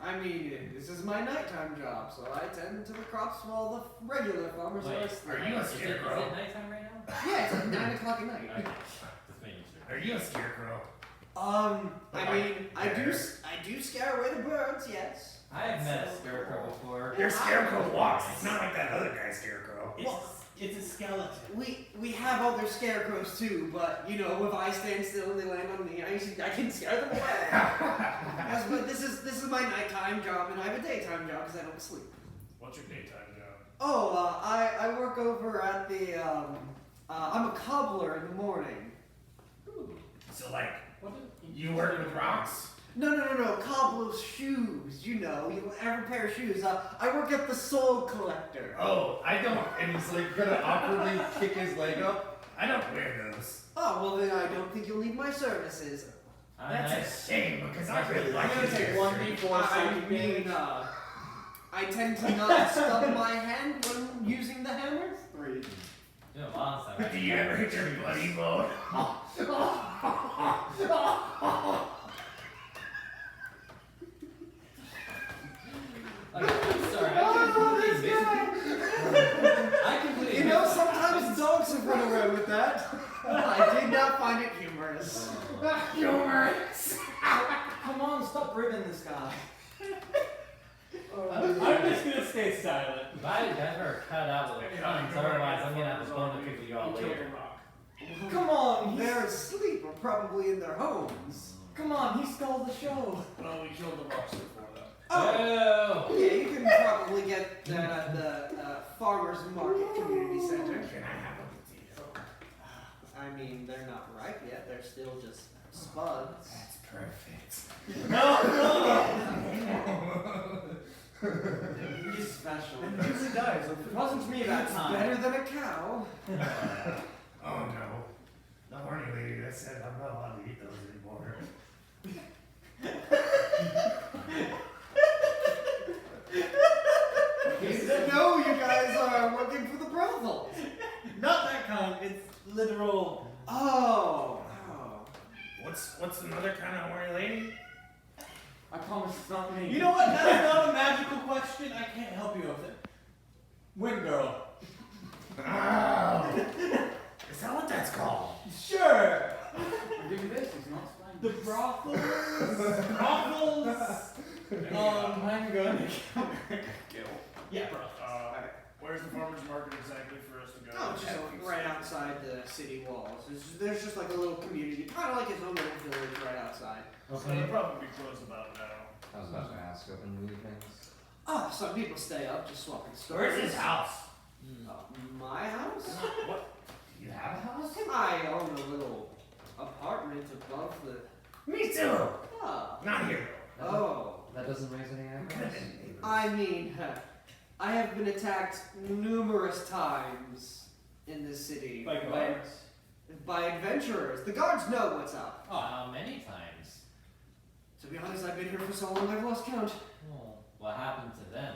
I mean, this is my nighttime job, so I tend to the crops while the regular farmers Wait, are asleep. are you a Is it scarecrow? nighttime right now? Yeah, it's like 9 o'clock at night. Okay. Just making sure. Are you a scarecrow? I mean, I do scare away the birds, yes. I've met a scarecrow before. Your scarecrow walks. It's not like that other guy's scarecrow. It's a skeleton. We have other scarecrows too, but you know, if I stand still and they land on me, I can scare them away. Yes, but this is my nighttime job, and I have a daytime job because I don't sleep. What's your daytime job? Oh, I work over at the I'm a cobbler in the morning. So like, What you work with rocks? No, Cobbler's shoes. You know, every pair of shoes. I work at the Soul Collector. Oh, I don't. And he's like gonna awkwardly kick his leg up. I don't wear those. Oh, well then I don't think you'll need my services. That's a shame because I really I'm like gonna his take hairstyle. 1d4 I psychic mean, damage. I tend to not stub my hand when using the hammer. 3. You know, last time. Do you ever hit your buddy mode? Like, I'm sorry, I completely You know, missed what sometimes happened. dogs have run away with that. I did not find it humorous. Humorous. Come on, stop ribbing this guy. I'm just gonna stay silent. If I ever cut out with the puns, otherwise I'm gonna have to phone the people you all later. Come on, They're asleep or probably in their homes. come on, he stole the show. Well, we killed the roster for that. Oh, Oh! yeah, you can probably get that at the Farmers Market Community Center. Can I have a potato? I mean, they're not ripe yet. They're still just spuds. That's perfect. He's special. And usually dies. It wasn't me that It's time. better than a cow. Oh no. The horny lady that said I'm not allowed to eat those anymore. No, you guys are working for the brothel. Not that kind. It's literal. Oh. What's another kind of horny lady? I promise it's not me. You know what? That's not a magical question. I can't help you with it. Wind girl. Oh. Is that what that's called? Sure. I'll give you this, it's not slime. The brothels. I'm gonna Gil. Yeah, brothels. Where's the farmer's market exactly for us to go? Oh, just right outside the city walls. There's just like a little community, kind of like its own little village right outside. So they'll probably be closed about now. I was about to ask, open the evenings. Oh, some people stay up just swapping stories. Where's his house? My house? What? Do you have a house? I own a little apartment above the. Me too. Oh. Not here. Oh. That doesn't raise any eyebrows? I mean, I have been attacked numerous times in this city By guards? by adventurers. The guards know what's up. Many times. To be honest, I've been here for so long I've lost count. Oh, what happened to them?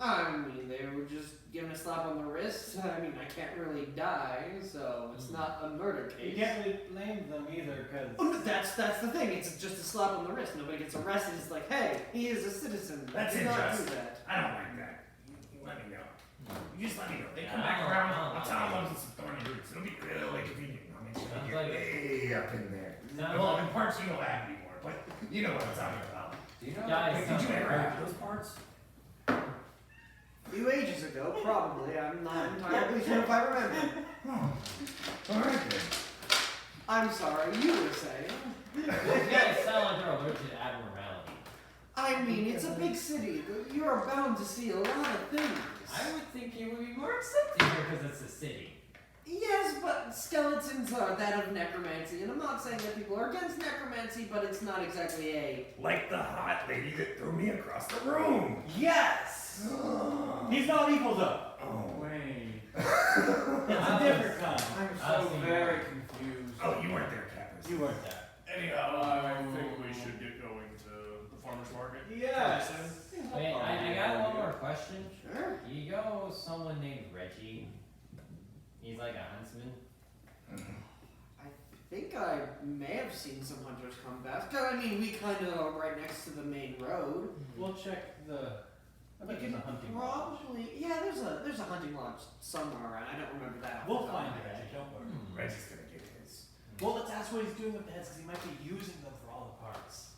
I mean, they were just given a slap on the wrist. I mean, I can't really die, so it's not a murder You case. can't really blame them either, because. Oh, no, that's the thing. It's just a slap on the wrist. Nobody gets arrested. It's like, hey, he is a citizen. That's Do not do injustice. that. I don't like that. You let me know. You just let me know. They come Yeah, back I don't- around. I don't I'll tell them like I'm some thorny roots. It'll be really convenient. I'll make sure Sounds they get like- way up in there. Sounds Well, like- in parts you don't have anymore, but you know what I'm talking about. Do you know? Guys, Wait, did you ever have those parts? A few ages ago, probably. I'm not entirely sure if I remember. Alright then. I'm sorry, you were saying. You guys sound like they're allergic to abnormality. I mean, it's a big city. You're bound to see a lot of things. I would think you would be more accepting here because it's a city. Yes, but skeletons are that of necromancy, and I'm not saying that people are against necromancy, but it's not exactly a. Like the hot lady that threw me across the room. Yes! He's not evil though. Oh. Wait. It's a different kind. I'm I was so thinking- very confused. Oh, you weren't there, Capris. You weren't there. Anyhow, I think we should get going to the farmer's market. Yes. Wait, I got one more question. Sure. You go someone named Reggie. He's like a huntsman. I think I may have seen some hunters come past. 'Cause, I mean, we kind of are right next to the main road. We'll check the. I bet You there's a can hunting lodge. probably. Yeah, there's a hunting lodge somewhere around. I don't remember that. off the We'll top of find my it, head. Reggie. Don't worry. Reggie's gonna get his. Well, let's ask what he's doing with the heads, because he might be using them for all the parts.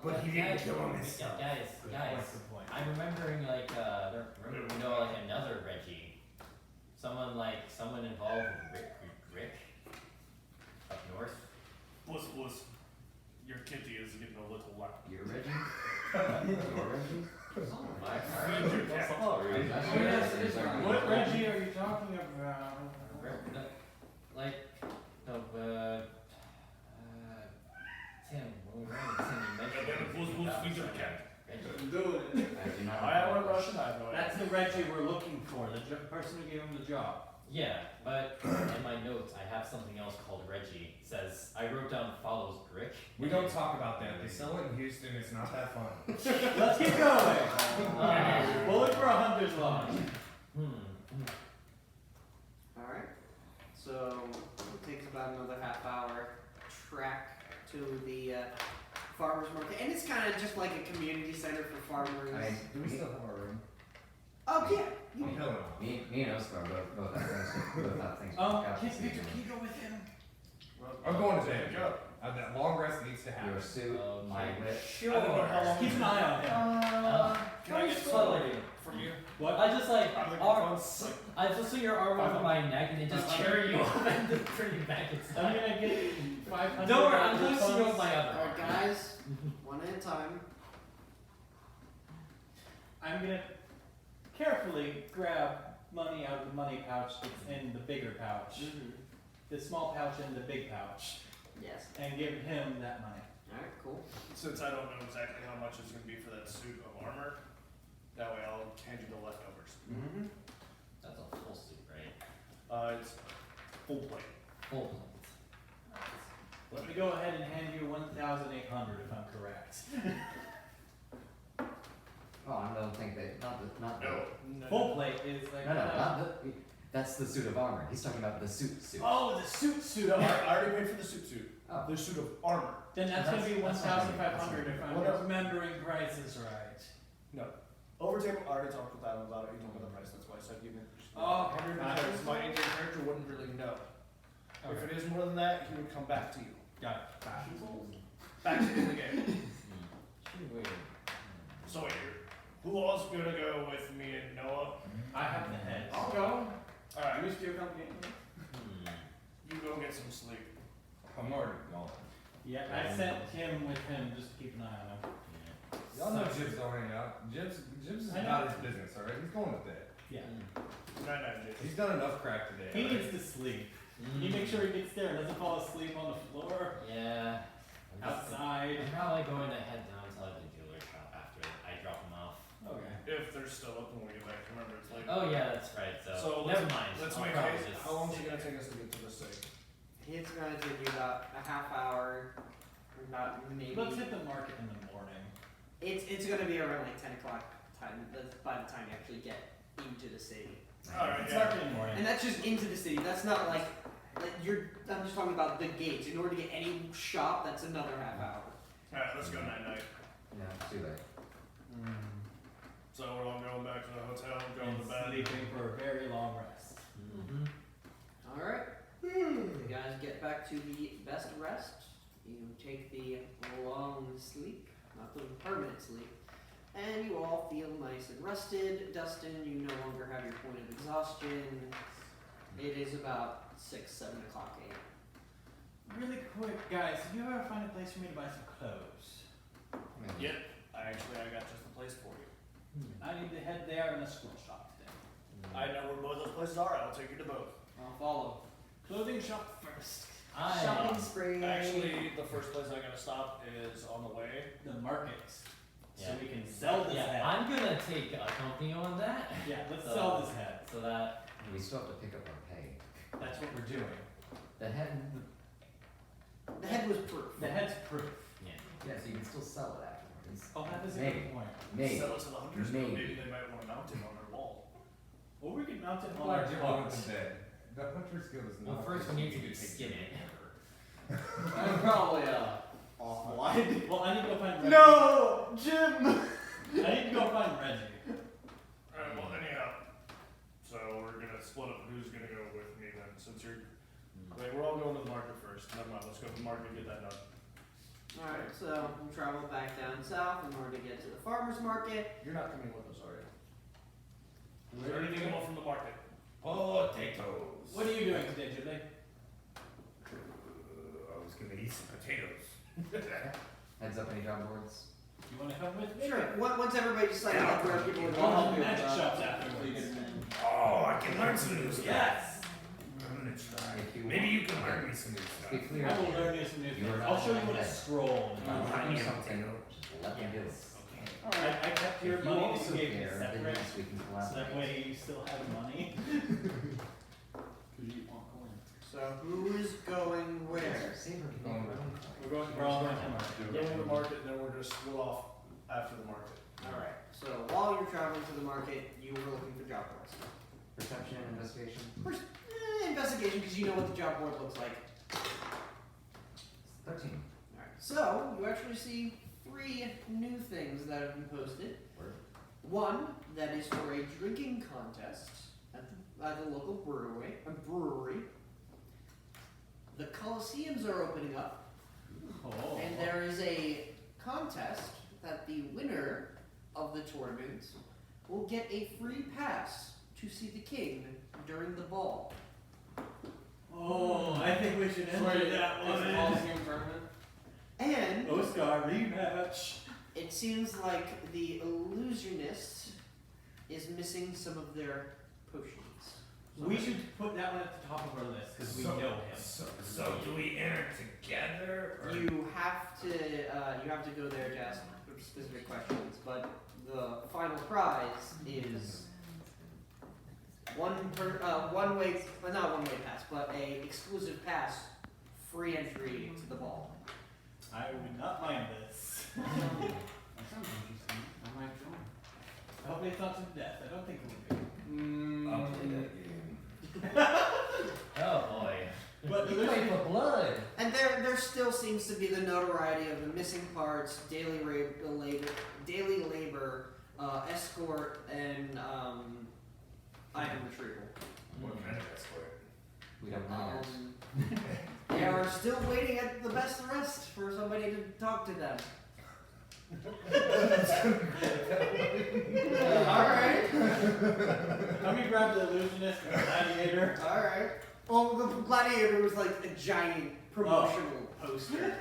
But he didn't guys, kill him himself. Guys, Good guys. point, good point. I'm remembering like remember we know like another Reggie. Someone involved with Rick up north. Bliss, your kitty is getting a little loud. You're Reggie? You're Reggie? Oh my Feed your cat. Oh, really? That's Oh, yes, it is Reggie. Reggie. What Reggie are you talking about? Like, no, Tim, when we ran into Tim, you mentioned question? I have no idea. That's the Reggie we're looking for, the person who gave him the job. Yeah, but in my notes I have something else called Reggie. It says I wrote down follows Grick. We don't talk about that. They sell it in Houston. It's not that fun. Let's keep going. Bullet for a hunter's lodge. Alright. So it takes about another half hour trek to the farmer's market. And it's kind of just like a community center for farmers. Do we still have our room? Oh, yeah. I'm killing Me and Oscar both have things. Victor, can you go with him? I'm going to bed. That long rest needs to happen. Your suit, my whip. Sure. I don't know how long. Keep an eye on him. Can I get totally. something from you? What? I just like Arm- I just swing your arm over my neck and then just carry you up and then bring you back inside. I'm gonna get 500. Don't worry, I'm funds. loosening up my other Alright, arm. guys. One at a time. I'm gonna carefully grab money out of the money pouch that's in the bigger pouch. The small pouch in the big pouch. Yes. And give him that money. Alright, cool. Since I don't know exactly how much it's going to be for that suit of armor, that way I'll hand you the leftovers. Mm-hmm. That's a full suit, right? It's full plate. Full plate. Let me go ahead and hand you 1,800 if I'm correct. Oh, I don't think not No. Full plate is like. not the, that's the suit of armor. He's talking about the suit. Oh, the suit. I already paid for the suit. Oh. The suit of armor. Then that's gonna be That's not 1,500 if I'm Whatever. remembering prices right. No. Over table, I already talked with Adam about it. He told me the price. That's why I said give me. Oh, Because my Indian character wouldn't really know. If it is more than that, he would come back to you. Got it. Back to the game. Weird. So wait, who else gonna go with me and Noah? I have the head. I'll go. Alright, Used to accompany me. you go get some sleep. I'm already gone. Yeah, I sent him with him just to keep an eye on him. Y'all know Jibs don't hang out. Jibs is I know. not his business, alright? He's going to bed. Yeah. Night, Jason. He's done enough crack today. He alright? needs to sleep. You make sure he gets there and doesn't fall asleep on the floor, Yeah. outside. I'm probably going to head down to like the jeweler shop after I drop him off. Okay. If they're still up when we get back, remember it's late. Oh yeah, that's right. So, let's, never mind. Let's I'll make probably haste. just How long is it stay gonna there. take us to get to the city? It's gonna take you about a half hour, or about maybe. Let's hit the market in the morning. It's gonna be around like 10 o'clock time. That's by the time you actually get into the city. Alright, It's yeah. market in the morning. And that's just into the city. That's not like I'm just talking about the gates. In order to get any shop, that's another half hour. Alright, let's go night. Yeah, too late. So we're all going back to the hotel, going And to bed. sleeping for a very long rest. All right. You guys get back to the best rest. You take the long sleep, not the permanent sleep, and you all feel nice and rested. Dustin, you no longer have your point of exhaustion. It is about 6-7 o'clock a.m. Really quick, guys, did you ever find a place for me to buy some clothes? Yep. I got just the place for you. I need to head there in a school shop today. I know where both those places are. I'll take you to both. I'll follow. Clothing shop first. Shopping spree. Actually, the first place I gotta stop is on the way. The markets. So Yeah. we can sell this head. I'm gonna take a company on that. Yeah, let's So- sell this head. So that We still have to pick up our pay. That's what we're doing. The head. The head was proof. The head's proof. Yeah, so you can still sell it afterwards. Oh, that is a Maybe. good point. Maybe. Sell it to the hunters. Maybe. Maybe. They might want to mount it on their wall. Or we could mount it on Like our Jim clock. Owens said, the hunter skill is well, not. first we need to take skin it. That's probably awful idea. Well, I need to go find Reggie. No, Jim. I need to go find Reggie. Alright, well, anyhow. So we're gonna split up who's gonna go with me then, since you're. Wait, we're all going to the market first. Never mind, let's go to the market and get that done. Alright, so you travel back down south in order to get to the farmer's market. You're not coming with us, are you? Is there anything you want from the market? Potatoes. What are you doing today, Ghibli? I was gonna eat some potatoes. Heads up, any job boards? You want to come with me? Sure. Once everybody decides like where people are I'll help going, you with magic shops afterwards. Oh, I can learn some new stuff. Yes! I'm gonna try. If you Maybe want- you can learn me some new stuff. Be clear. I will learn you some new You things. are I'll not show you what a my head. scroll If you is. want I to do need something, potato. just let me do it. Okay. I kept your If you money that also you gave me care, then separate, yes, we can so collaborate. that way you still have money. Because you want coin. So who is going where? Saber can make her own coin. We're all going to market. Go to the market, and then we'll just split off after the market. Alright, so while you're traveling to the market, you were looking for job boards. Perception and investigation. Investigation, because you know what the job board looks like. 13. Alright, so you actually see 3 new things that have been posted. Word. One that is for a drinking contest at the local brewery. The Coliseums are opening up, Oh. and there is a contest that the winner of the tournament will get a free pass to see the king during the ball. Oh, I think we should enter that Is the one. Coliseum tournament? And Oscar rematch. it seems like the illusionist is missing some of their potions. We should put that one at the top of our list because we know him. So do we enter together? Or? You have to go there to ask specific questions, but the final prize is not one way pass, but a exclusive pass, free entry to the ball. I would not mind this. That sounds interesting. I might join. Hopefully it's not to death. I don't think it would be. I'll play that game. Oh boy. But You play for blood. And there still seems to be the notoriety of the missing parts, daily labor, escort, and item retrieval. What kind of escort? We don't know. They are still waiting at the best rest for somebody to talk to them. Alright. Let me grab the illusionist and the gladiator. Alright. Well, the gladiator was like a giant promotional poster.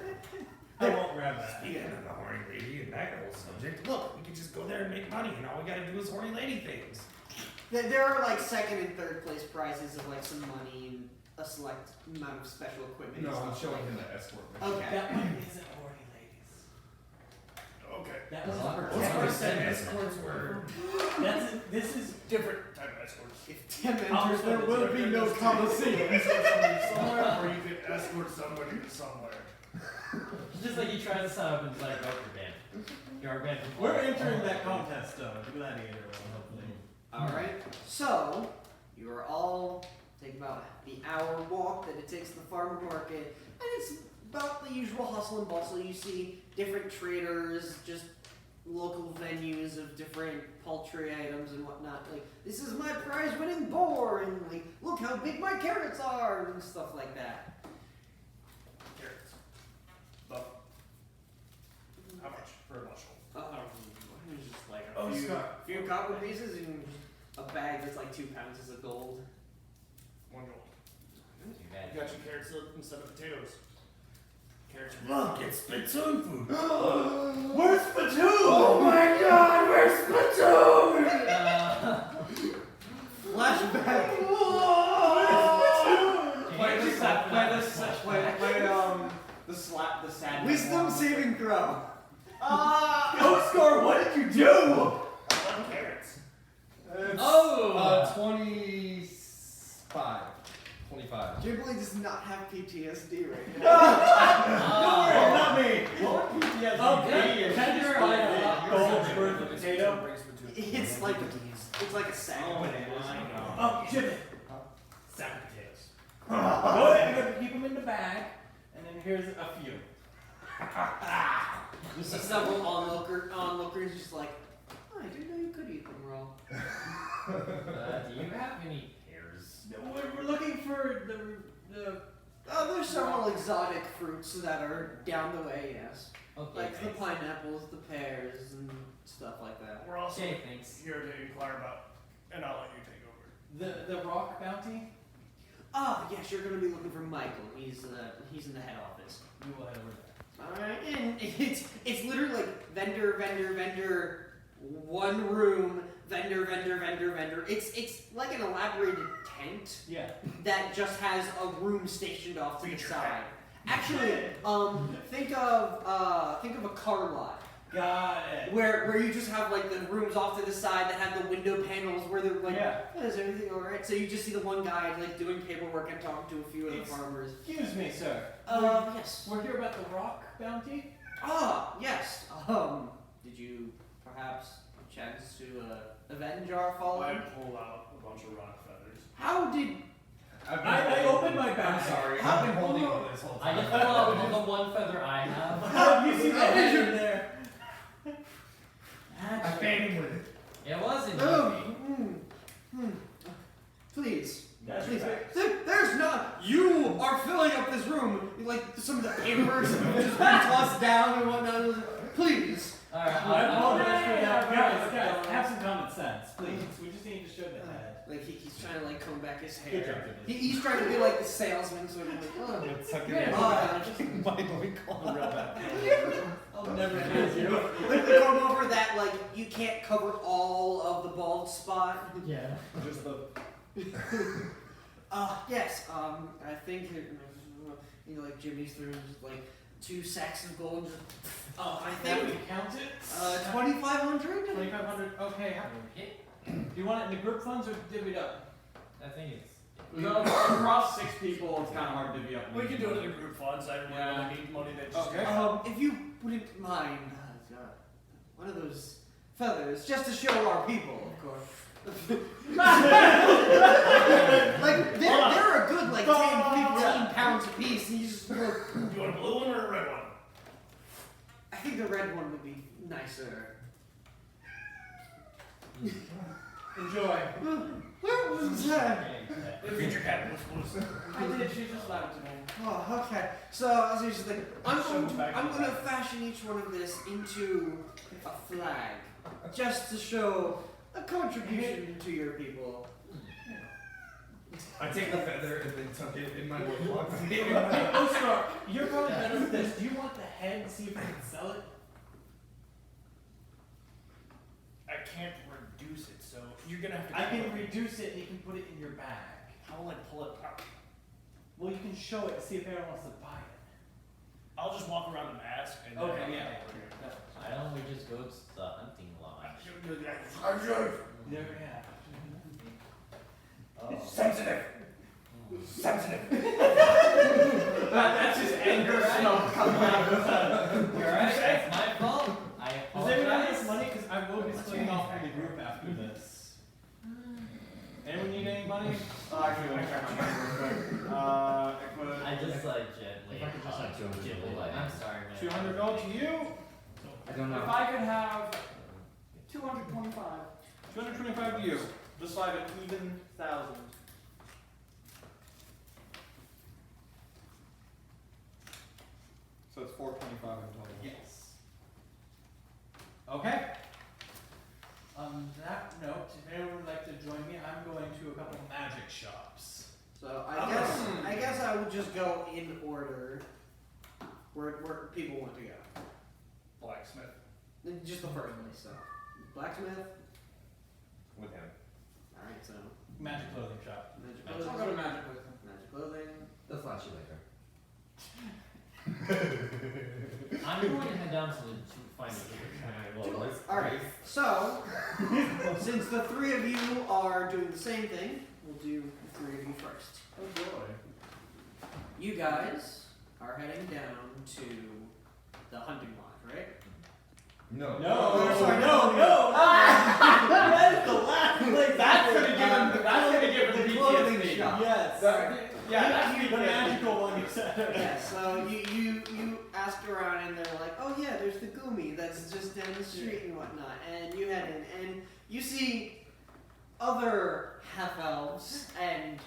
I won't grab that. Speaking of the horny lady and that whole subject, look, we can just go there and make money, and all we gotta do is horny lady things. There are like second and third place prizes of like some money and a select amount of special equipment. No, and I'm stuff showing like him the escort mission. Okay. That one isn't horny ladies. Okay. That was Well, for yeah, for we seven said escorts escorts were. This is Different type of escorts. If 10 Oh, enters, there will be no Coliseum. Escort somebody somewhere, or you can escort somebody to somewhere. Just like you try to sign up and like, oh, you're banned. You're banned from we're all- entering that contest though. The gladiator one, hopefully. Alright, so you are all taking about the hour walk that it takes to the farmer market, and it's about the usual hustle and bustle. You see different traders, just local venues of different poultry items and whatnot. Like, this is my prize-winning boar, and like, look how big my carrots are, and stuff like that. Carrots. But how much for a bushel? It's just like Oh, a few, Scott. few copper pieces and a bag that's like 2 pounds of gold. 1 gold. Too bad. You got your carrots instead of potatoes. Carrots are Look, it's spittoon food. Where's Spittoon? Oh my god, where's spittoon? Flashback. The sad. Wisdom saving throw. Oscar, what did you do? carrots. Oh! 25. 25. Ghibli does not have PTSD right now. Don't worry, not me. What would PTSD Okay, be? tender item. Gold's worth of potato. It's like a sack of bananas. Oh, Jimmy. Sack of potatoes. Go ahead, I'm gonna keep them in the bag, and then here's a few. Several onlookers just like, oh, I didn't know you could eat them raw. Do you have any pears? We're looking for the There's several exotic fruits that are down the way, yes. Okay, Like the thanks. pineapples, the pears, and stuff like that. We're also Okay, thanks. here to inquire about, and I'll let you take over. the rock bounty. Yes, you're gonna be looking for Michael. He's in the head office. We will head over there. Alright, and it's literally like vendor, one room, vendor. It's like an elaborated tent Yeah. that just has a room stationed off to the Feature side. tent. Actually, think of a car lot. Got it. Where you just have like the rooms off to the side that have the window panels where they're like, Yeah. "Oh, is everything alright?" So you just see the one guy like doing paperwork and talking to a few of the farmers. Excuse me, sir. Yes. We're here about the rock bounty. Ah, yes. Did you perhaps have a chance to avenge our I fallen? pull out a bunch of rock feathers. How did? I opened my I'm bag. sorry. I've been holding on this whole I time. just pull out the one feather I have. How do you see the head in there? I fanned him with it. It wasn't Oh, easy. Please. That's Please. right. There's not. You are filling up this room like some of the papers have just been tossed down and whatnot. Please. Alright, I apologize for that. Guys, Yeah. have some common sense, please. We just need to show the head. Like he's trying to like comb back his Good job, hair. Jimmy. He's trying to be like the salesman, so I'm like, oh. I'll never forgive you. Like the comb over that like you can't cover all of the bald spot. Yeah. Just the. Yes. I think you know, like Jimmy's through just like 2 sacks of gold. I That think we count it. 2,500. 2,500. Okay. Okay. Do you want it in the group funds or divvied up? I think it's. Across 6 people, it's kind of hard to divvy up. We can do it in group funds. I really need money that just. Okay. If you wouldn't mind, one of those feathers, just to show our people, of course. Like they're a good like 10, 15 pounds a piece. And you just look. You want a blue one or a red one? I think the red one would be nicer. Enjoy. Where was that? Future capitalist. I did. She just lied to me. Oh, okay. So I was just like, I'm gonna fashion each one of this into a flag, just to show a contribution to your people. I take the feather and then tuck it in my loincloth. Oscar, you're probably better with this. Do you want the head? See if I can sell it. I can't reduce it, so you're gonna have to. I can reduce it and you can put it in your bag. How will I pull it out? Well, you can show it to see if anyone wants to buy it. I'll just walk around and ask. And Okay, then yeah. Why don't we just go to the hunting lodge? There we have. Sensitive. Sensitive. That's just anger smoke coming out of his head. You're right, it's my fault. I Does anyone have apologize. enough money? Because I will be splitting off from the group after this. Anyone need any money? Actually, let me check my money real quick. I just like gently. If I could just have 200 Ghibli, gold, I'm sorry, man. 200 gold to you. I don't know. If I could have 225. 225 to you. Just like an even 1,000. So it's 425 in total. Yes. Okay. On that note, if anyone would like to join me, I'm going to a couple magic shops. So I guess I would just go in order where people want to go. Blacksmith. Just the first place. So blacksmith. With him. All right. So Magic clothing shop. magic I'll clothing. go to magic with him. Magic clothing. They'll flash you later. I'm going to head down to find the All right. So since the 3 of you are doing the same thing, we'll do the 3 of you first. Oh boy. You guys are heading down to the hunting lodge, right? No. No, sorry, no, no. no. That is the last place. That's gonna give him the clothing PTSD. shop. Yes. Yeah, that's the the magical one you said. Yeah, so you ask around and they're like, oh yeah, there's the Gumi that's just down the street and whatnot. And you head in and you see other half-elves and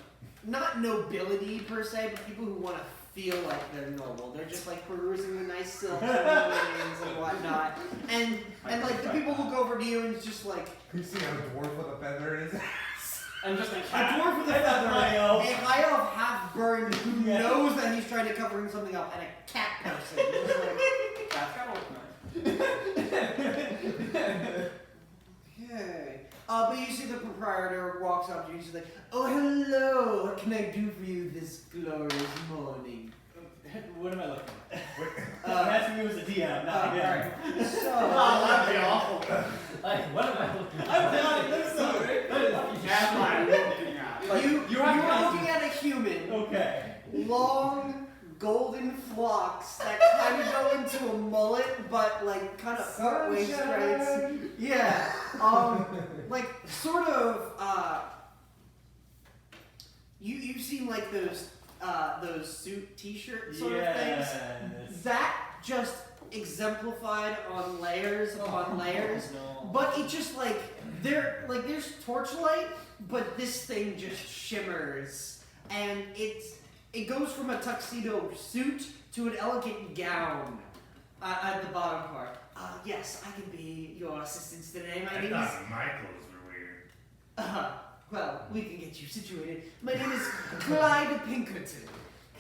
not nobility per se, but people who want to feel like they're noble. They're just like perusing the nice silks and linens and whatnot. And like the people look over to you and it's just like, You see how a dwarf with a feather in his ass? And just a a cat. dwarf with a feather, high elf. a high elf half burned who Yeah. knows that he's trying to cover something up, and a cat person. Just like, That's kind of look nice. okay. But you see the proprietor walks up to you and she's like, oh hello, what can I do for you this glorious morning? What am I looking at? Uh, I'm asking you as a DM, not him. Alright. So that'd be awful. Like, what am I looking at? I'm telling you, this is so you are looking at a human. Okay. Long golden flocks that kind of go into a mullet, but like kind of partway straight. Yeah. Like sort of. You've seen like those suit T-shirt sort of things. That just exemplified on layers upon layers. No. But it just like there's torchlight, but this thing just shimmers, and it goes from a tuxedo suit to an elegant gown at the bottom part. Yes, I can be your assistant today. My I name is. thought my clothes were weird. Well, we can get you situated. My name is Clyde Pinkerton.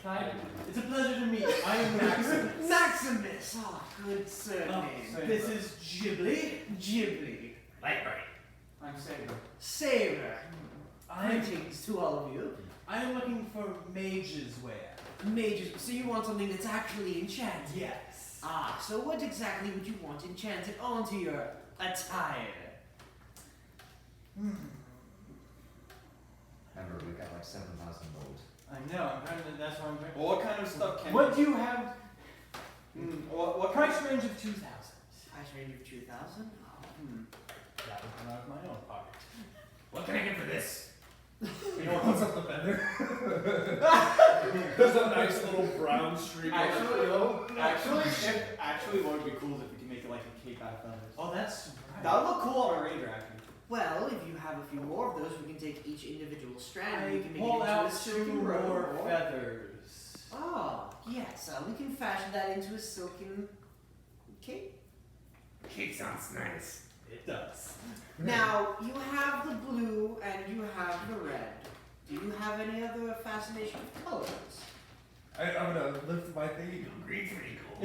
Clyde, it's a pleasure to meet you. I am Maximus. Maximus. Oh, good surname. This is Ghibli. Ghibli. Lightbright. I'm Saber. Saber. Greetings to all of you. I am looking for mage's wear. Mages. So you want something that's actually enchanted? Yes. So what exactly would you want enchanted onto your attire? Remember, we got like 7,000 gold. I know. I'm trying to. That's why I'm trying. Well, what kind of stuff can What do you have? what Price range of 2,000. Price range of 2,000? That would come out of my own pocket. What can I get for this? You know what's up the fender? There's a nice little brown streak. Actually, what would be cool is if we could make it like a cape out of feathers. Oh, that's right. That would look cool on a ranger, actually. Well, if you have a few more of those, we can take each individual strand and we I can make pull it into a out silken 2 robe. more feathers. Oh, yes, we can fashion that into a silken cape. Cake sounds nice. It does. Now, you have the blue and you have the red. Do you have any other fascination with colors? I'm gonna lift my thing. Green's pretty cool. I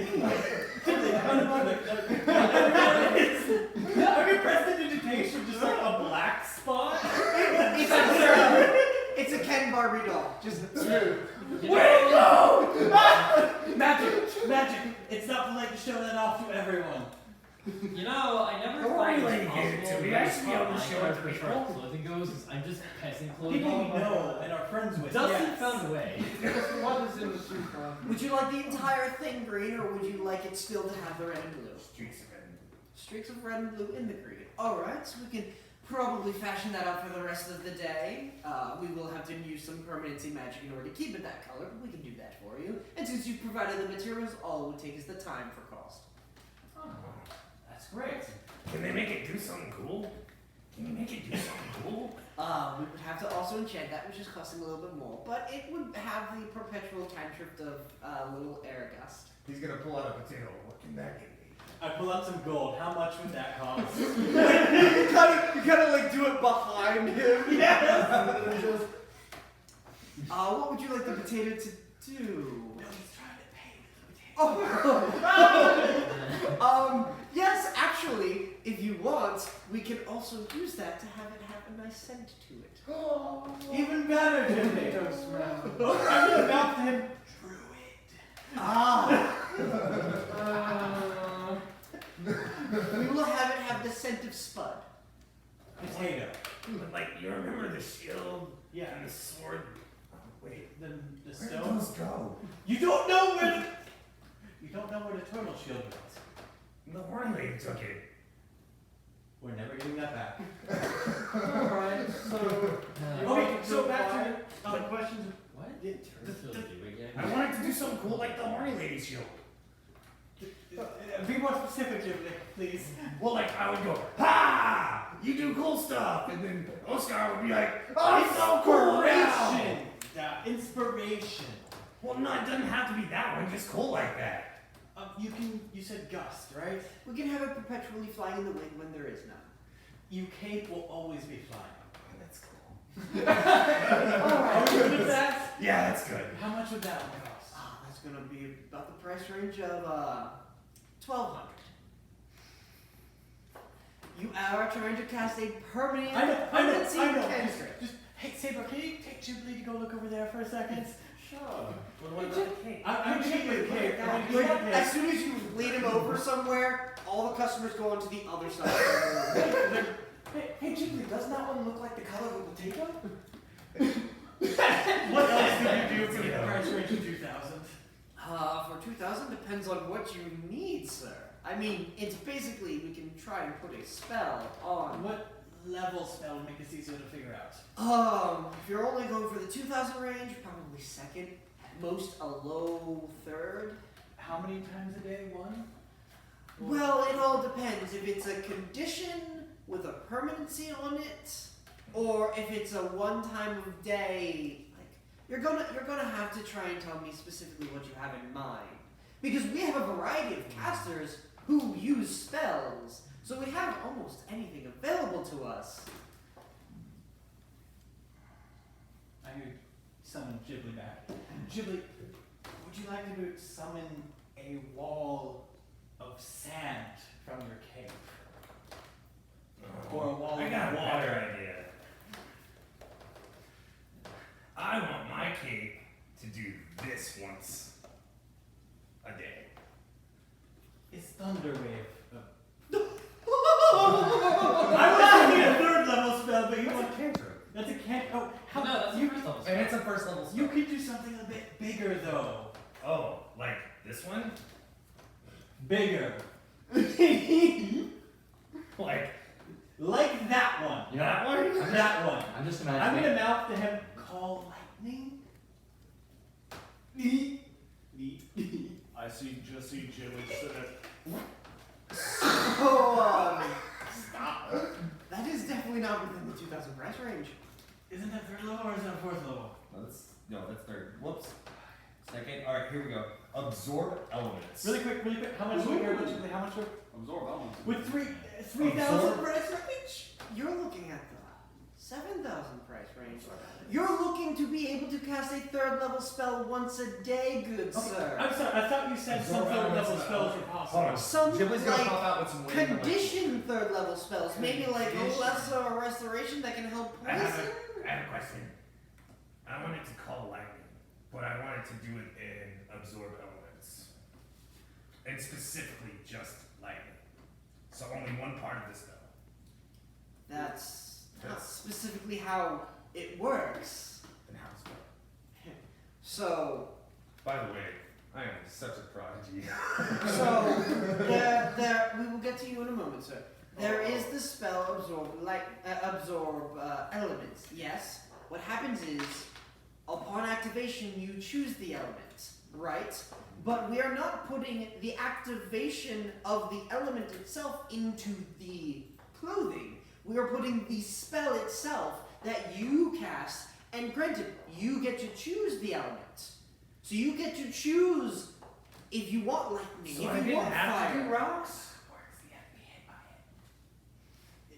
mean, prestidigitation, just like a black spot. It's a Ken Barbie doll. Just Where go? Magic. It's not polite to show that off to everyone. You know, I never Don't find worry, it lady, give it possible to me. to I should be able to show it to as far as clothing goes, 'cause I'm just passing clothing. People we know and are friends with. Dustin yes. found a way. What is in the suit? Would you like the entire thing green, or would you like it still to have the red and blue? Streaks of red. Streaks of red and blue in the green. Alright, so we can probably fashion that up for the rest of the day. We will have to use some permanency magic in order to keep it that color, but we can do that for you. And since you've provided the materials, all it would take is the time for cost. That's great. Can they make it do something cool? Can you make it do something cool? We would have to also enchant that, which is costing a little bit more, but it would have the perpetual time shift of little air gust. He's gonna pull out a potato. What can that get me? I pull out some gold. How much would that cost? You kind of like do it behind him. Yes. What would you like the potato to do? No, he's trying to pay with the potato. Oh! Yes, actually, if you want, we can also use that to have it have a nice scent to it. Even better, Jimmy. Potato smell. I'm gonna mouth to him. We will have it have the scent of spud. Potato. But like, you remember the shield Yeah. and the sword? Oh, wait. The Where did stone. those go? You don't know where the. You don't know where the turtle shield was. The horny lady took it. We're never getting that back. Alright, so. Okay, so back to the questions. What did Turtle do again? I wanted to do something cool like the horny lady shield. Be more specific, Jimmy, please. Well, like, I would go, ha! You do cool stuff! And then Oscar would be like, oh, it's so cool now! Inspiration. Inspiration. Well, no, it doesn't have to be that one, just cool like that. You said gust, right? We can have it perpetually flying in the wind when there is none. You cape will always be flying. That's cool. Are we good at that? Yeah, that's good. How much would that one cost? That's gonna be about the price range of 1,200. You are trying to cast a permanent I know. permanency cantrip. Just, hey, Saber, can you take Ghibli to go look over there for a second? Sure. What about the cake? I'm gonna get you the cake. I'm gonna get you Like, the as cake. soon as you lead him over somewhere, all the customers go onto the other side of the room. Hey, Ghibli, doesn't that one look like the color of a potato? What else did you do for the price range of 2,000? For 2,000 depends on what you need, sir. I mean, it's basically we can try and put a spell on. What level spell would make this easier to figure out? If you're only going for the 2,000 range, probably second, at most a low third. How many times a day? One? Well, it all depends. If it's a condition with a permanency on it, or if it's a one time of day, like you're gonna have to try and tell me specifically what you have in mind. Because we have a variety of casters who use spells, so we have almost anything available to us. I could summon Ghibli back. Ghibli, would you like me to summon a wall of sand from your cave? Or a wall I of got a water? better idea. I want my cape to do this once a day. It's Thunderwave. I was thinking a third level spell, but you That's want a cantrip. that's a can't. Oh, how No, that's you the first level And spell. it's a first level spell. you could do something a bit bigger though. Oh, like this one? Bigger. Like Like that one. You know, that one? That one. I'm just I'm imagining. gonna mouth to him, call lightning. I just see Ghibli sitting there. Oh, stop. That is definitely not within the 2,000 price range. Isn't that third level or is that fourth level? That's third. Whoops. Second. All right, here we go. Absorb elements. Really quick. How much we hear Ghibli? How much we're Absorb elements. with 3,000 Absorb? price range? You're looking at the 7,000 price range. You're looking to be able to cast a third level spell once a day, good sir. I'm sorry. I thought you said some Absorb third elements level and- spells were Hold possible. on. Some Ghibli's gonna like pop out with some wind. condition third level spells, maybe like a lesser or restoration that can help I have poison. I have a question. I wanted to call lightning, but I wanted to do it in absorb elements. And specifically just lightning. So only one part of the spell. That's not specifically how it works. Then how's it? So, By the way, I am such a prodigy. we will get to you in a moment, sir. There is the spell absorb elements. Yes. What happens is, upon activation, you choose the element, right? But we are not putting the activation of the element itself into the clothing. We are putting the spell itself that you cast, and granted, you get to choose the element. So you get to choose if you want lightning, So I if you didn't want have to fire. do rocks?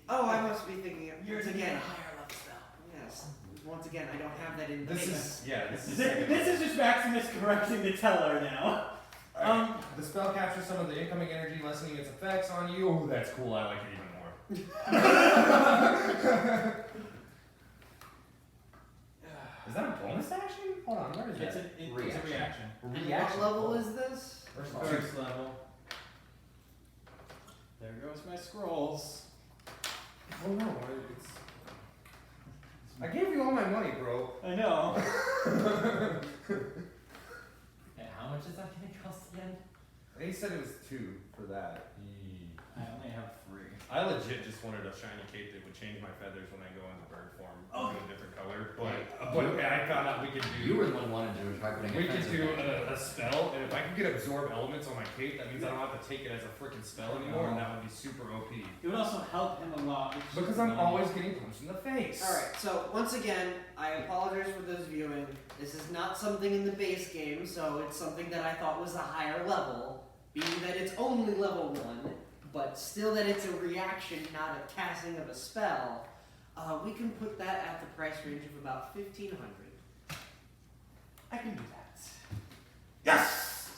Oh, I must be thinking of Yours once again. again. A higher level spell. Yes. Once again, I don't have that in the This paper. is this is. This is just Maximus correcting the teller now. The spell captures some of the incoming energy, lessening its effects on you. Oh, that's cool. I like it even more. Is that a bonus action? Hold on, where is It's that? a reaction. What level is this? First level. First level. There goes my scrolls. Oh no, it's. I gave you all my money, bro. I know. Yeah, how much is that gonna cost again? He said it was 2 for that. I only have 3. I legit just wanted a shiny cape that would change my feathers when I go into bird form to a different color. But I found out we could do. You were the one wanting to try putting a We could fence do around it. a spell, and if I could get absorb elements on my cape, that means I don't have to take it as a freaking spell anymore, and that would be super OP. It would also help him a lot. Because I'm always getting punched in the face. Alright, so once again, I apologize for those viewing. This is not something in the base game, so it's something that I thought was a higher level, being that it's only level 1, but still that it's a reaction, not a casting of a spell. We can put that at the price range of about 1,500. I can do that. Yes!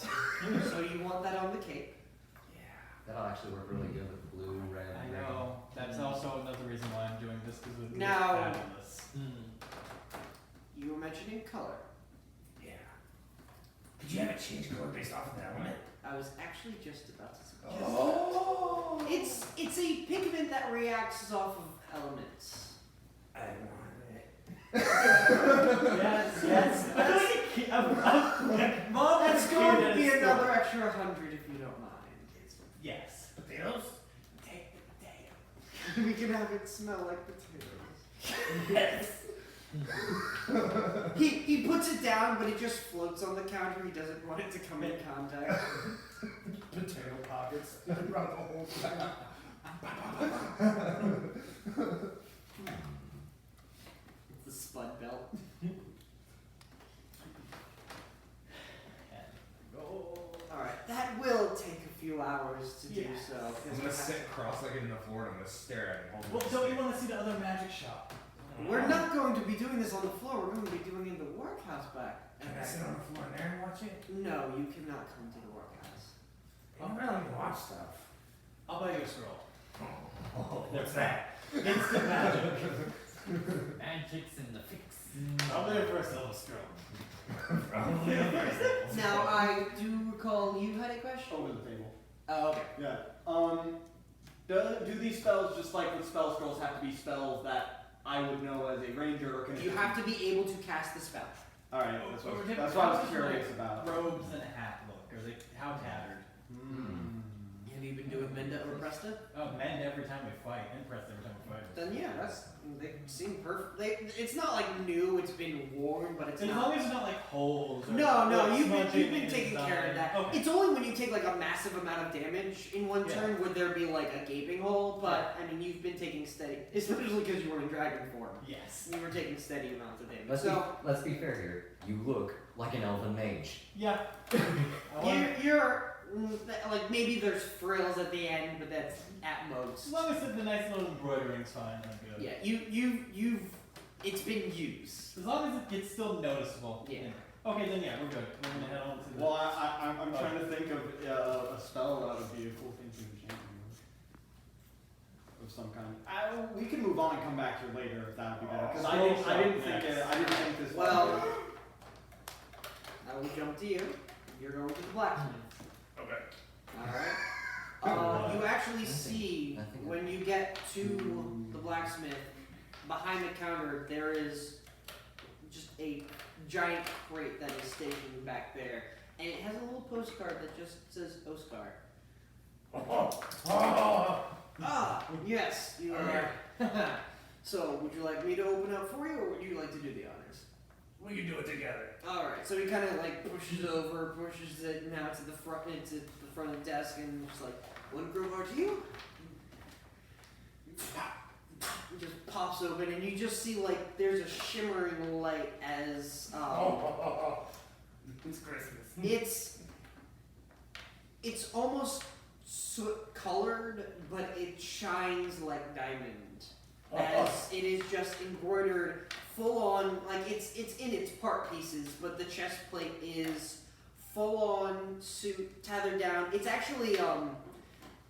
So you want that on the cape? That'll actually work really good with the blue, red, I green. know. That's also another reason why I'm doing this, because it would be Now- fabulous. You were mentioning color. Yeah. Did you have it change color based off of the element? I was actually just about to suggest Oh! that. It's a pigment that reacts off of elements. I want it. Yes. Mom, That's going to be another extra 100 if you don't mind. Yes. Potatoes? Take the potato. We can have it smell like potatoes. Yes. He puts it down, but it just floats on the counter. He doesn't want it to come in contact. Potato pockets around the whole time. It's the spud belt. Alright, that will take a few hours to do Yes. so. I'm gonna sit cross-legged in the floor and I'm gonna stare at him. holding Well, the don't you stick. want to see the other magic shop? We're not going to be doing this on the floor. We're going to be doing it in the workhouse back. Can I sit on the floor in there and watch it? No, you cannot come to the workhouse. I'm really to watch stuff. I'll buy you a scroll. Oh, what's that? Instant magic. Magic's in the fix. Probably a first level scroll. Probably a first level Now, scroll. I do recall you had a question? Over the table. Oh, okay. Yeah. Do these spells, just like with spell scrolls, have to be spells that I would know as a ranger, or can it You have to be able to cast the spell. Alright, Or that's what I was different curious houses about. like robes and a hat look, or like how tattered. Have you been doing Menda or Presta? Oh, mend every time we fight, and press every time we fight. Then yeah, they seem perfect. It's not like new. It's been worn, but it's As not. long as it's not like holes. Or No, you've smudging been taking inside. care of that. Okay. It's only when you take like a massive amount of damage in one Yeah. turn would there be like a gaping hole. But I mean, you've been taking steady, especially because you were in dragon form. Yes. You were taking steady amounts of damage. Let's be fair here. You look like an elven mage. Yeah. I want- You're like maybe there's frills at the end, but that's at most. As long as the nice little embroidering's fine, I'm good. Yeah, you've it's been used. As long as it's still noticeable. Yeah. Okay, then yeah, we're good. We're gonna head on to the. Well, I'm trying to think of a spell that would be a cool thing to enchant of some kind. We can move on and come back here later if that would be better. Because I didn't think this. Well, I will jump to you. You're going to the blacksmith. Okay. Alright. You actually see when you get to the blacksmith, behind the counter, there is just a giant crate that is stationed back there. And it has a little postcard that just says Oscar. Ah, yes, you are. So, would you like me to open up for you, or would you like to do the honors? We can do it together. Alright, so he kind of like pushes it now to the front, into the front of the desk, and just like, one crowbar to you. It just pops open, and you just see like there's a shimmering light as It's Christmas. it's almost soot colored, but it shines like diamond. As it is just embroidered full on, like it's in its part pieces, but the chest plate is full on suit tethered down. It's actually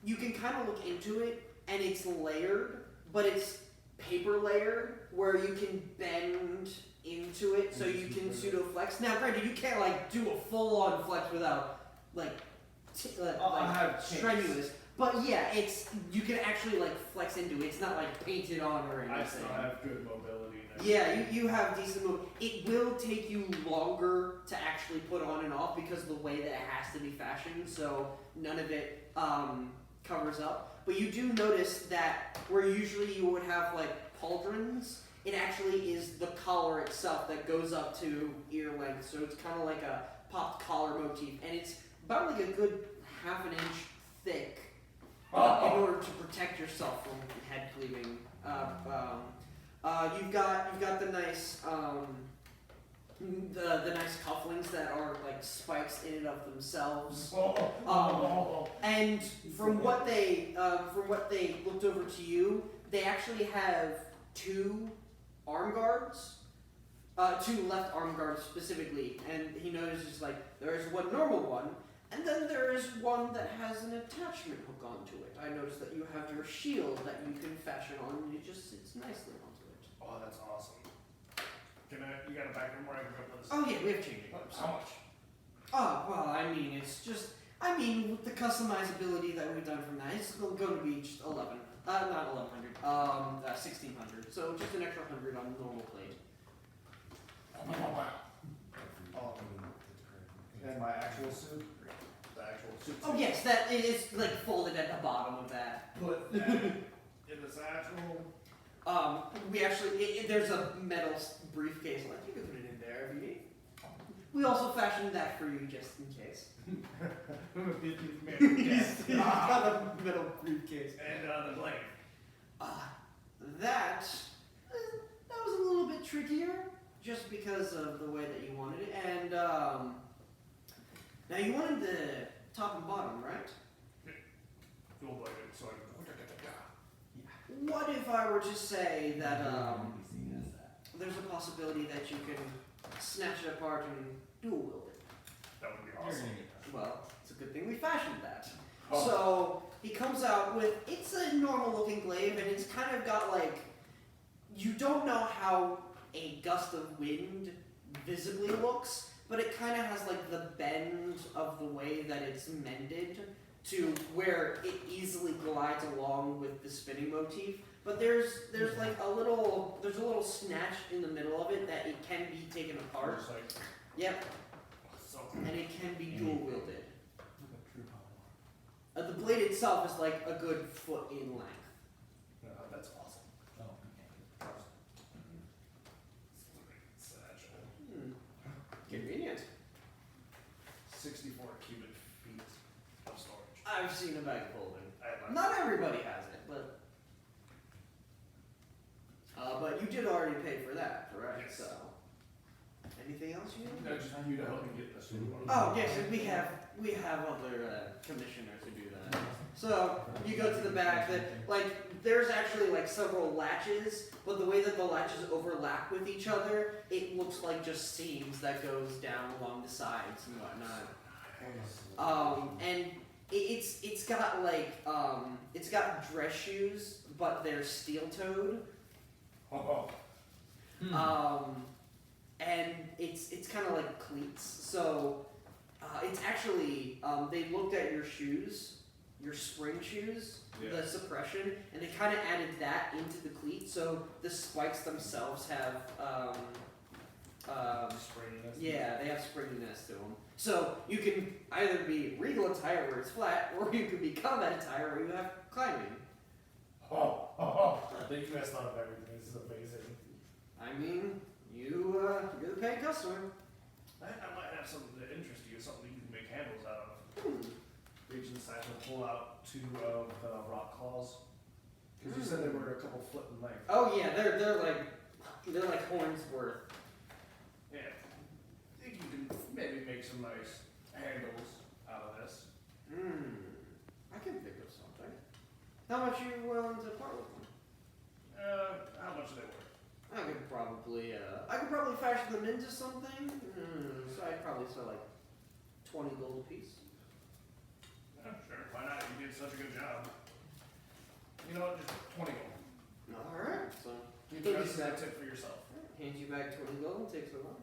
you can kind of look into it, and it's layered, but it's paper layered where you can bend into it, so you can pseudo flex. Now, granted, you can't like do a full on flex without like I have strenuous. But yeah, you can actually like flex into it. It's not like painted on or anything. I still have good mobility and Yeah, you have decent move. It will take you longer to actually put on and off because of the way that it has to be fashioned, so none of it covers up. But you do notice that where usually you would have like pauldrons, it actually is the collar itself that goes up to ear length, so it's kind of like a popped collar motif, and it's about like a good half an inch thick in order to protect yourself from head cleaving. You've got the nice the nice cufflinks that are like spikes in and of themselves. And from what they looked over to you, they actually have two arm guards, two left arm guards specifically. And he notices like there is one normal one, and then there is one that has an attachment hook onto it. I noticed that you have your shield that you can fashion on, and it just sits nicely onto it. Oh, that's awesome. You got a back room where I can go put this? Oh yeah, we have changing. How much? Oh, well, I mean, it's just, with the customizability that we've done from that, it's going to be just 11. Not 1100, 1600. So just an extra 100 on normal plate. And my actual suit, the actual suit. Oh, yes, that is like folded at the bottom of that. Put that in the satchel. We actually, there's a metal briefcase left. You can put it in there if you need. We also fashioned that for you just in case. I'm a 50th man. Yes. He's got a metal briefcase. And the blade. That was a little bit trickier, just because of the way that you wanted it. And now you wanted the top and bottom, right? Dual bladed, so I can. What if I were to say that there's a possibility that you can snatch it apart and dual wield it? That would be awesome. Well, it's a good thing we fashioned that. Oh. So he comes out with, it's a normal looking glaive, and it's kind of got like, you don't know how a gust of wind visibly looks, but it kind of has like the bend of the way that it's mended to where it easily glides along with the spinning motif. But there's like a little snatch in the middle of it that it can be taken apart. Just like, Yep, so. and it can be dual wielded. The blade itself is like a good foot in length. That's awesome. Oh, okay. Satchel. Convenient. 64 cubic feet of storage. I've seen a bag of holding. I have Not everybody has it, but you did already pay for that, correct? Yes. So, anything else you need? No, just you to help me get this one. Oh yes, and we have other commissioners who do that. So you go to the back. That like there's actually like several latches, but the way that the latches overlap with each other, it looks like just seams that goes down along the sides and whatnot. And it's got like it's got dress shoes, but they're steel-toed. And it's kind of like cleats. So it's actually they looked at your shoes, your spring shoes, the suppression, and they kind of added that into the cleat. So the spikes themselves have Springiness. yeah, they have springiness to them. So you can either be regal attire where it's flat, or you can be combat attire where you have climbing. I think you guys thought of everything. This is amazing. I mean, you're the paying customer. I might have something that interests you, something you can make handles out of. Reach in the satchel, pull out 2 of the rock claws. Because you said they were a couple foot in length. Oh yeah, they're like horns worth. Yeah. I think you can maybe make some nice handles out of this. I can think of something. How much are you willing to part with them? How much are they worth? I could probably fashion them into something. So I'd probably sell like 20 gold a piece. Yeah, sure. Why not? You did such a good job. You know what? Just 20 gold. All right. So You can rest that tip for yourself. hands you back 20 gold and takes the money.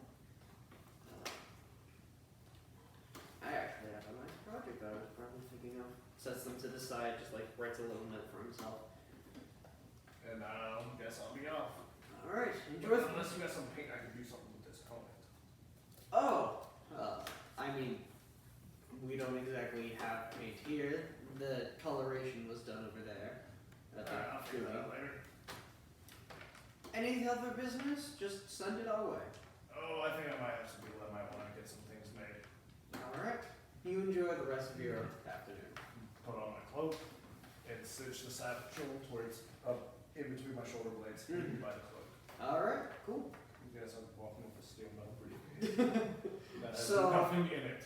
I actually have a nice project that I was probably thinking of. Sets them to the side, just like writes a little note for himself. And guess I'll be off. All right. Enjoy. Unless you got some paint, I could do something with this helmet. Oh, I mean, we don't exactly have paint here. The coloration was done over there. I'll figure that out later. Any other business? Just send it our way. Oh, I think I might have some people that might want to get some things made. All right. You enjoy the rest of your afternoon. Put on my cloak and stitch the satchel towards up in between my shoulder blades by the cloak. All right. Cool. You guys are walking with a steel metal briefcase. That has So- nothing in it.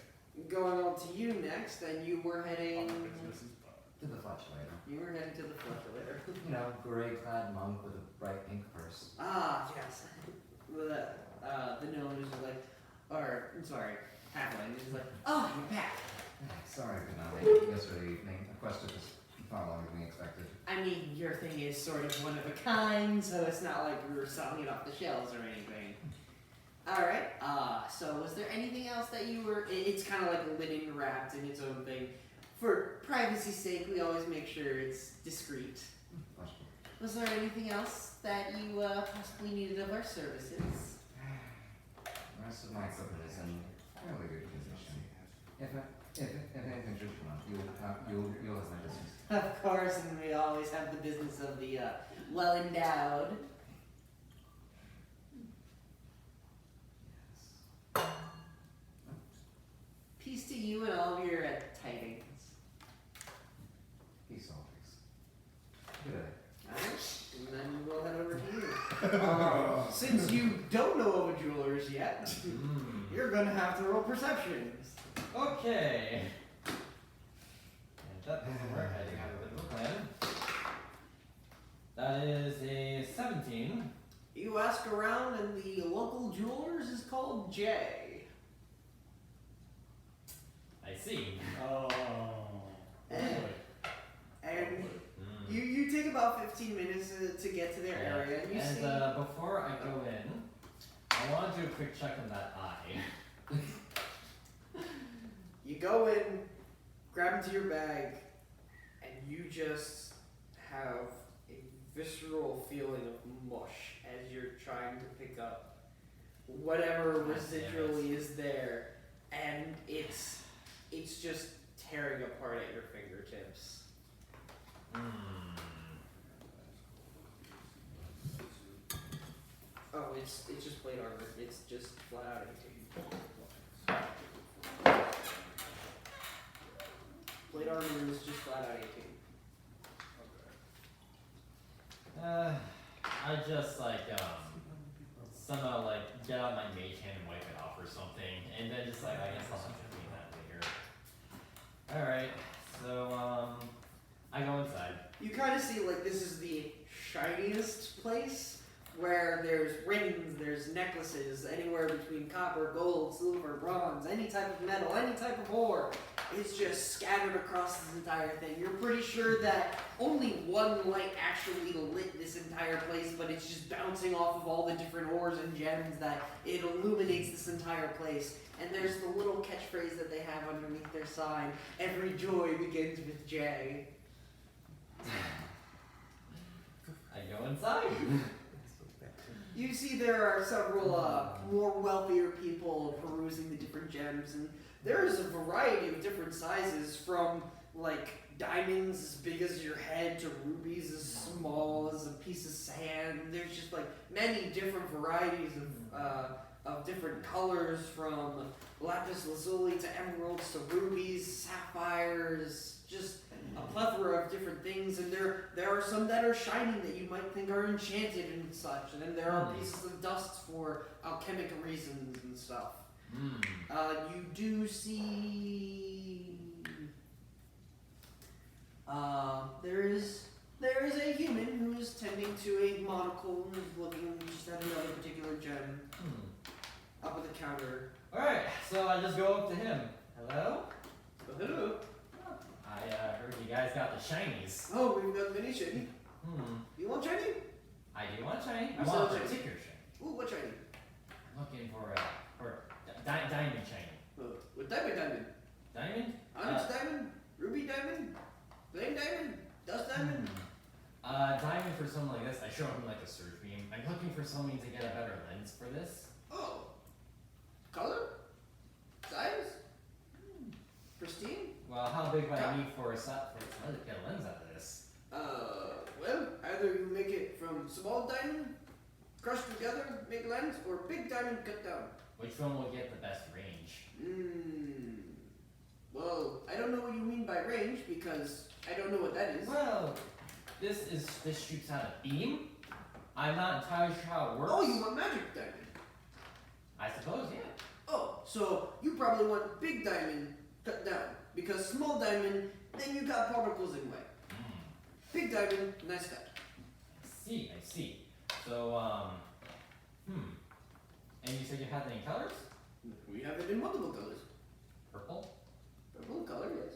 Going on to you next, and you were heading. All my business is done. To the fluctuator. You were heading to the fluctuator. You know, gray-clad monk with a bright pink purse. Ah, yes. The gnome is like, or I'm sorry, halfling is like, oh, you're back. Sorry, I could not make it yesterday evening. The quest took us far longer than we expected. I mean, your thing is sort of one of a kind, so it's not like we were selling it off the shelves or anything. Alright, so was there anything else that you were... It's kind of like a linen wrapped in its own thing. For privacy's sake, we always make sure it's discreet. Was there anything else that you possibly needed of our services? The rest of my equipment is in fairly good condition. If anything should come up, you'll have my business. Of course, and we always have the business of the well-endowed. Peace to you and all of your tidings. Peace, all peace. Good day. Alright, and then we'll head over to you. Since you don't know of a jeweler's yet, you're gonna have to roll perceptions. Okay. And that doesn't work. I do have a bit of a plan. That is a 17. You ask around, and the local jeweler's is called Jay. I see. Oh. And you take about 15 minutes to get to their area, and you see... before I go in, I want to do a quick check on that eye. You go in, grab into your bag, and you just have a visceral feeling of mush as you're trying to pick up whatever residually is there, and it's just tearing apart at your fingertips. Oh, it's just plate armor. It's just flat out 18. Plate armor is just flat out 18. I just somehow get out my mage hand and wipe it off or something, and then just I guess I'll have to clean that later. Alright, so I go inside. You kind of see this is the shiniest place where there's rings, there's necklaces, anywhere between copper, gold, silver, bronze, any type of metal, any type of ore. It's just scattered across this entire thing. You're pretty sure that only one light actually lit this entire place, but it's just bouncing off of all the different ores and gems that it illuminates this entire place. And there's the little catchphrase that they have underneath their sign, "Every joy begins with J." I go inside. You see there are several more wealthier people perusing the different gems, and there is a variety of different sizes, from diamonds as big as your head to rubies as small as a piece of sand. There's just many different varieties of different colors, from lapis lazuli to emeralds to rubies, sapphires, just a plethora of different things. And there are some that are shining that you might think are enchanted and such, and then there are pieces of dust for alchemic reasons and stuff. You do see there is a human who is tending to a monocle and is looking just at another particular gem up at the counter. Alright, so I just go up to him. Hello? Hello. I heard you guys got the shinies. Oh, we've got many shiny. You want shiny? I do want shiny. I You want sell a shiny? particular shiny. Ooh, what shiny? I'm looking for diamond shiny. What type of diamond? Diamond? Onyx diamond? Ruby diamond? Plain diamond? Dust diamond? Diamond for something like this. I show him a search beam. I'm looking for something to get a better lens for this. Oh. Color? Size? Pristine? Well, how big would I need for a set to get a lens out of this? Well, either you make it from small diamond, crushed together, make lens, or big diamond cut down. Which one will get the best range? Well, I don't know what you mean by range, because I don't know what that is. Well, this shoots out a beam. I'm not entirely sure how it works. Oh, you want magic diamond? I suppose, yeah. Oh, so you probably want big diamond cut down, because small diamond, then you got particles in way. Big diamond, nice cut. I see. So, and you said you had any colors? We have it in multiple colors. Purple? Purple color, yes.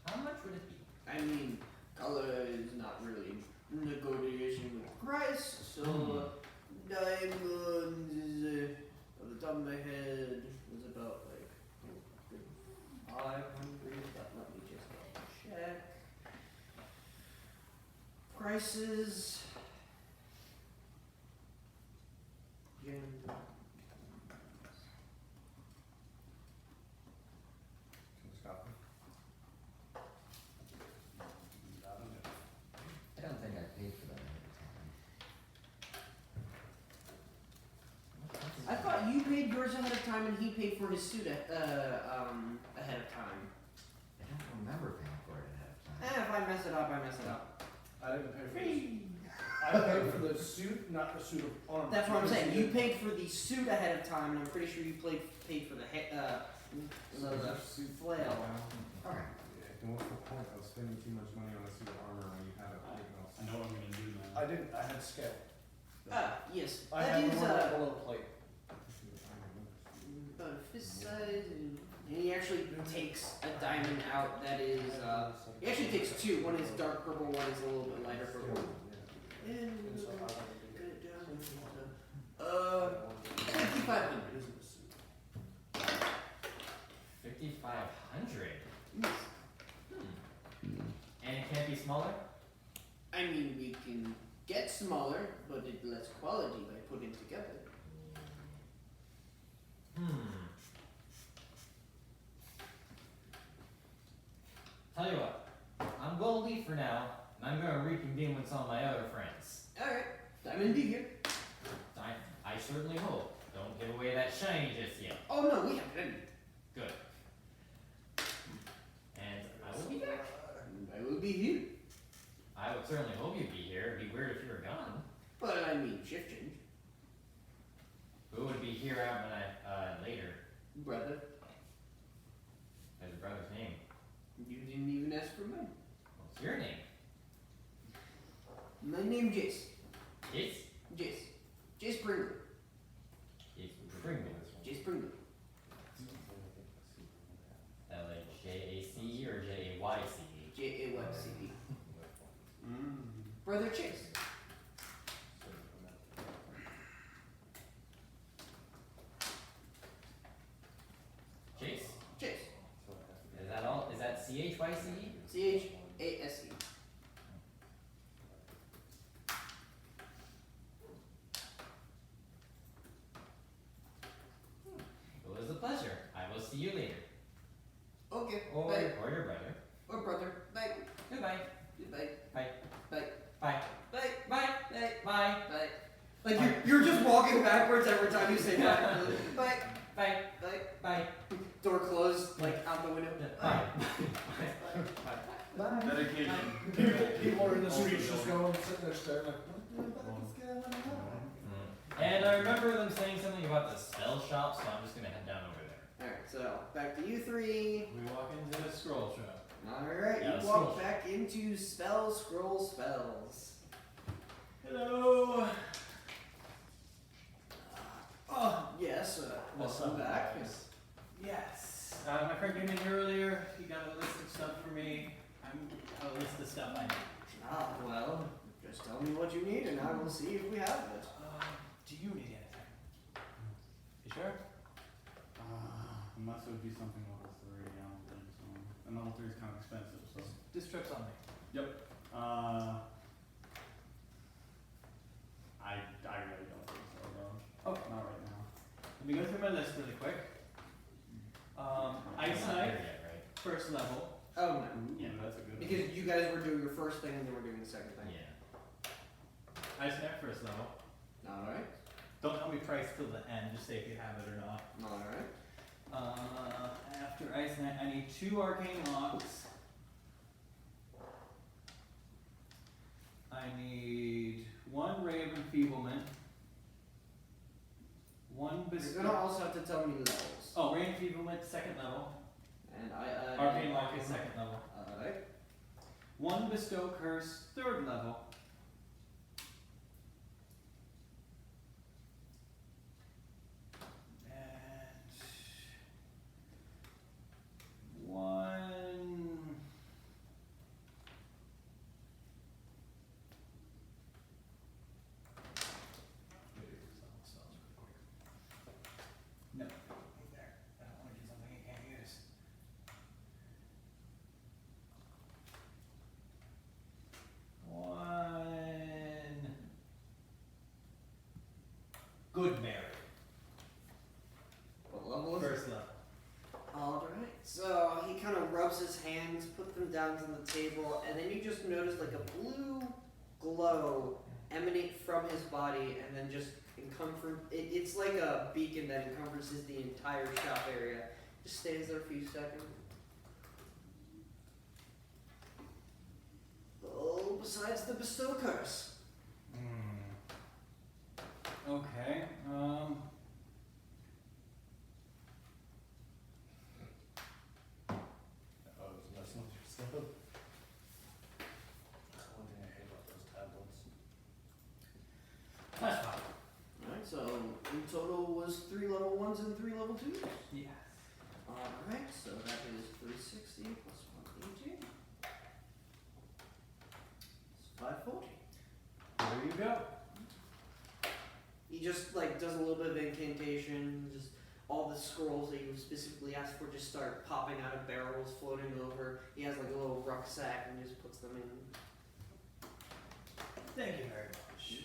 How much would it be? I mean, color is not really negotiation with price, so diamonds, the top of my head was about like 500, but let me just double check. Prices. Gem. I don't think I paid for that ahead of time. I thought you paid yours ahead of time and he paid for his suit ahead of time. I don't remember paying for it ahead of time. If I mess it up, I mess it up. I didn't pay for this. I paid for the suit, not the suit of armor. That's what I'm saying. You paid for the suit ahead of time, and I'm pretty sure you paid for the flail. Okay. Yeah, and what's the point of spending too much money on a suit of armor when you have everything else? I know what I'm gonna do now. I didn't. I had scale. Yes. I That had is one right below the plate. about a fist size, and he actually takes a diamond out that is, he actually takes two. One is dark purple, one is a little bit lighter purple. And And so I get it down. 5,500. 5,500. And it can't be smaller. I mean, we can get smaller, but it less quality by putting together. Tell you what, I'm gonna leave for now, and I'm gonna reconvene with some of my other friends. Alright, Diamond D here. I certainly hope. Don't give away that shiny just yet. Oh no, we have plenty. Good. And I will be back. I will be here. I would certainly hope you'd be here. It'd be weird if you were gone. But I mean, shift change. Who would be here out when later? Brother, As your brother's name. you didn't even ask for mine. What's your name? My name Jace. Jace? Jace. Jace Pringle. Jace Pringle. Jace Pringle. L-A-J-A-C or J-A-Y-C-E? J-A-Y-C-E. Brother Chase. Jace? Chase. Is that all? Is that C-H-Y-C-E? C-H-A-S-E. It was a pleasure. I will see you later. Okay. Or Bye. your brother. Or brother. Bye. Goodbye. Goodbye. Bye. Bye. Bye. Bye. Bye. Bye. Bye. Bye. Like you're just walking backwards every time you say bye. Bye. Bye. Bye. Bye. Door closed, like out the window. Bye. Bye. Dedication. people are in the streets just going, sitting there staring like, what the fuck is going on? And I remember them saying something about the spell shop, so I'm just gonna head down over there. Alright, so back to you three. We walk into the scroll shop. Alright, Yeah, you scroll. walk back into spell scroll spells. Hello. Oh, yes, welcome back. Yes. My friend came in here earlier. He got a list of stuff for me. A list of stuff I need. Ah, well, just tell me what you need and I will see if we have it. Do you need anything? You sure? Unless it would be something level 3, I don't think so. And level 3 is kind of expensive, so. This trip's on me. I really don't think so, though. Okay. Not right now. Let me go through my list really quick. Ice I'm not Knife, there yet, right? first level. Oh, no. Ooh, Yeah. that's a good one. Because you guys were doing your first thing and then we're doing the second thing. Yeah. Ice Knife, first level. Alright. Don't tell me price till the end, just say if you have it or not. Alright. After Ice Knight, I need 2 Arcane Locks. I need 1 Ray of Enfeeblement. 1 You're Bestow. gonna also have to tell me levels. Oh, Ray of Enfeeblement, second level. And Arcane Lock is second level. Alright. 1 Bestow Curse, third level. And 1. Goodberry. What level is it? First level. Alright, so he kind of rubs his hands, puts them down on the table, and then you just notice like a blue glow emanate from his body and then just it's like a beacon that encompasses the entire shop area. Just stays there a few seconds. Oh, besides the bestow curse. Okay. Oh, there's messing with your stuff. That's one thing I hate about those tablets. That's fine. Alright, so in total was 3 level 1s and 3 level 2s? Yes. Alright, so that is 360 plus 180. It's 540. There you go. He just like does a little bit of incantation, just all the scrolls that you specifically asked for just start popping out of barrels, floating over. He has like a little rucksack and just puts them in. Thank you very much.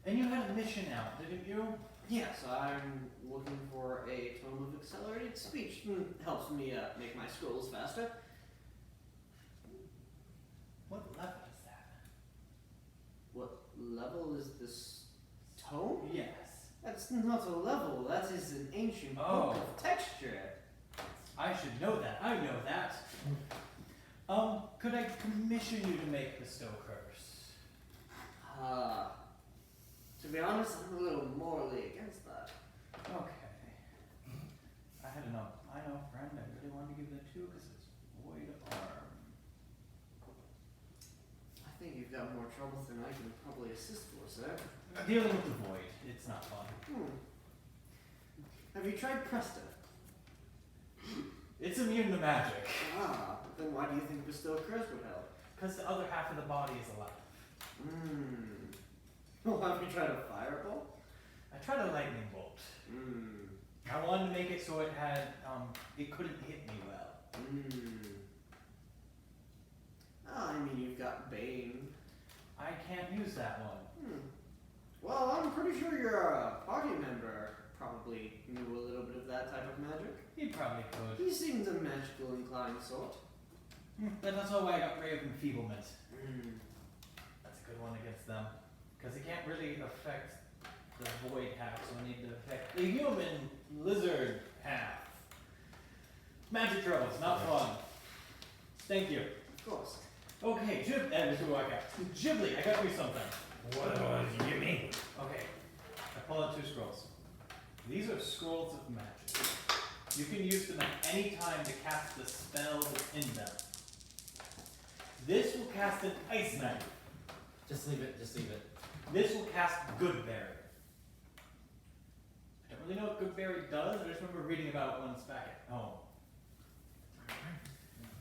And you had a mission out, didn't you? Yes, I'm looking for a tome of accelerated speech. Helps me make my scrolls faster. What level is that? What level is this tome? Yes. That's not a level, that is an ancient book of texture. I should know that. I know that. Could I commission you to make the Stow Curse? To be honest, I'm a little morally against that. Okay. I know a friend I really wanted to give that to because it's void arm. I think you've got more troubles than I can probably assist for, sir. Dealing with the void, it's not fun. Have you tried Presto? It's immune to magic. Then why do you think Bestow Curse would help? Because the other half of the body is alive. Well, have you tried a Firebolt? I tried a lightning bolt. I wanted to make it so it had, it couldn't hit me well. I mean, you've got Bane. I can't use that one. Well, I'm pretty sure your party member probably knew a little bit of that type of magic. He probably could. He seems a magical inclined sort. But that's all why I got Ray of Enfeeblement. That's a good one against them. Because it can't really affect the void half, so I need to affect the human lizard half. Magic troubles, not fun. Thank you. Of course. Okay, Ghibli, I got you something. What did you give me? Okay, I pull out 2 scrolls. These are scrolls of magic. You can use them at any time to cast the spell that's in them. This will cast an ice knife. Just leave it. This will cast Goodberry. I don't really know what Goodberry does, I just remember reading about it once back at home.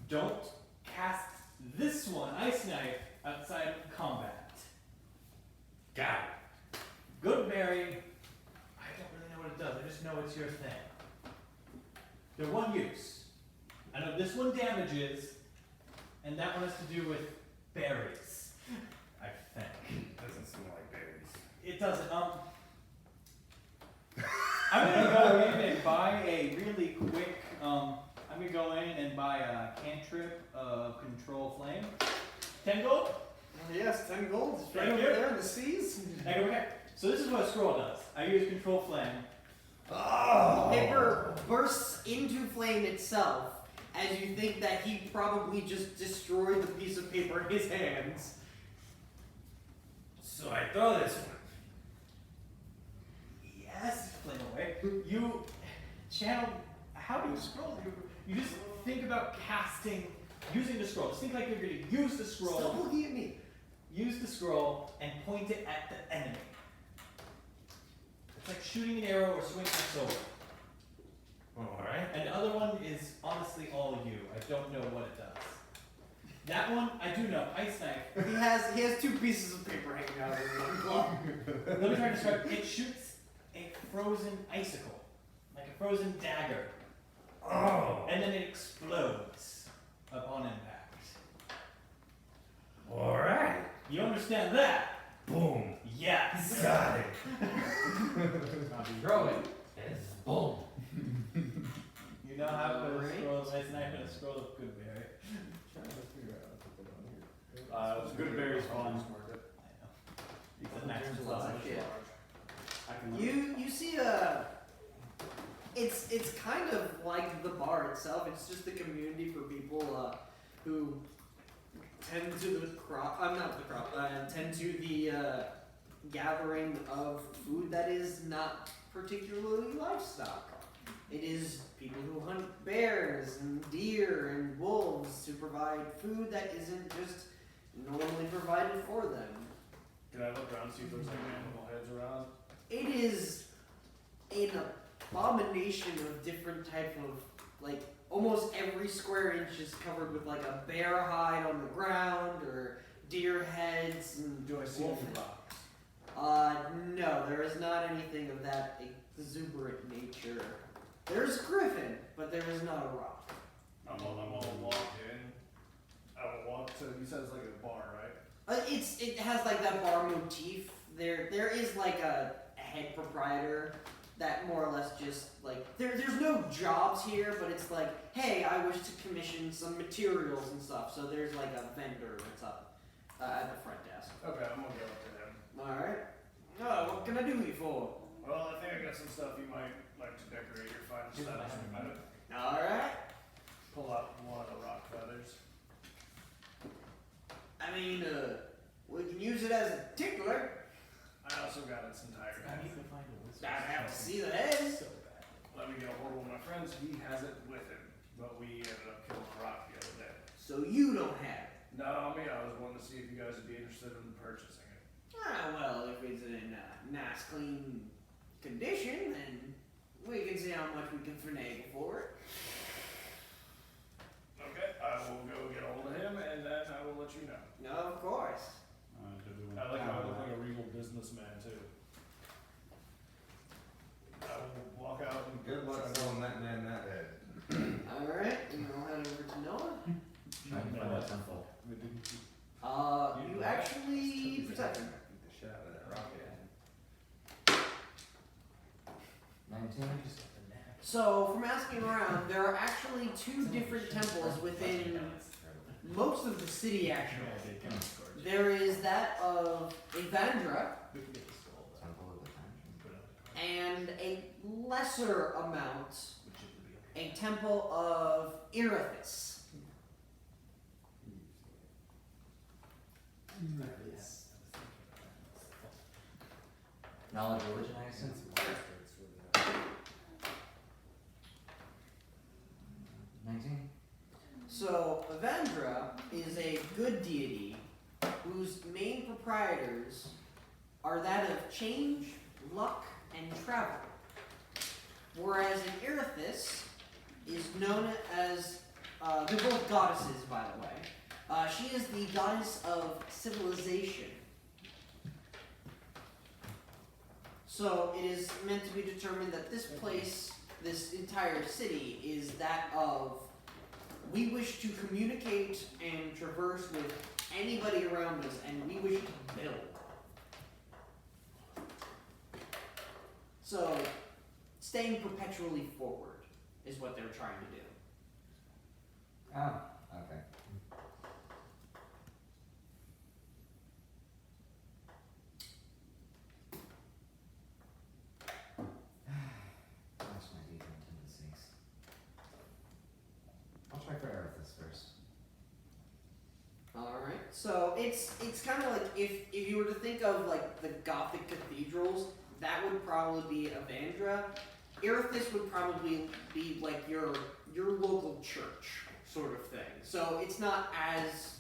Don't cast this one, Ice Knife, outside of combat. Got it. Goodberry, I don't really know what it does, I just know it's your thing. They're one use. I know this one damages, and that one has to do with berries, I think. Doesn't smell like berries. It doesn't, I'm gonna go in and buy a really quick, I'm gonna go in and buy a cantrip of Control Flame. 10 gold? Yes, 10 gold. It's right Thank over you. there in the seas. Okay, so this is what a scroll does. I use Control Flame. Paper bursts into flame itself as you think that he probably just destroyed the piece of paper in his hands. So I throw this one. Yes, flame away. You channel, how do you scroll? You just think about casting, using the scroll. Just think like you're gonna use the scroll. Stop looking at me. Use the scroll and point it at the enemy. It's like shooting an arrow or swinging a sword. Alright. And the other one is honestly all you. I don't know what it does. That one, I do know. Ice Knife. He has 2 pieces of paper hanging out of his one claw. Let me try to describe. It shoots a frozen icicle, like a frozen dagger. Oh. And then it explodes upon impact. Alright. You understand understand that? Boom. Yes. Got it. Throw it. Yes. Boom. You know how to Alright. scroll a nice knife and a scroll of good berry. Trying to figure out what to put on here. Good berries farmers I market. know. He's a nice There's a plus. lot of shit. I can You see it's kind of like the bar itself. It's just a community for people who tend to tend to the gathering of food that is not particularly livestock. It is people who hunt bears and deer and wolves to provide food that isn't just normally provided for them. Can I look around and see if there's like animal heads around? It is an abomination of different type of, like, almost every square inch is covered with like a bear hide on the ground or deer heads and Do I see wolf any heads. rocks? No, there is not anything of that exuberant nature. There's griffin, but there is not a rock. I'm gonna walk in. I will walk to. You said it's like a bar, right? It has like that bar motif. There is like a head proprietor that more or less just like there's no jobs here, but it's like, hey, I wish to commission some materials and stuff. So there's like a vendor that's up at the front desk. Okay, I'm gonna go up to him. All right. Oh, what can I do you for? Well, I think I got some stuff you might like to decorate your fine establishment. All right. Pull out one of the rock feathers. I mean, we can use it as a tickler. I also got its entire I head. need to find a wizard. I'd have to see the head. So bad. Let me get a hold of one of my friends. He has it with him, but we ended up killing a rock the other day. So you don't have it. No, I mean, I was wanting to see if you guys would be interested in purchasing it. Well, if it's in nice, clean condition, then we can see how much we can finagle for it. Okay, I will go get a hold of him, and then I will let you know. No, of course. I like how I look like a regal businessman too. I will walk out and Good luck try to- selling that man that head. All right, and I'll head over to Noah. Trying to find a temple. You actually protect him. Beat the shit out of that rocket. 19. So, from asking around, there are actually two different temples within most of the city, actually. There is that of Evandra We can get the skull though. Temple of the Tantrum. Put it on the card. and a lesser amount, Which it would be okay. a temple of Erithus. Knowledge religion, I assume? 19. So, Evandra is a good deity whose main proprietors are that of change, luck, and travel. Whereas in Erithus is known as, they're both goddesses, by the way. She is the goddess of civilization. So it is meant to be determined that this place, this entire city, is that of, we wish to communicate and traverse with anybody around us, and we wish to build. So, staying perpetually forward is what they're trying to do. Oh, okay. That's my deviant tendencies. I'll try for Erithus first. Alright, so it's kind of like if you were to think of like the Gothic cathedrals, that would probably be Evandra. Erithus would probably be like your local church sort of thing. So it's not as,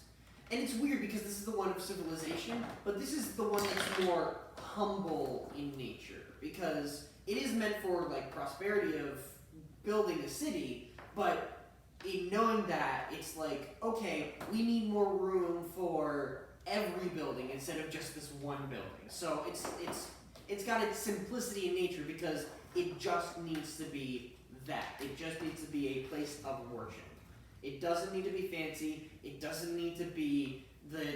and it's weird because this is the one of civilization, but this is the one that's more humble in nature because it is meant for like prosperity of building a city, but in knowing that, it's like, okay, we need more room for every building instead of just this one building. So it's got its simplicity in nature because it just needs to be that. It just needs to be a place of worship. It doesn't need to be fancy. It doesn't need to be the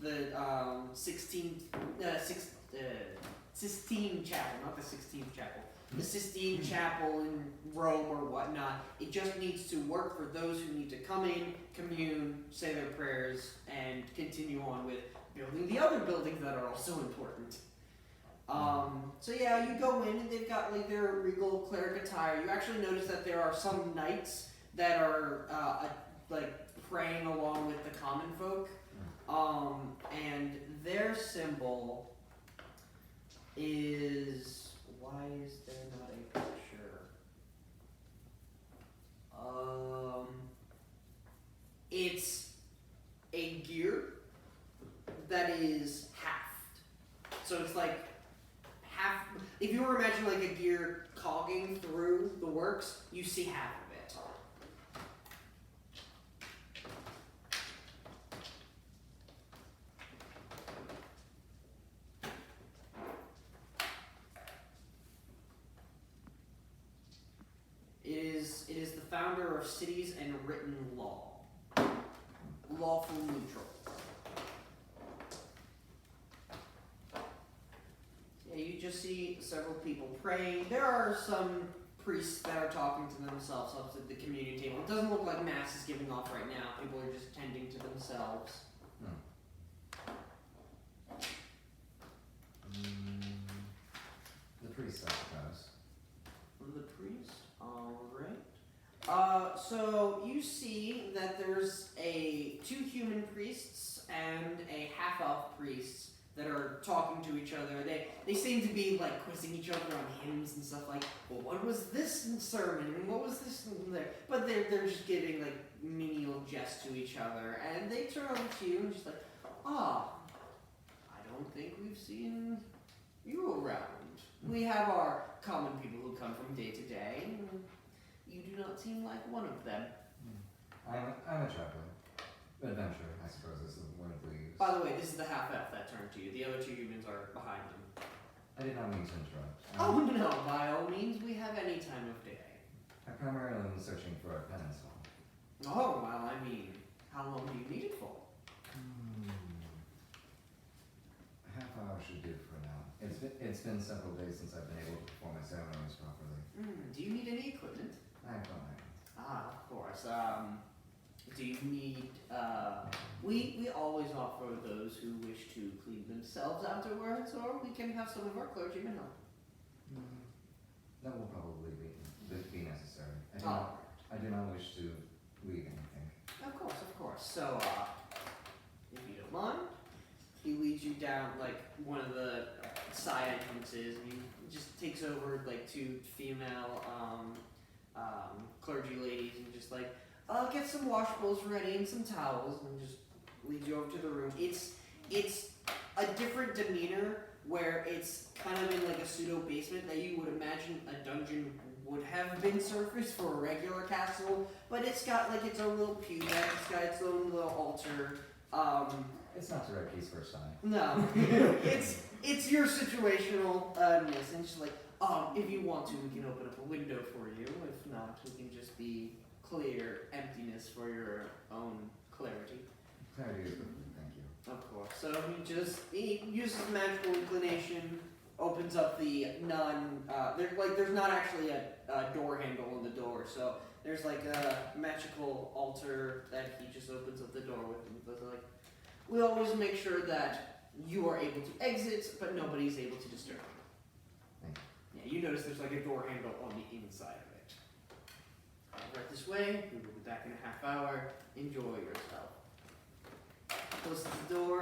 the 16th Chapel, not the 16th Chapel. The Sistine Chapel in Rome or whatnot. It just needs to work for those who need to come in, commune, say their prayers, and continue on with building the other buildings that are also important. So yeah, you go in and they've got like their regal cleric attire. You actually notice that there are some knights that are like praying along with the common folk, and their symbol is, why is there not a picture? It's a gear that is halved. So it's like half, if you were imagining like a gear cogging through the works, you see half of it. It is the founder of Cities and Written Law. Lawful neutral. Yeah, you just see several people praying. There are some priests that are talking to themselves up at the communion table. It doesn't look like mass is giving off right now. People are just tending to themselves. The priest, I suppose. The priest? Alright. So you see that there's two human priests and a half-elf priest that are talking to each other. They seem to be like quizzing each other on hymns and stuff like, well, what was this sermon and what was this there? But they're just giving like menial jests to each other, and they turn over to you and just like, I don't think we've seen you around. We have our common people who come from day to day. You do not seem like one of them. I'm a traveler. Adventurer, I suppose, is the word we use. By the way, this is the half-elf that turned to you. The other two humans are behind him. I did not mean to interrupt. Oh no, by all means, we have any time of day. I primarily am searching for a penance hall. Oh, well, I mean, how long do you need it for? A half hour should do for now. It's been several days since I've been able to perform my ceremonies properly. Do you need any equipment? I have done that. Of course. Do you need, we always offer those who wish to clean themselves afterwards, or we can have some of our clergymen help. That will probably be necessary. I do not wish to leave anything. Of course. So, if you don't mind, he leads you down like one of the side entrances, and he just takes over like two female clergy ladies and just like, get some wash bowls ready and some towels, and just leads you over to the room. It's a different demeanor where it's kind of in like a pseudo basement that you would imagine a dungeon would have been surfaced for a regular castle, but it's got like its own little pew deck, it's got its own little altar. It's not the right piece for a sign. No, it's your situationalness, and it's just like, if you want to, we can open up a window for you. If not, we can just be clear emptiness for your own clarity. Clarity is good, thank you. Of course. So he uses magical inclination, opens up the there's not actually a door handle on the door, so there's like a magical altar that he just opens up the door with, and like, we always make sure that you are able to exit, but nobody's able to disturb you. Thank you. Yeah, you notice there's like a door handle on the inside of it. Right this way, we will be back in a half hour. Enjoy yourself. Closes the door,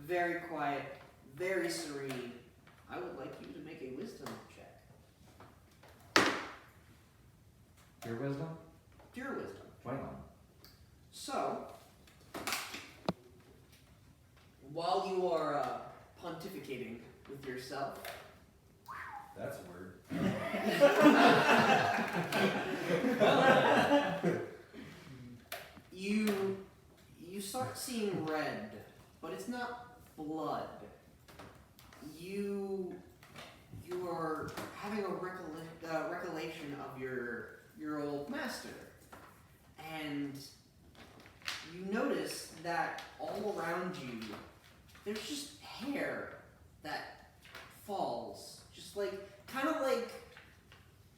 very quiet, very serene. I would like you to make a wisdom check. Your wisdom? Pure wisdom. 21. So, while you are pontificating with yourself, That's a word. you start seeing red, but it's not blood. You are having a recollection of your old master, and you notice that all around you there's just hair that falls, just like kind of like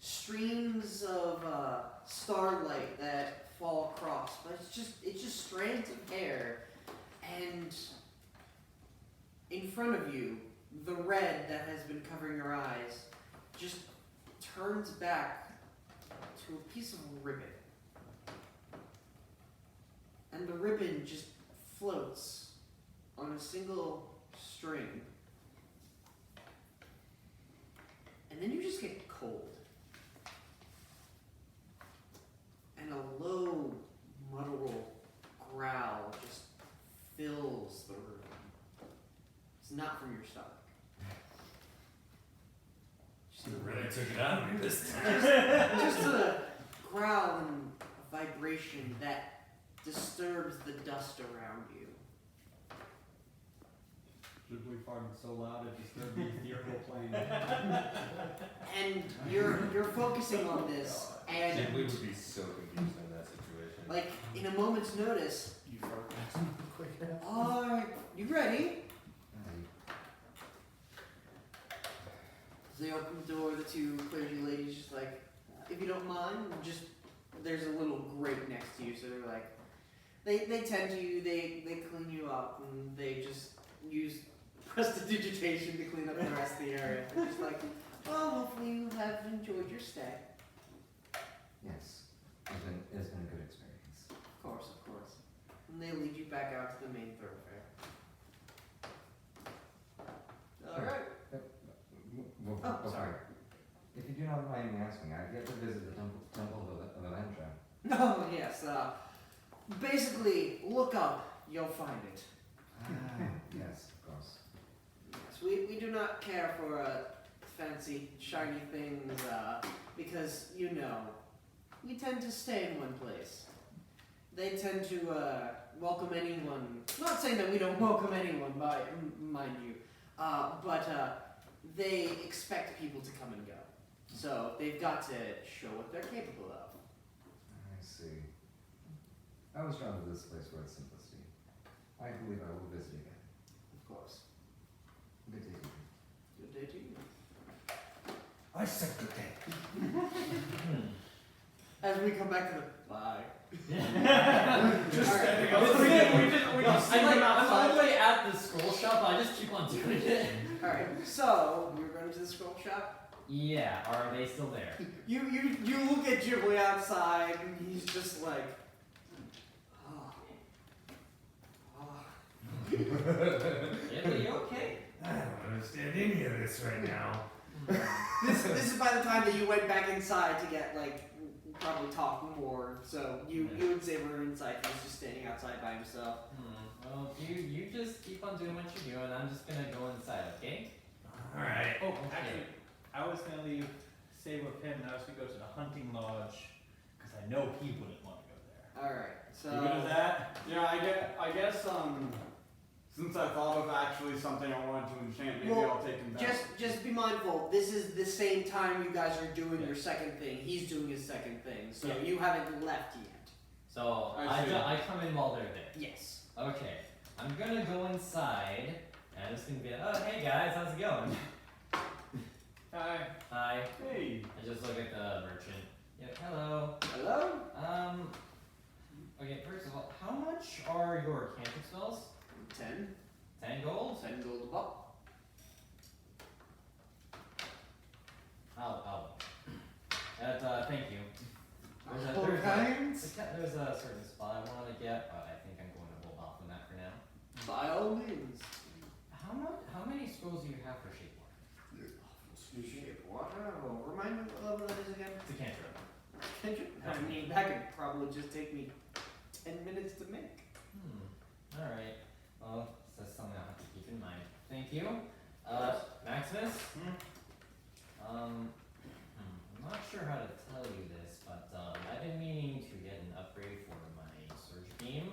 streams of starlight that fall across, but it's just strands of hair, and in front of you, the red that has been covering your eyes just turns back to a piece of ribbon. And the ribbon just floats on a single string. And then you just get cold. And a low, guttural growl just fills the room. It's not from your stomach. You really took it out of me this time. Just a growl and a vibration that disturbs the dust around you. Ghibli farted so loud it disturbed the ethereal plane. And you're focusing on this, and Ghibli would be so confused in that situation. like in a moment's notice, You fart. are you ready? As they open the door, the two clergy ladies just like, if you don't mind, just there's a little grate next to you, so they're like, they tend to you, they clean you up, and they just use prestidigitation to clean up the rest of the area. They're just like, well, hopefully you have enjoyed your stay. Yes, it's been a good experience. Of course. And they lead you back out to the main thoroughfare. Alright. Well, Oh, sorry. If you do not mind me asking, I've yet to visit the temple of Elentra. Oh, yes. Basically, look up, you'll find it. Yes, of course. Yes, we do not care for fancy, shiny things, because, you know, we tend to stay in one place. They tend to welcome anyone. Not saying that we don't welcome anyone, mind you, but they expect people to come and go. So they've got to show what they're capable of. I see. I was drawn to this place for its simplicity. I believe I will visit again. Of course. Good day to you. Good day to you. I said good day. As we come back to the bye. Just All right. standing It's outside. weird, We just see I'm him all outside. the way at the scroll shop, I just keep on doing it. Alright, so we were going to the scroll shop. Yeah, are they still there? You look at Ghibli outside, and he's just like, Ghibli, you okay? I don't understand any of this right now. This is by the time that you went back inside to get like probably talk more. So you and Xavier were inside. He was just standing outside by himself. Well, you just keep on doing what you're doing. I'm just gonna go inside, okay? Alright. Oh, actually, I was gonna leave Saber with him, and I was gonna go to the hunting lodge because I know he wouldn't want to go there. All right, so You good with that? Yeah, I guess since I thought of actually something I wanted to enchant, maybe Well, I'll take him down. just be mindful. This is the same time you guys are doing your second thing. He's doing his second thing, so Yeah. you haven't left yet. So I see. I come in while they're there. Yes. Okay, I'm gonna go inside, and I'm just gonna be like, oh hey guys, how's it going? Hi. Hi. Hey. I just look at the merchant. Yeah, hello. Hello. Okay, first of all, how much are your cantrip spells? 10. 10 gold? 10 gold a pop. Thank you. There's a certain spot I wanted to get, but I think I'm going to hold off on that for now. By all means. How many scrolls do you have for shape water? Shape water. Well, remind me what level that is again. It's a cantrip. I mean, that could probably just take me 10 minutes to make. Alright. Well, that's something I'll have to keep in mind. Thank you. Maximus? I'm not sure how to tell you this, but I've been meaning to get an upgrade for my surge beam.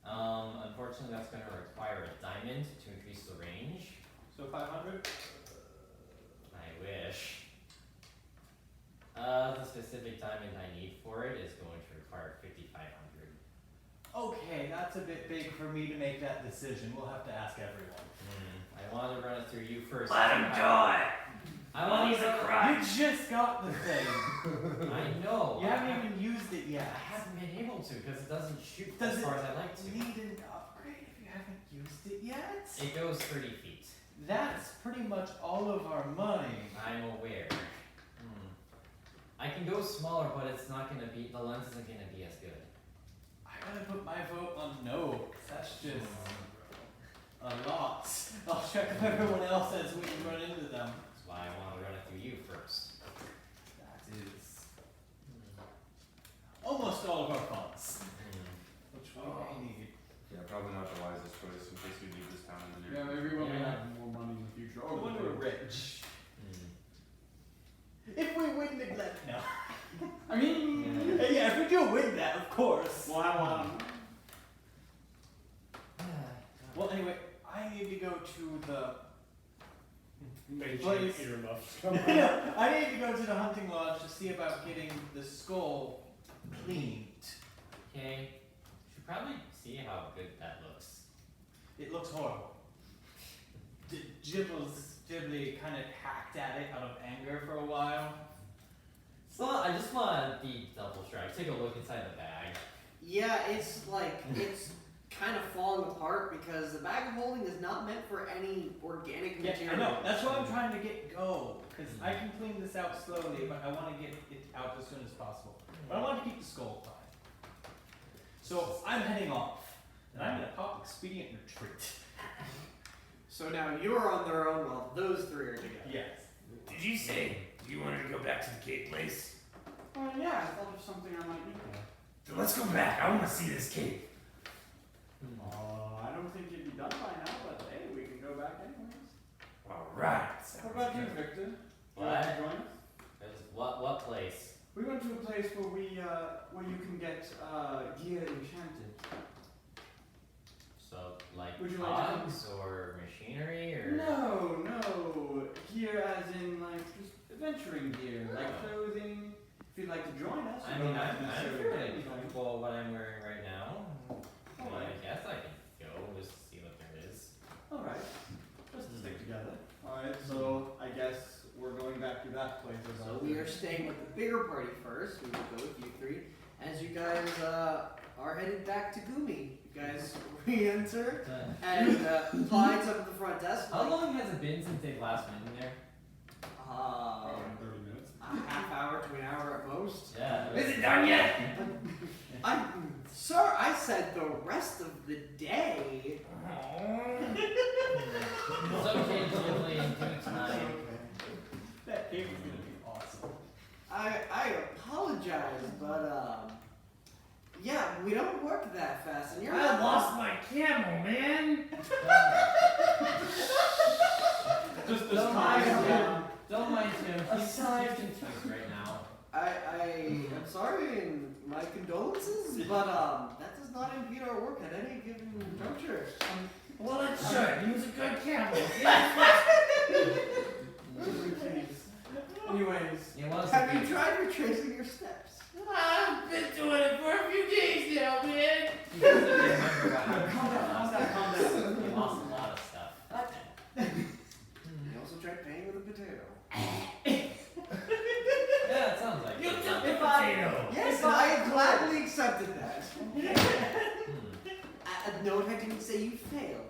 Unfortunately, that's going to require a diamond to increase the range. So 500? I wish. The specific diamond I need for it is going to require 5,500. Okay, that's a bit big for me to make that decision. We'll have to ask everyone. I want to run it through you first. Let him do it. I want He's to. a You crutch. just got the thing. I know. You haven't even used it I yet. haven't been able to because it doesn't shoot Does as it far as I like to. need an upgrade if you haven't used it yet? It goes 30 feet. That's pretty much all of our money. I'm aware. I can go smaller, but it's not gonna be. The lens isn't gonna be as good. I gotta put my vote on no, 'cause that's just a lot. I'll check with everyone else as we run into them. That's why I want to run it through you first. That is almost all of our funds, which we may need. Yeah, probably not the wisest choice in case we need this town in the Yeah, near maybe when we Yeah. have more money in the future. Or when we're rich. If we win neglect, no. I mean, Yeah, if we do win that, of course. well, I want Well, anyway, I need to go to the. Make Place. earmuffs. I need to go to the hunting lodge to see about getting the skull cleaned. Okay. Should probably see how good that looks. It looks horrible. Ghibli kind of hacked at it out of anger for a while. So I just want to be double sure. I take a look inside the bag. Yeah, it's like it's kind of falling apart because the bag of holding is not meant for any organic Yeah, material. I know. That's why I'm trying to get go. Because I can clean this out slowly, but I want to get it out as soon as possible. But I want to keep the skull fine. So I'm heading off. And I'm going to pop expedient retreat. So now you're on their own while those three are together. Yes. Did you say you wanted to go back to the cave place? Well, yeah, I thought of something I might need there. Then let's go back. I want to see this cave. I don't think it'd be done by now, but hey, we can go back anyways. All right. What about you, Victor? Would you What? like to join us? What place? We went to a place where you can get gear enchanted. So like Would you like to cogs or machinery or? No, gear as in like just adventuring gear, like Oh. clothing. If you'd like to join us, I you mean, don't have to I'm necessarily fairly pay anything. comfortable what I'm wearing right now. All I right. guess I can go just to see what there is. All right, just to stick together. All right, so I guess we're going back to that place. As So our we are third. staying with the bigger party first. We will go with you three. As you guys are headed back to Gumi, you guys re-enter and Clyde's up at the front desk. How long has it been since they've last been in there? Probably 30 minutes. A half hour to an hour at most. Yeah. Is it done yet? Sir, I said the rest of the day. It's okay, Ghibli, in due time. That cave is going to be awesome. I apologize, but yeah, we don't work that fast, and you're I not lost my camel, man. Just Don't mind him. Don't mind him. He's Aside- confused right now. I am sorry and my condolences, but that does not impede our work at any given juncture. Well, it should. He was a good camel. Anyways, It was. Have you tried retracing your steps? I've been doing it for a few days now, man. He doesn't remember what happened. calm down, calm down. He lost a lot of stuff. I also tried paying with a potato. Yeah, it sounds like You it. took the potato. Yes, and I gladly accepted that. Hmm. Note, I didn't say you failed.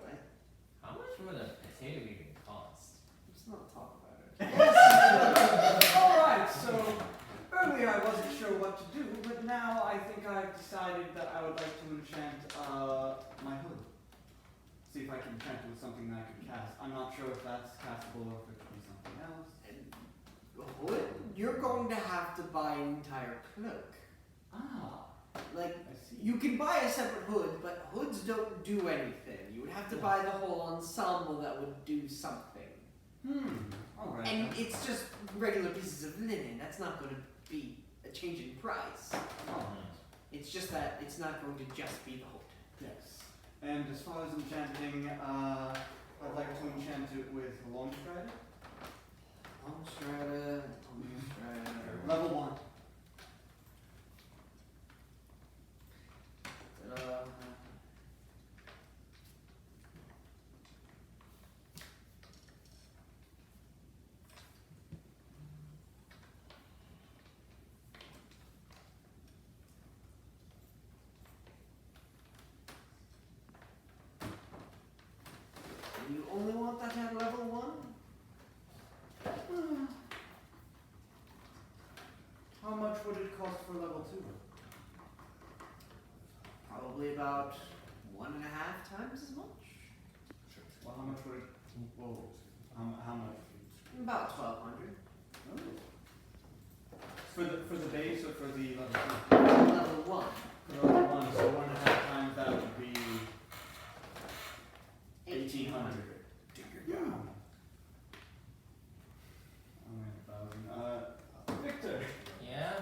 How much would a potato even cost? Let's not talk about it. Alright, so earlier I wasn't sure what to do, but now I think I've decided that I would like to enchant my hood. See if I can enchant it with something that I can cast. I'm not sure if that's castable or if it could be something else. Hood? You're going to have to buy an entire cloak. Ah, Like, I see. you can buy a separate hood, but hoods don't do anything. You would have to buy the whole ensemble that would do something. Alright. And it's just regular pieces of linen. That's not going to be a change in price. It's just that it's not going to just be the hood. Yes. And as far as enchanting, I'd like to enchant it with Long Strider. Long Strider. Level 1. cost for level 2? Probably about 1.5 times as much. Well, how much would it? Whoa. How much? About 1,200. For the base or for the level 2? Level 1. For level 1, so 1.5 times that would be 1,800. Yeah. Victor, Yeah?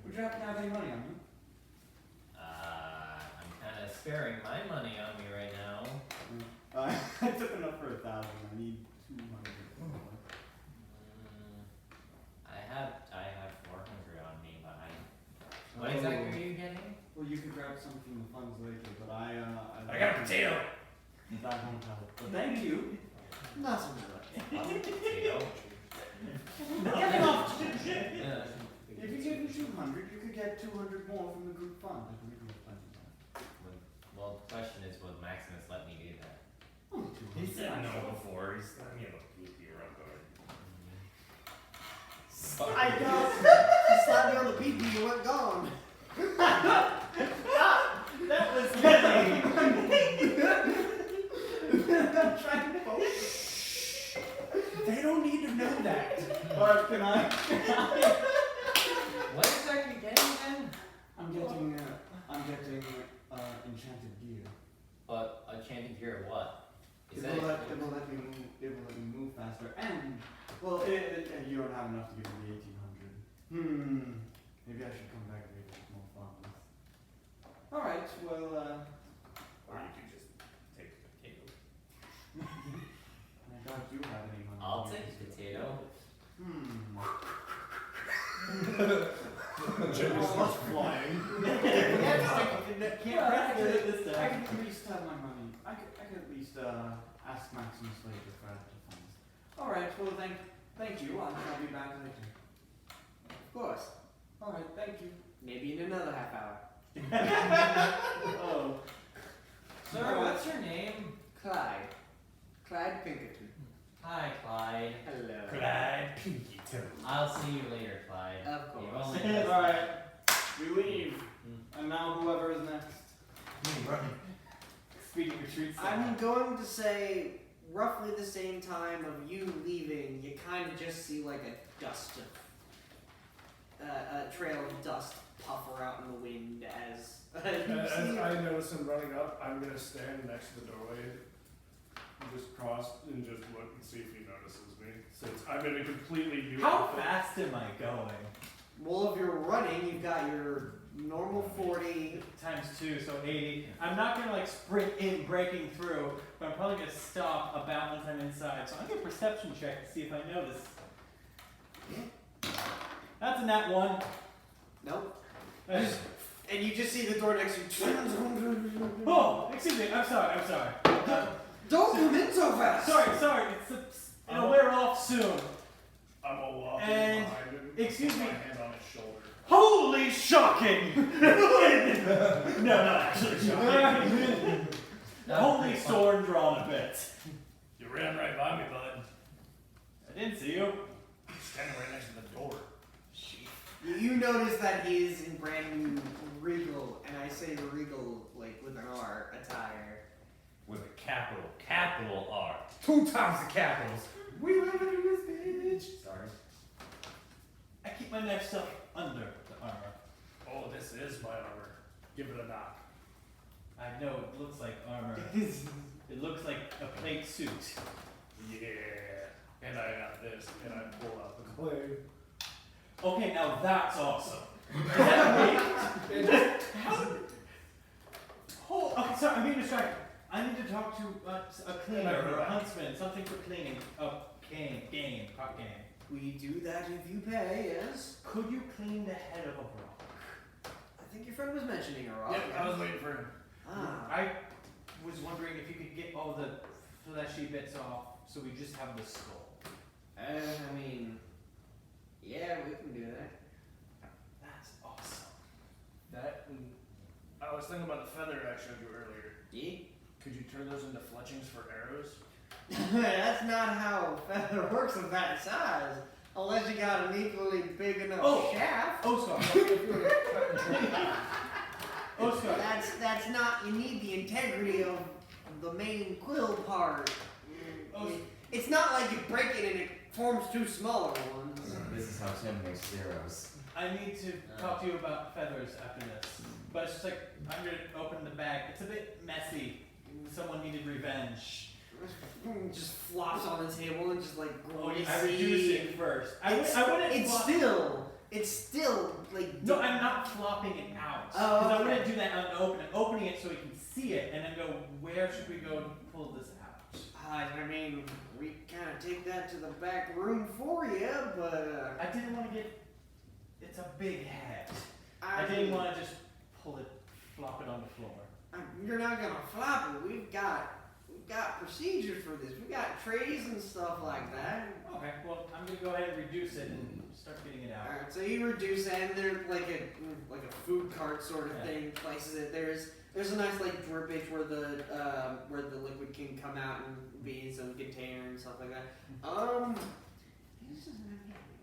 would you happen to have any money on you? I'm kind of sparing my money on me right now. I took enough for 1,000. I need 200. I have 400 on me, but what exactly are you getting? Well, you could grab some from the funds later, but I got a potato. That won't help. But thank you. Not so much. Potato. Get off! Yeah. If you give me 200, you could get 200 more from the group fund. I believe we have plenty of that. Well, the question is, will Maximus let me do that? Only He 200. said no before. He's not me a goofy around guard. I know. You slapped me on the pee-pee, you went gone. That was funny. I'm trying to focus. They don't need to know that. Alright, can I? What exactly are you getting then? I'm getting enchanted gear. But enchanted gear of what? It will let me move faster. And well, you don't have enough to give me the 1,800. Maybe I should come back later with more funds. All right. Well, Or you could just take the potato. I doubt you have any money. I'll take a potato. Jimmy's just flying. Can't press it this I time. could at least have my money. I could at least ask Maximus later for extra funds. All right. Well, thank you. I'll be back later. Of course. All right. Thank you. Maybe in another half hour. Oh. Sir, what's your name? Clyde. Clyde Pinkerton. Hi, Clyde. Hello. Clyde Pinky Toe. I'll see you later, Clyde. Of You've course. only All right. We leave. And now whoever is next. Speaking of treats. I'm going to say roughly the same time of you leaving, you kind of just see like a dust of, a trail of dust puffer out in the wind as you As see. I notice him running up, I'm gonna stand next to the doorway, just cross and just look and see if he notices me. Since I'm in a completely new How outfit. fast am I going? Well, if you're running, you've got your normal 40. Times 2, so 80. I'm not gonna like sprint in, breaking through, but I'm probably gonna stop about once I'm inside. So I'm gonna perception check to see if I notice. That's a nat 1. Nope. Uh, And you just see the door next to you. Oh, excuse me. I'm sorry. Don't come in so fast! Sorry. It'll wear off soon. I'm gonna walk in And- behind him, excuse put me. my hand on his shoulder. Holy shocking! no, not actually shocking. Holy sword drawn a bit. You ran right by me, bud. I didn't see you. Standing right next to the door. You notice that he is in brand new regal, and I say regal like with an R attire. With a capital R. 2 times the capitals. We live in this bitch. Sorry. I keep my knife stuff under the armor. Oh, this is my armor. Give it a knock. I know it looks like armor. It looks like a plate suit. Yeah. And I got this, and I pull out the clay. Okay, now that's awesome. Is that me? Okay, sorry, I'm being distracted. I need to talk to a cleaner or a huntsman, something for cleaning. Pot game. We do that if you pay, yes. Could you clean the head of a rock? I think your friend was mentioning a rock. Yep, I was waiting for him. Ah. I was wondering if you could get all the fleshy bits off so we just have the skull. I mean, yeah, we can do that. That's awesome. That, and I was thinking about the feather I showed you earlier. Yeah? Could you turn those into fletchings for arrows? That's not how feather works of that size. Unless you got an equally big enough Oh. shaft. Oscar. Oscar. That's not. You need the integrity of the main quill part. It's not like you break it and it forms two smaller ones. This is how Tim makes zeros. I need to talk to you about feathers after this. But it's just like, I'm gonna open the bag. It's a bit messy. Someone needed revenge. Just flops on the table and just like Oh, greasy. I reduce it first. I wouldn't It's still like. No, I'm not flopping it out. Oh, Because I okay. wouldn't do that unopened. I'm opening it so we can see it and then go, where should we go to pull this out? I mean, we kind of take that to the back room for you, but I didn't want to get. It's a big head. I I didn't want to just pull it, flop it on the floor. You're not gonna flop it. We've got procedures for this. We got trays and stuff like that. Okay, well, I'm gonna go ahead and reduce it and start getting it out. All right, so you reduce it, and there's like a food cart sort of thing places it. There's a nice like drippage where the liquid can come out and be in some container and stuff like that. This isn't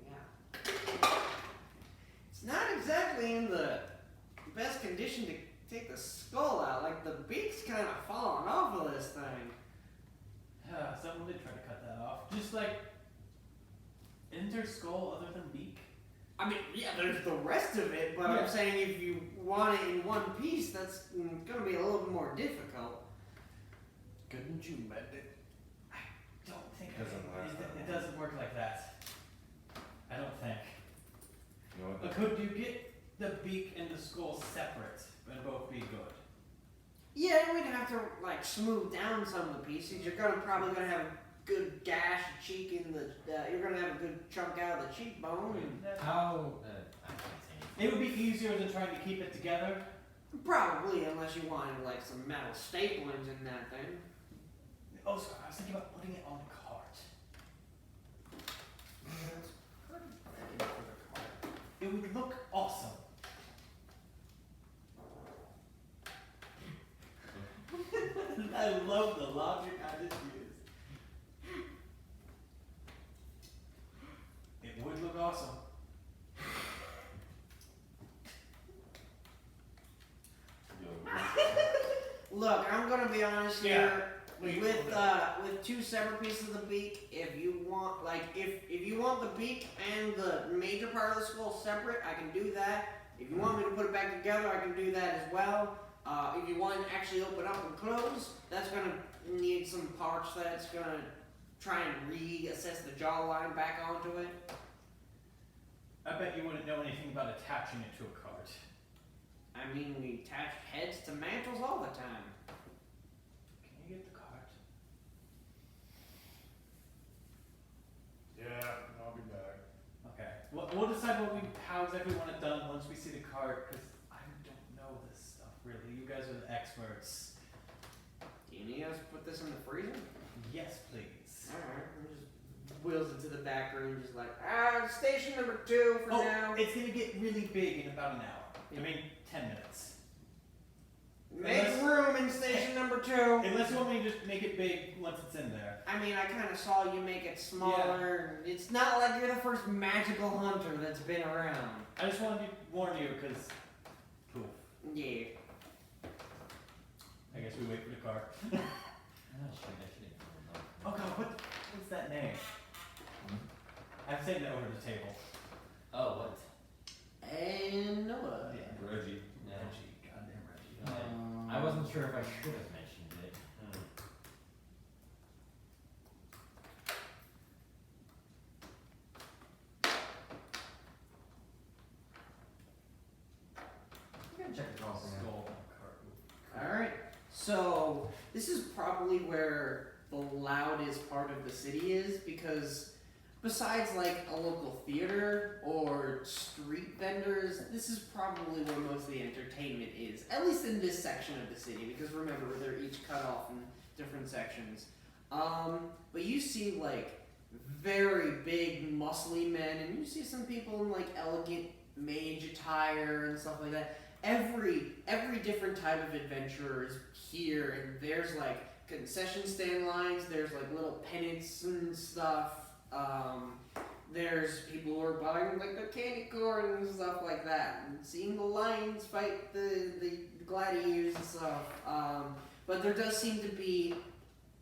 yeah. It's not exactly in the best condition to take the skull out. Like the beak's kind of falling off of this thing. Someone did try to cut that off. Just like, isn't there skull other than beak? I mean, yeah, there's the rest of it, but Yeah. I'm saying if you want it in one piece, that's gonna be a little bit more difficult. Couldn't you mend it? I don't think Doesn't it doesn't work like that. I don't think. You know what? But could you get the beak and the skull separate and both be good? Yeah, we'd have to like smooth down some of the pieces. You're probably gonna have a good gash of cheek in the. You're gonna have a good chunk out of the cheekbone. How? I can't say It would be easier than trying to keep it together. Probably, unless you wanted like some metal staplings in that thing. Oh, sorry, I was thinking about putting it on the cart. It would look awesome. I love the logic I just used. It would look awesome. Look, I'm gonna be honest here. Wait, With hold on. with two separate pieces of the beak, if you want if you want the beak and the major part of the skull separate, I can do that. If you want me to put it back together, I can do that as well. If you want to actually open up and close, that's gonna need some parts that's gonna try and reassess the jawline back onto it. I bet you wouldn't know anything about attaching it to a cart. I mean, we attach heads to mantles all the time. Can you get the cart? Yeah, I'll be back. Okay. We'll decide how's everyone done once we see the cart, because I don't know this stuff really. You guys are the experts. Do you need us to put this in the freezer? Yes, please. Alright, just wheels into the back room, just like, station number 2 for Oh, now. it's gonna get really big in about an hour. I mean, 10 minutes. Make unless- room in station number 2. Unless you want me to just make it big once it's in there. I mean, I kind of saw you make it smaller. It's not like you're the first magical hunter that's been around. I just wanted to warn you, because... Poof. Yeah. I guess we wait for the cart. I should Oh god, what's that name? I'm saying that over the table. Oh, what? And Noah. Yeah. Reggie. Yeah. Reggie, goddamn Reggie. I wasn't sure if I should have mentioned it. You gotta check the calls again. Skull cart. Alright, so this is probably where the loudest part of the city is, because besides like a local theater or street vendors, this is probably where most of the entertainment is, at least in this section of the city, because remember, they're each cut off in different sections. But you see like very big muscly men, and you see some people in like elegant mage attire and stuff like that. Every different type of adventurer is here, and there's like concession stand lines, there's like little pennants and stuff. there's people who are buying like the candy corn and stuff like that, and seeing the lions fight the gladiators and stuff. But there does seem to be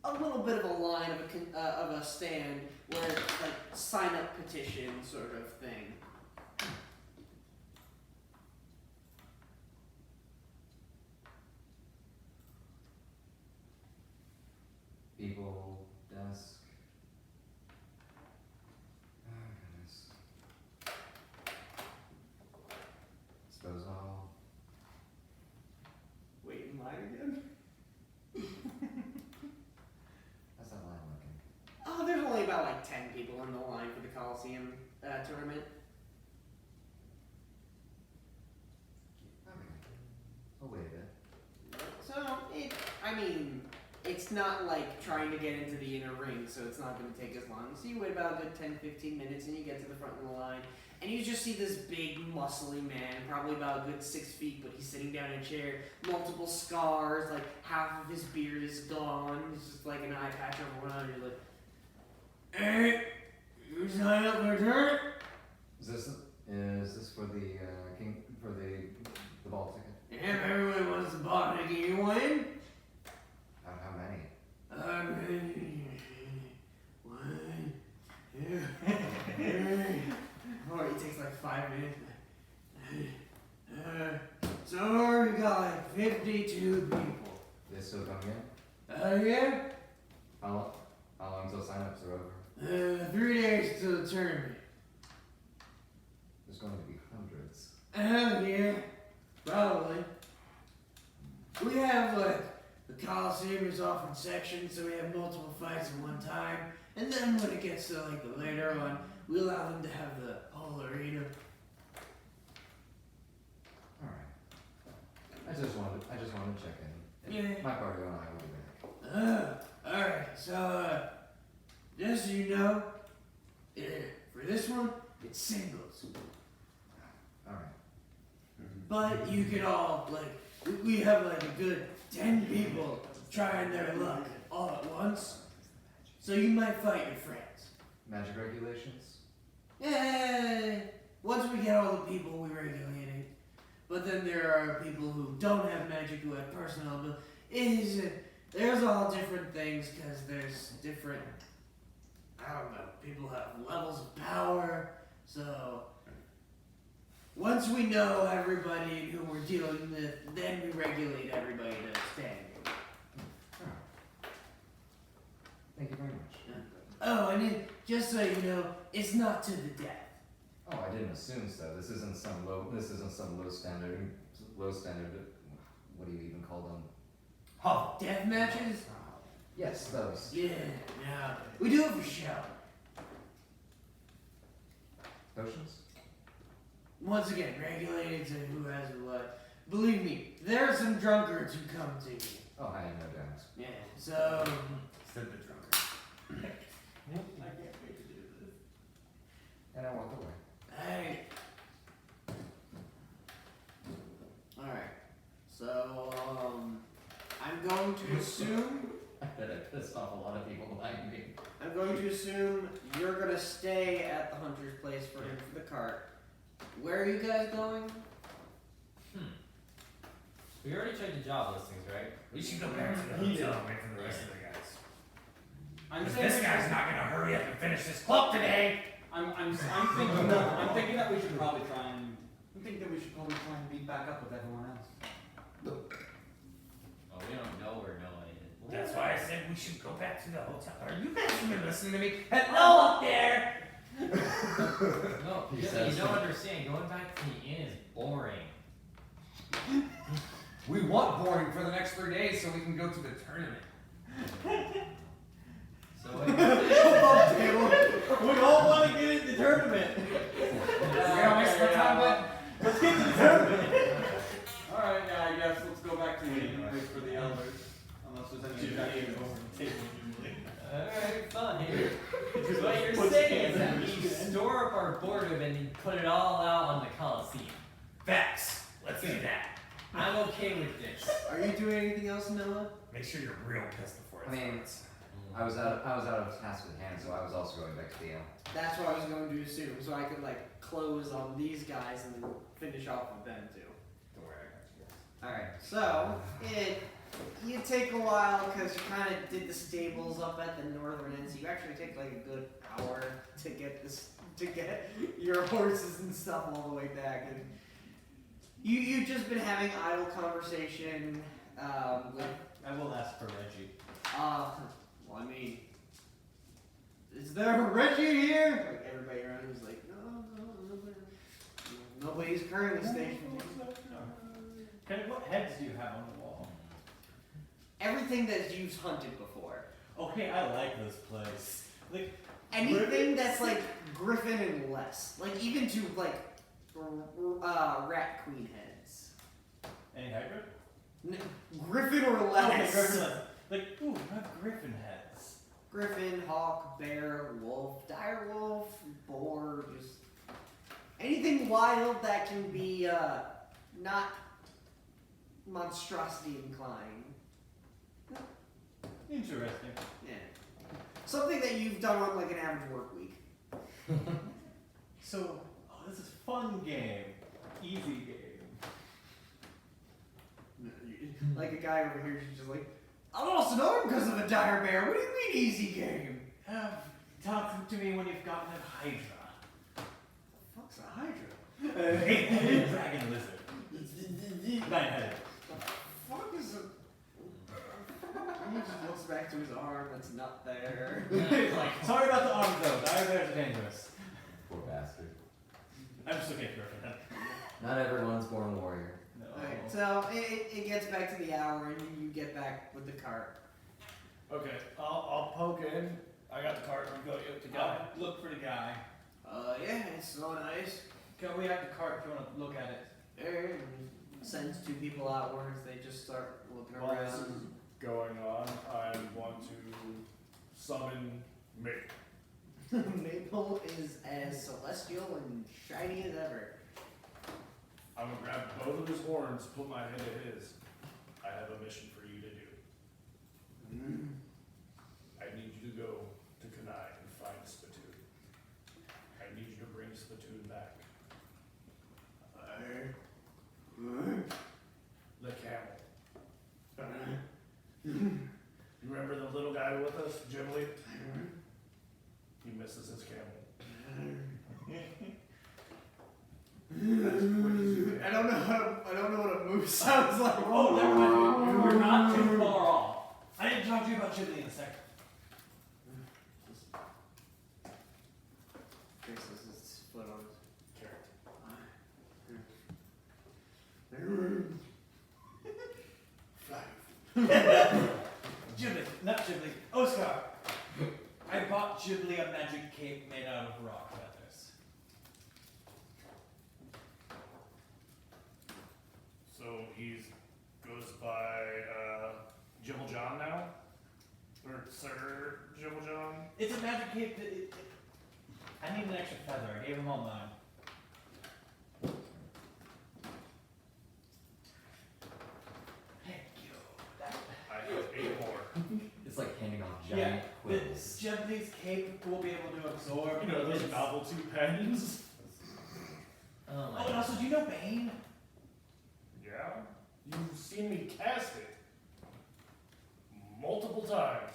a little bit of a line of a stand where it's like sign up petition sort of thing. People, desk. Oh goodness. Suppose I'll. Wait in line again? How's that line looking? Oh, there's only about like 10 people in the line for the Coliseum tournament. Okay. I'll wait a bit. So, it's not like trying to get into the inner ring, so it's not going to take as long. So you wait about a good 10-15 minutes and you get to the front of the line. And you just see this big, muscly man, probably about a good 6 feet, but he's sitting down in a chair, multiple scars, like half of his beard is gone. It's just like an eye patch over one eye. You're like, hey, you sign up for a tournament? Is this for the the ball ticket? Yeah, everyone wants the ball ticket. You win? How many? One, two, three. Oh, it takes like 5 minutes. So we got like 52 people. They still coming in? Yeah? How long until sign-ups are over? 3 days to the tournament. There's going to be hundreds. Yeah, probably. We have like the Coliseum is off in sections, so we have multiple fights at one time. And then when it gets to like the later on, we allow them to have the whole arena. All right. I just wanted to check in. Yeah. My party and I will be back. Alright, so just so you know, for this one, it's singles. All right. But you can all, like, we have like a good 10 people trying their luck all at once. So you might fight your friends. Magic regulations? Yeah, once we get all the people, we regulate it. But then there are people who don't have magic who have personal abilities. There's all different things because there's different, I don't know, people have levels of power. So once we know everybody and who we're dealing with, then we regulate everybody to standard. Thank you very much. Oh, and then, just so you know, it's not to the death. Oh, I didn't assume so. This isn't some low standard. What do you even call them? Oh, death matches? Yes, those. Yeah, no. We do it for show. Potions? Once again, regulated to who has what. Believe me, there are some drunkards who come to me. Oh, I have no doubt. Yeah, so... Said the drunkard. I can't wait to do this. And I walk away. Hey. Alright. So, I'm going to assume... I bet I pissed off a lot of people behind me. I'm going to assume you're going to stay at the hunter's place for him for the cart. Where are you guys going? We already checked the job listings, right? We should go back to the hotel and wait for the rest of the guys. I'm Because saying this guy's not gonna hurry up and finish this club today. I'm thinking that we should probably try and meet back up with everyone else. Oh, we don't know where nobody is. That's why I said we should go back to the hotel. Are you guys even listening to me? Hello up there! No, He you says don't that. understand. Going back to the inn is boring. We want boring for the next 3 days so we can go to the tournament. So We all want to get into the tournament. We don't waste our time, but Let's get to the tournament. Alright, yeah, I guess let's go back to the meeting and wait for the elders. Unless there's any objections. Alright, fine. What you're saying is that we store up our boredom and then put it all out on the Coliseum. Facts. Let's do that. I'm okay with this. Are you doing anything else, Noah? Make sure you're real pissed before it I mean, starts. I was out of task at hand, so I was also going back to DM. That's what I was going to assume, so I could like close on these guys and then finish off with them too. Don't worry, I got you guys. Alright, so you take a while because you kind of did the stables up at the northern end, so you actually take like a good hour to get your horses and stuff all the way back, and you've just been having idle conversation with. I will ask for Reggie. Well, I mean, is there a Reggie here? Like everybody around him is like, no, nobody's currently stationed. What heads do you have on the wall? Everything that you've hunted before. Okay, I like this place. Like Anything that's like griffin and less. Like even to like rat queen heads. any hybrid? Griffin or Okay, less. griffin less. Like, ooh, you have griffin heads. Griffin, hawk, bear, wolf, dire wolf, boar, just anything wild that can be not monstrosity inclined. Interesting. Yeah. Something that you've done on like an average work week. So, this is fun game. Easy game. Like a guy over here is just like, I lost an arm because of a dire bear. What do you mean easy game? Talk to me when you've gotten a hydra. Fuck's a hydra? Eight-headed dragon lizard. Nine-headed. Fuck is a... He just looks back to his arm that's not there. Like, sorry about the arms though. Dire bears are dangerous. Poor bastard. I'm just looking at griffin head. Not everyone's born a warrior. No. Alright, so it gets back to the hour and you get back with the cart. Okay, I'll poke in. I got the cart. You go get the guy. Look for the guy. Yeah, it's so nice. Okay, we have the cart if you want to look at it. There, sends two people outwards. They just start looking While this is around. going on, I want to summon Mick. Maple is as celestial and shiny as ever. I'm gonna grab both of his horns, put my head to his. I have a mission for you to do. I need you to go to Kanai and find Spittoon. I need you to bring Spittoon back. The camel. You remember the little guy with us, Ghibli? He misses his camel. I don't know what a moose sounds like. Oh, never mind. We're not too far off. I didn't talk to you about Ghibli in a second. Traces his foot on Ghibli, not Ghibli. Oscar. I bought Ghibli a magic cape made out of rock feathers. So he goes by Jibble John now? Or Sir Jibble John? It's a magic cape that I need an extra feather. I gave him all mine. Thank you. I have 8 more. It's like handing off giant quills. Ghibli's cape will be able to absorb. You know those novelty pens? Oh my Oh, and also, do you know Bane? Yeah? You've seen me cast it. Multiple times.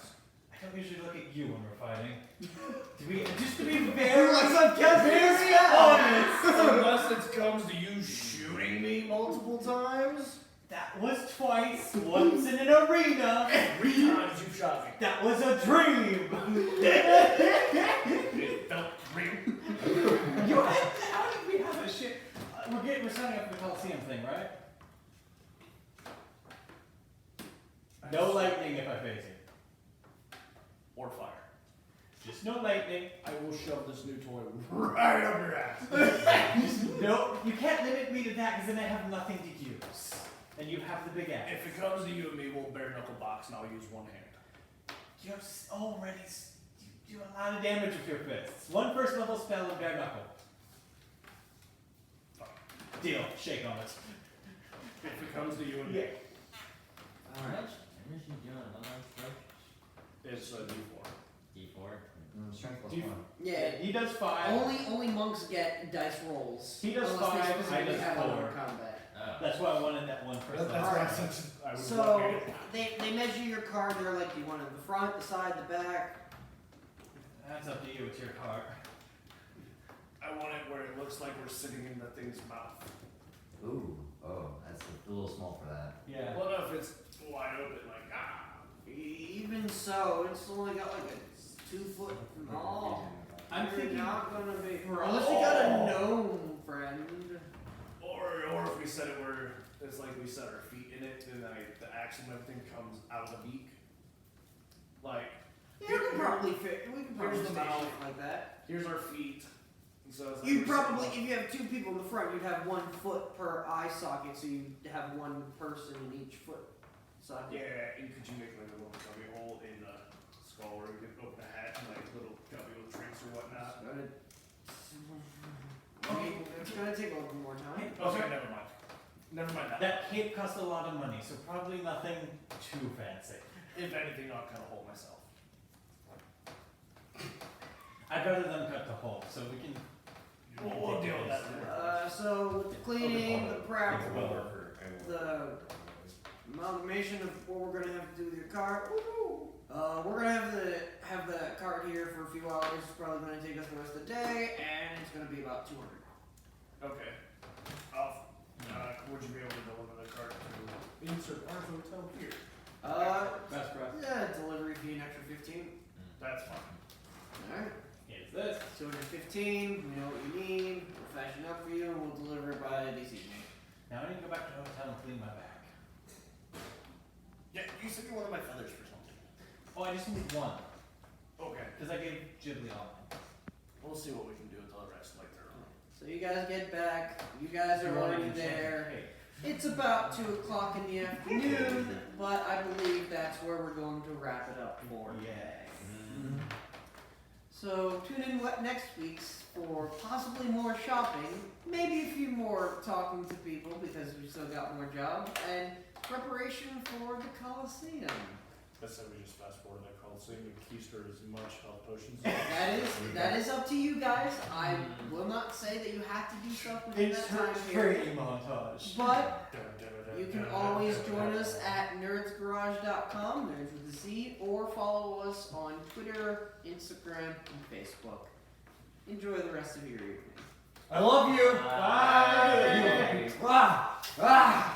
I don't usually look at you when we're fighting. Just to be very honest. Unless it comes to you shooting me multiple times. That was twice, once in an arena. 3 times you shot me. That was a dream. It felt real. How did we have a shit? We're signing up for the Coliseum thing, right? No lightning if I face you. Or fire. Just no lightning. I will shove this new toy right up your ass. No, you can't limit me to that because then I have nothing to use. And you have the big axe. If it comes to you and me, we'll bare knuckle box and I'll use one hand. You have already you do a lot of damage with your fists. One first level spell and bare knuckle. Deal. Shake on it. If it comes to you and me. Yeah. How much damage you doing? It's a D4. D4. Strength plus Do you- 1. Yeah. He does 5. Only monks get dice rolls. He does unless 5, they I specifically does have 4. other combat. Oh. That's why I wanted that one first. That's why I said I was So wondering. they measure your card. They're like, do you want it in the front, the side, the back? That's up to you. It's your card. I want it where it looks like we're sitting in the thing's mouth. Ooh, oh, that's a little small for that. Yeah. Well, no, if it's wide open, like, Even so, it's only got like a 2 foot. Oh, I'm you're thinking not gonna be. for Unless you got a gnome friend. or if we set it where it's like we set our feet in it, then like the axe and everything comes out of the beak. Like, Yeah, we can probably fit. We can probably Here's the station mouth. it like that. here's our feet. And so it's like You we're probably, sitting if you have 2 people in the front, you'd have 1 foot per eye socket, so you have 1 person in each foot socket. yeah, and could you make like a little cubby hole in the skull where we could open a hatch and like little cubby with drinks or whatnot? It's gonna take a little more time. Okay, never mind. Never mind that. That cape costs a lot of money, so probably nothing too fancy. If anything, I'll cut a hole myself. I'd rather them cut the hole, so we can. We'll deal with that later. So with the cleaning, the prep, It's a well worker. the amalgamation of what we're gonna have to do with your cart. We're gonna have the cart here for a few hours. It's probably gonna take us the rest of the day, and it's gonna be about 200. Okay. Would you be able to deliver the cart to insert our hotel here? Best price. Yeah, delivery fee an extra 15. That's fine. Alright. Here's this. 215, we know what you need, we'll fashion up for you, and we'll deliver it by this evening. Now I need to go back to the hotel and clean my back. Yeah, you said you wanted my feathers for something. Oh, I just need 1. Okay. Because I gave Ghibli all mine. We'll see what we can do with the rest later on. So you guys get back, you guys are already there. It's about 2 o'clock in the afternoon, but I believe that's where we're going to wrap it up for today. So tune in next week's for possibly more shopping, maybe a few more talking to people because we still got more jobs, and preparation for the Coliseum. I said we just fast forward that Coliseum and keister as much health potions. That is up to you guys. I will not say that you have to do stuff within that time period. training montage. But you can always join us at nerdsgarage.com, nerds with a Z, or follow us on Twitter, Instagram, and Facebook. Enjoy the rest of your evening. I love you. Bye. Bye.